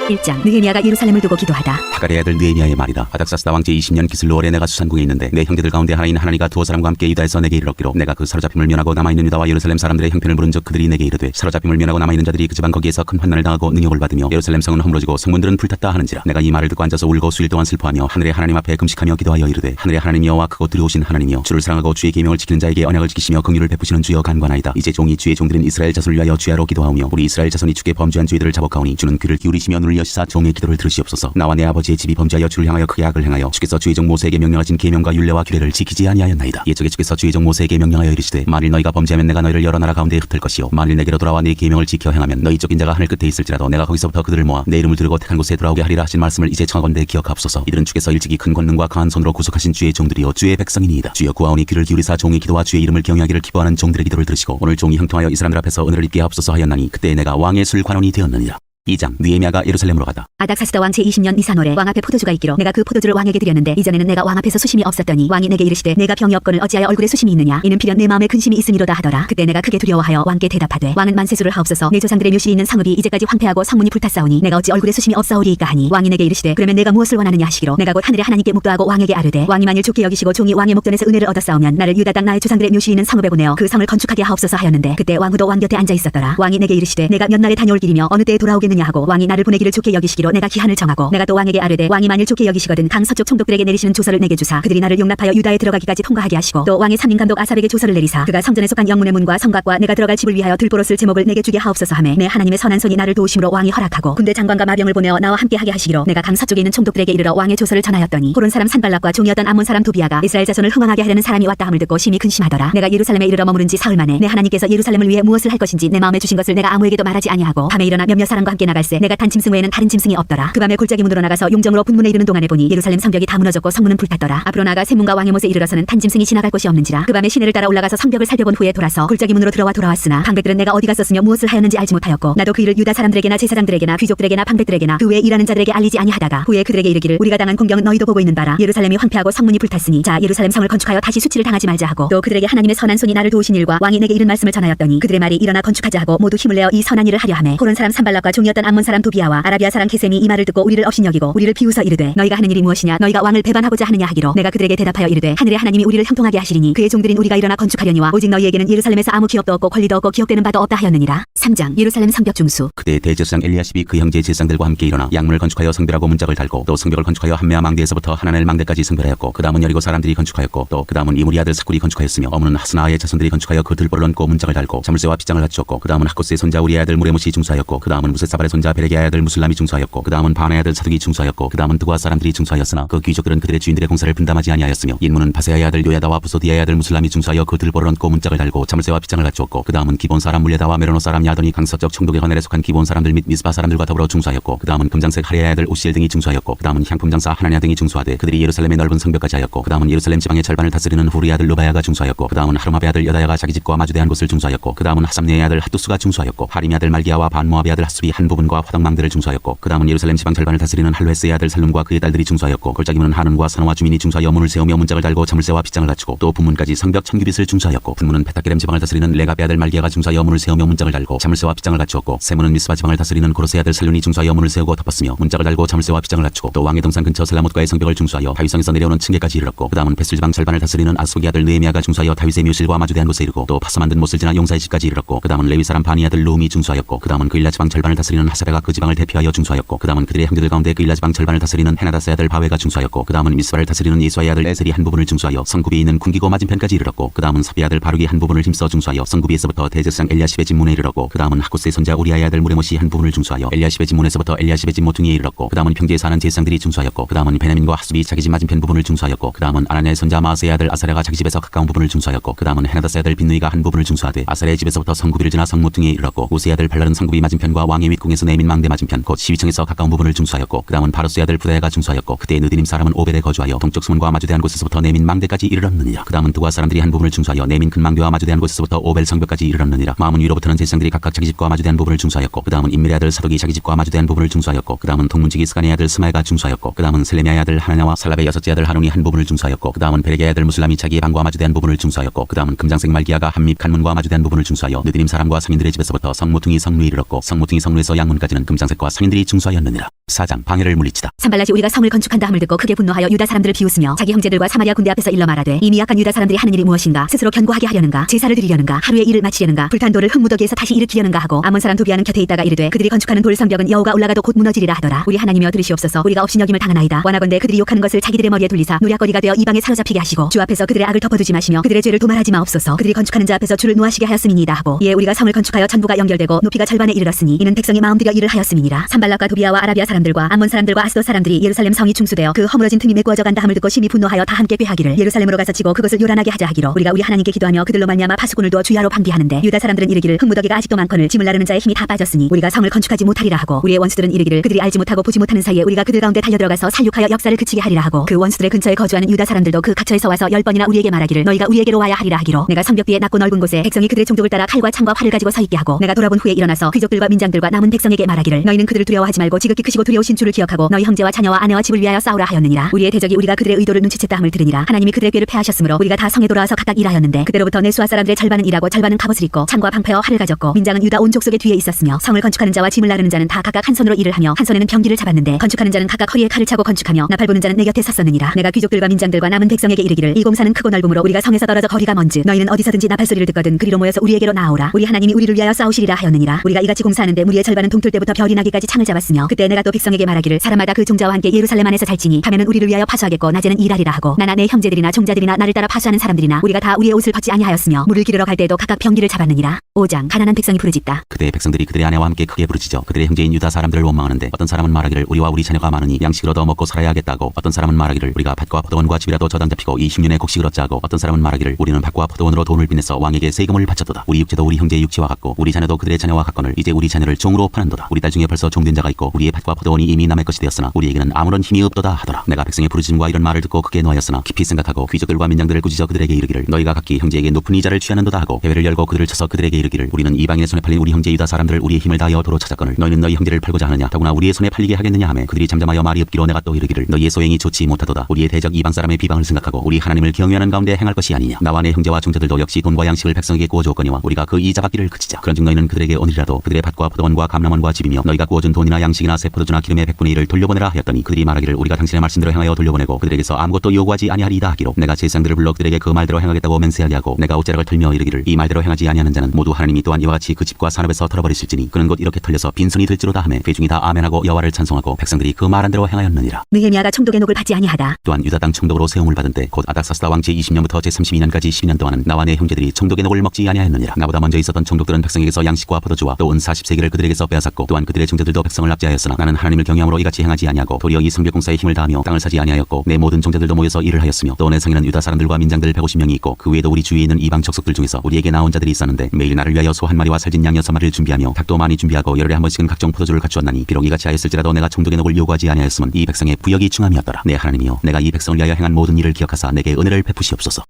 1장 느헤미야가 예루살렘을 두고 기도하다. 하갈의 아들 느헤미야의 말이다. 아닥사스다 왕 제20년 기슬로월에 내가 수산궁에 있는데 내 형제들 가운데 하나인 하나니가 두어 사람과 함께 유다에서 내게 이르렀기로 내가 그 사로잡힘을 면하고 남아있는 유다와 예루살렘 사람들의 형편을 물은즉 그들이 내게 이르되 사로잡힘을 면하고 남아있는 자들이 그 지방 거기에서 큰 환난을 당하고 능욕을 받으며 예루살렘 성은 허물어지고 성문들은 불탔다 하는지라. 내가 이 말을 듣고 앉아서 울고 수일 동안 슬퍼하며 하늘의 하나님 앞에 금식하며 기도하여 이르되 하늘의 하나님 여호와 크고 두려우신 하나님이여 주를 사랑하고 주의 계명을 지키는 자에게 언약을 지키시며 긍휼을 베푸시는 주여 간관하이다. 이제 종이 주의 종들인 이스라엘 자손을 위하여 주야로 기도하오며 우리 이스라엘 자손이 주께 범죄한 죄들을 자복하오니 주는 귀를 기울이시며 눈을 여시사 종의 기도를 들으시옵소서. 나와 내 아버지의 집이 범죄하여 주를 향하여 크게 악을 행하여 주께서 주의 종 모세에게 명령하신 계명과 율례와 규례를 지키지 아니하였나이다. 옛적에 주께서 주의 종 모세에게 명령하여 이르시되 만일 너희가 범죄하면 내가 너희를 여러 나라 가운데에 흩을 것이요 만일 내게로 돌아와 내 계명을 지켜 행하면 너희 쫓긴 자가 하늘 끝에 있을지라도 내가 거기서부터 그들을 모아 내 이름을 두르고 택한 곳에 돌아오게 하리라 하신 말씀을 이제 청하건대 기억하옵소서. 이들은 주께서 일찍이 큰 권능과 강한 손으로 구속하신 주의 종들이요 주의 백성이니이다. 주여 구하오니 귀를 기울이사 종의 기도와 주의 이름을 경외하기를 기뻐하는 종들의 기도를 들으시고 오늘 종이 형통하여 이 사람들 앞에서 은혜를 입게 하옵소서 하였나니 그때 내가 왕의 술 관원이 되었느니라. 2장 느헤미야가 예루살렘으로 가다. 아닥사스다 왕 제20년 니산월에 왕 앞에 포도주가 있기로 내가 그 포도주를 왕에게 드렸는데 이전에는 내가 왕 앞에서 수심이 없었더니 왕이 내게 이르시되 내가 병이 없거늘 어찌하여 얼굴에 수심이 있느냐 이는 필연 내 마음에 근심이 있음이로다 하더라. 그때 내가 크게 두려워하여 왕께 대답하되 왕은 만세수를 하옵소서. 내 조상들의 묘실이 있는 성읍이 이제까지 황폐하고 성문이 불탔사오니 내가 어찌 얼굴에 수심이 없사오리이까 하니 왕이 내게 이르시되 그러면 내가 무엇을 원하느냐 하시기로 내가 곧 하늘의 하나님께 묵도하고 왕에게 아뢰되 왕이 만일 좋게 여기시고 종이 왕의 목전에서 은혜를 얻었사오면 나를 유다 땅 나의 조상들의 묘실이 있는 성읍에 보내어 그 성을 건축하게 하옵소서 하였는데 그때 왕후도 왕 곁에 앉아 있었더라. 왕이 내게 이르시되 내가 몇 날에 다녀올 길이며 어느 때에 돌아오겠느냐 하고 왕이 나를 보내기를 좋게 여기시기로 내가 기한을 정하고 내가 또 왕에게 아뢰되 왕이 만일 좋게 여기시거든 강 서쪽 총독들에게 내리시는 조서를 내게 주사 그들이 나를 용납하여 유다에 들어가기까지 통과하게 하시고 또 왕의 삼인감독 아삽에게 조서를 내리사 그가 성전에 속한 영문의 문과 성곽과 내가 들어갈 집을 위하여 들보로 쓸 제목을 내게 주게 하옵소서 하매 내 하나님의 선한 손이 나를 도우심으로 왕이 허락하고 군대 장관과 마병을 보내어 나와 함께 하게 하시기로 내가 강 서쪽에 있는 총독들에게 이르러 왕의 조서를 전하였더니 호론 사람 산발락과 종이었던 암몬 사람 도비아가 이스라엘 자손을 흥왕하게 하려는 사람이 왔다 함을 듣고 심히 근심하더라. 내가 예루살렘에 이르러 머무른 지 사흘 만에 내 하나님께서 예루살렘을 위해 무엇을 할 것인지 내 마음에 주신 것을 내가 아무에게도 말하지 아니하고 밤에 일어나 몇몇 사람과 함께 나갈새 내가 탄 짐승 외에는 다른 짐승이 없더라. 그 밤에 골짜기 문으로 나가서 용정으로 분문에 이르는 동안에 보니 예루살렘 성벽이 다 무너졌고 성문은 불탔더라. 앞으로 나가 샘문과 왕의 못에 이르러서는 탄 짐승이 지나갈 곳이 없는지라. 그 밤에 시내를 따라 올라가서 성벽을 살펴본 후에 돌아서 골짜기 문으로 돌아왔으나 방백들은 내가 어디 갔었으며 무엇을 하였는지 알지 못하였고 나도 그 일을 유다 사람들에게나 제사장들에게나 귀족들에게나 방백들에게나 그 외에 일하는 자들에게 알리지 아니하다가 후에 그들에게 이르기를 우리가 당한 공경은 너희도 보고 있는 바라. 예루살렘이 황폐하고 성문이 불탔으니 자 예루살렘 성을 건축하여 다시 수치를 당하지 말자 하고 또 그들에게 하나님의 선한 손이 나를 도우신 일과 왕이 내게 이른 말씀을 전하였더니 그들의 말이 일어나 건축하자 하고 모두 힘을 내어 이 선한 일을 하려 하매 호론 사람 산발락과 종이었던 암몬 사람 도비아와 아라비아 사람 게셈이 이 말을 듣고 우리를 업신여기고 우리를 비웃어 이르되 너희가 하는 일이 무엇이냐 너희가 왕을 배반하고자 하느냐 하기로 내가 그들에게 대답하여 이르되 하늘의 하나님이 우리를 형통하게 하시리니 그의 종들인 우리가 일어나 건축하려니와 오직 너희에게는 예루살렘에서 아무 기업도 없고 권리도 없고 기억되는 바도 없다 하였느니라. 3장 예루살렘 성벽 중수. 그때 대제사장 엘리야십이 그 형제 제사장들과 함께 일어나 양문을 건축하여 성벽하고 문짝을 달고 또 성벽을 건축하여 한메아 망대에서부터 하나넬 망대까지 성별하였고 그 다음은 여리고 사람들이 건축하였고 또 그 다음은 이무리 아들 사쿨이 건축하였으며 어머는 하스나아의 자손들이 건축하여 그 들보를 얹고 문짝을 달고 자물쇠와 빗장을 갖추었고 그 다음은 하코스의 손자 우리의 아들 무레못이 중수하였고 그 다음은 무세사발의 손자 베레기아의 아들 무슬람이 중수하였고 그 다음은 바나의 아들 사둑이 중수하였고 그 다음은 드고아 사람들이 중수하였으나 그 귀족들은 그들의 주인들의 공사를 분담하지 아니하였으며 인문은 바세아의 아들 요야다와 부소디아의 아들 무슬람이 중수하여 그 들보를 얹고 문짝을 달고 자물쇠와 빗장을 갖추었고 그 다음은 기본 사람 물레다와 메로노 사람 야돈이 강서쪽 총독의 헌엘에 속한 기본 사람들 및 미스바 사람들과 더불어 중수하였고 그 다음은 금장색 하리아의 아들 오시엘 등이 중수하였고 그 다음은 향품 장사 하나냐 등이 중수하되 그들이 예루살렘의 넓은 성벽까지 하였고 그 다음은 예루살렘 지방의 절반을 다스리는 후리 아들 루바야가 중수하였고 그 다음은 하루마베 아들 여다야가 자기 집과 마주대한 곳을 중수하였고 그 다음은 하삼네의 아들 핫두스가 중수하였고 하림의 아들 말기야와 반모아베 아들 핫수비 한 부분과 화덕망대를 중수하였고 그 다음은 예루살렘 지방 절반을 다스리는 할루에스의 아들 살룸과 그의 딸들이 중수하였고 골짜기문은 하는과 산호와 주민이 중수하여 문을 세우며 문짝을 달고 자물쇠와 빗장을 갖추고 또 분문까지 성벽 천규빗을 중수하였고 분문은 베타게렘 지방을 다스리는 레가베 아들 말기야가 중수하여 문을 세우며 문짝을 달고 자물쇠와 빗장을 갖추었고 세문은 미스바 지방을 다스리는 고로세 아들 살룬이 중수하여 문을 세우고 덮었으며 문짝을 달고 자물쇠와 빗장을 갖추고 또 왕의 동산 근처 셀라못과의 성벽을 중수하여 다윗성에서 내려오는 층계까지 이르렀고 그 다음은 베슬 지방 절반을 다스리는 아스고기 아들 느헤미야가 중수하여 다윗의 묘실과 마주대한 곳에 이르고 또 파서 만든 못을 지나 용사의 집까지 이르렀고 그 다음은 레위 사람 바니 아들 루움이 중수하였고 그 다음은 그 일라 지방 절반을 다스리는 하사베가 그 지방을 대표하여 중수하였고 그 다음은 그들의 형제들 가운데 그 일라 지방 절반을 다스리는 헤나다스의 아들 바웨가 중수하였고 그 다음은 미스바를 다스리는 예수아의 아들 에셀이 한 부분을 중수하여 성굽이 있는 군기고 맞은편까지 이르렀고 그 다음은 사비 아들 바룩이 한 부분을 힘써 중수하여 성굽이에서부터 대제사장 엘리야십의 집문에 이르렀고 그 다음은 하코스의 손자 우리아의 아들 무레못이 한 부분을 중수하여 엘리야십의 집문에서부터 엘리야십의 집 모퉁이에 이르렀고 그 다음은 평지에 사는 제사장들이 중수하였고 그 다음은 베냐민과 하수비 자기 집 맞은편 부분을 중수하였고 그 다음은 아나냐의 손자 마아스의 아들 아사랴가 자기 집에서 가까운 부분을 중수하였고 그 다음은 헤나다스의 아들 빈누이가 한 부분을 중수하되 아사랴의 집에서부터 성굽이를 지나 성모퉁이에 이르렀고 우스의 아들 발랄은 성굽이 맞은편과 왕의 윗궁에서 내민 망대 맞은편 곧 시위층에서 가까운 부분을 중수하였고 그 다음은 바로스의 아들 부다야가 중수하였고 그때 느디님 사람은 오벨에 거주하여 동쪽 수문과 마주대한 곳에서부터 내민 망대까지 이르렀느니라. 그 다음은 드고아 사람들이 한 부분을 중수하여 내민 큰 망대와 마주대한 곳에서부터 오벨 성벽까지 이르렀느니라. 마문 위로부터는 제사장들이 각각 자기 집과 마주대한 부분을 중수하였고 그 다음은 임멜의 아들 사독이 자기 집과 마주대한 부분을 중수하였고 그 다음은 동문지기 스가니의 아들 스마야가 중수하였고 그 다음은 셀레미아의 아들 하나냐와 살랍의 여섯째 아들 하룬이 한 부분을 중수하였고 그 다음은 베레게의 아들 무슬람이 자기의 방과 마주대한 부분을 중수하였고 그 다음은 금장색 말기야가 한밉 간문과 마주대한 부분을 중수하여 느디님 사람과 상인들의 집에서부터 성모퉁이 성루에 이르렀고 성모퉁이 성루에서 문에서 양문까지는 금장색과 상인들이 중수하였느니라. 4장 방해를 물리치다. 산발랏이 우리가 성을 건축한다 함을 듣고 크게 분노하여 유다 사람들을 비웃으며 자기 형제들과 사마리아 군대 앞에서 일러 말하되 이 미약한 유다 사람들이 하는 일이 무엇인가? 스스로 견고하게 하려는가? 제사를 드리려는가? 하루의 일을 마치려는가? 불탄 돌을 흙무더기에서 다시 일으키려는가 하고 아몬 사람 도비아는 곁에 있다가 이르되 그들이 건축하는 돌 성벽은 여호가 올라가도 곧 무너지리라 하더라. 우리 하나님이여 들으시옵소서. 우리가 업신여김을 당하나이다. 원하건대 그들이 욕하는 것을 자기들의 머리에 둘리사 노략거리가 되어 이방에 사로잡히게 하시고 주 앞에서 그들의 악을 덮어두지 마시며 그들의 죄를 도말하지 마옵소서. 그들이 건축하는 자 앞에서 주를 노하시게 하였음이니이다 하고 이에 우리가 성을 건축하여 전부가 연결되고 높이가 절반에 이르렀으니 이는 백성이 마음들여 일을 하였음이니라. 산발락과 도비아와 아라비아 사람들과 암몬 사람들과 아스돗 사람들이 예루살렘 성이 충수되어 그 허물어진 틈이 메꾸어져 간다 함을 듣고 심히 분노하여 다 함께 꾀하기를 예루살렘으로 가서 치고 그것을 요란하게 하자 하기로 우리가 우리 하나님께 기도하며 그들로 말미암아 파수꾼을 두어 주야로 방비하는데 유다 사람들은 이르기를 흙무더기가 아직도 많거늘 짐을 나르는 자의 힘이 다 빠졌으니 우리가 성을 건축하지 못하리라 하고 우리의 원수들은 이르기를 그들이 알지 못하고 보지 못하는 사이에 우리가 그들 가운데 달려들어가서 살육하여 역사를 그치게 하리라 하고 그 원수들의 근처에 거주하는 유다 사람들도 그 갇혀에서 와서 10번이나 우리에게 말하기를 너희가 우리에게로 와야 하리라 하기로 내가 성벽 뒤에 낮고 넓은 곳에 백성이 그들의 종족을 따라 칼과 창과 활을 가지고 서 있게 하고 내가 돌아본 후에 일어나서 귀족들과 민장들과 남은 백성에게 말하기를 너희는 그들을 두려워하지 말고 지극히 크시고 두려우신 주를 기억하고 너희 형제와 자녀와 아내와 집을 위하여 싸우라 하였느니라. 우리의 대적이 우리가 그들의 의도를 눈치챘다 함을 들으니라. 하나님이 그들의 꾀를 패하셨으므로 우리가 다 성에 돌아와서 각각 일하였는데 그때로부터 내수아 사람들의 절반은 일하고 절반은 갑옷을 입고 창과 방패와 활을 가졌고 민장은 유다 온 족속의 뒤에 있었으며 성을 건축하는 자와 짐을 나르는 자는 다 각각 한 손으로 일을 하며 한 손에는 병기를 잡았는데 건축하는 자는 각각 허리에 칼을 차고 건축하며 나팔 부는 자는 내 곁에 섰었느니라. 내가 귀족들과 민장들과 남은 백성에게 이르기를 이 공사는 크고 넓음으로 우리가 성에서 떨어져 거리가 먼즉 너희는 어디서든지 나팔 소리를 듣거든 그리로 모여서 우리에게로 나오라. 우리 하나님이 우리를 위하여 싸우시리라 하였느니라. 우리가 이같이 공사하는데 무리의 절반은 동틀 때부터 별이 나기까지 창을 잡았으며 그때 내가 또 백성에게 말하기를 사람마다 그 종자와 함께 예루살렘 안에서 살지니 밤에는 우리를 위하여 파수하겠고 낮에는 일하리라 하고 나나 내 형제들이나 종자들이나 나를 따라 파수하는 사람들이나 우리가 다 우리의 옷을 벗지 아니하였으며 물을 기르러 갈 때에도 각각 병기를 잡았느니라. 5장 가난한 백성이 부르짖다. 그때 백성들이 그들의 아내와 함께 크게 부르짖어 그들의 형제인 유다 사람들을 원망하는데 어떤 사람은 말하기를 우리와 우리 자녀가 많으니 양식을 얻어 먹고 살아야 하겠다고 어떤 사람은 말하기를 우리가 밭과 포도원과 집이라도 저당 잡히고 20년의 곡식을 얻자 하고 어떤 사람은 말하기를 우리는 밭과 포도원으로 돈을 빚내서 왕에게 세금을 바쳤도다. 우리 육체도 우리 형제의 육체와 같고 우리 자녀도 그들의 자녀와 같거늘 이제 우리 자녀를 종으로 파는도다. 우리 딸 중에 벌써 종된 자가 있고 우리의 밭과 포도원이 이미 남의 것이 되었으나 우리에게는 아무런 힘이 없도다 하더라. 내가 백성의 부르짖음과 이런 말을 듣고 크게 노하였으나 깊이 생각하고 귀족들과 민장들을 꾸짖어 그들에게 이르기를 너희가 각기 형제에게 높은 이자를 취하는도다 하고 대회를 열고 그들을 쳐서 그들에게 이르기를 우리는 이방인의 손에 팔린 우리 형제 유다 사람들을 우리의 힘을 다하여 도로 찾았거늘 너희는 너희 형제를 팔고자 하느냐 더구나 우리의 손에 팔리게 하겠느냐 하매 그들이 잠잠하여 말이 없기로 내가 또 이르기를 너희의 소행이 좋지 못하도다. 우리의 대적 이방 사람의 비방을 생각하고 우리 하나님을 경외하는 가운데 행할 것이 아니냐. 나와 내 형제와 종자들도 역시 돈과 양식을 백성에게 구워주었거니와 우리가 그 이자 받기를 그치자. 그런즉 너희는 그들에게 오늘이라도 그들의 밭과 포도원과 감람원과 집이며 너희가 구워준 돈이나 양식이나 새 포도주나 기름의 100분의 1을 돌려보내라 하였더니 그들이 말하기를 우리가 당신의 말씀대로 행하여 돌려보내고 그들에게서 아무것도 요구하지 아니하리이다 하기로 내가 제사장들을 불러 그들에게 그 말대로 행하겠다고 맹세하게 하고 내가 옷자락을 털며 이르기를 이 말대로 행하지 아니하는 자는 모두 하나님이 또한 이와 같이 그 집과 산업에서 털어버리실지니 그는 곧 이렇게 털려서 빈손이 될지로다 하매 회중이 다 아멘하고 여호와를 찬송하고 백성들이 그 말한 대로 행하였느니라. 느헤미야가 총독의 녹을 받지 아니하다. 또한 유다 땅 총독으로 세움을 받은 때 곧 아닥사스다 왕 제20년부터 제32년까지 12년 동안은 나와 내 형제들이 총독의 녹을 먹지 아니하였느니라. 나보다 먼저 있었던 총독들은 백성에게서 양식과 포도주와 또 은 40세기를 그들에게서 빼앗았고 또한 그들의 종자들도 백성을 납치하였으나 나는 하나님을 경외함으로 이같이 행하지 아니하고 도리어 이 성벽 공사에 힘을 다하며 땅을 사지 아니하였고 내 모든 종자들도 모여서 일을 하였으며 또 내 성에는 유다 사람들과 민장들 150명이 있고 그 외에도 우리 주위에 있는 이방 족속들 중에서 우리에게 나온 자들이 있었는데 매일 나를 위하여 소 한 마리와 살진 양 6마리를 준비하며 닭도 많이 준비하고 열흘에 한 번씩은 각종 포도주를 갖추었나니 비록 이같이 하였을지라도 내가 총독의 녹을 요구하지 아니하였으면 이 백성의 부역이 충함이었더라. 내 하나님이여 내가 이 백성을 위하여 행한 모든 일을 기억하사 내게 은혜를 베푸시옵소서.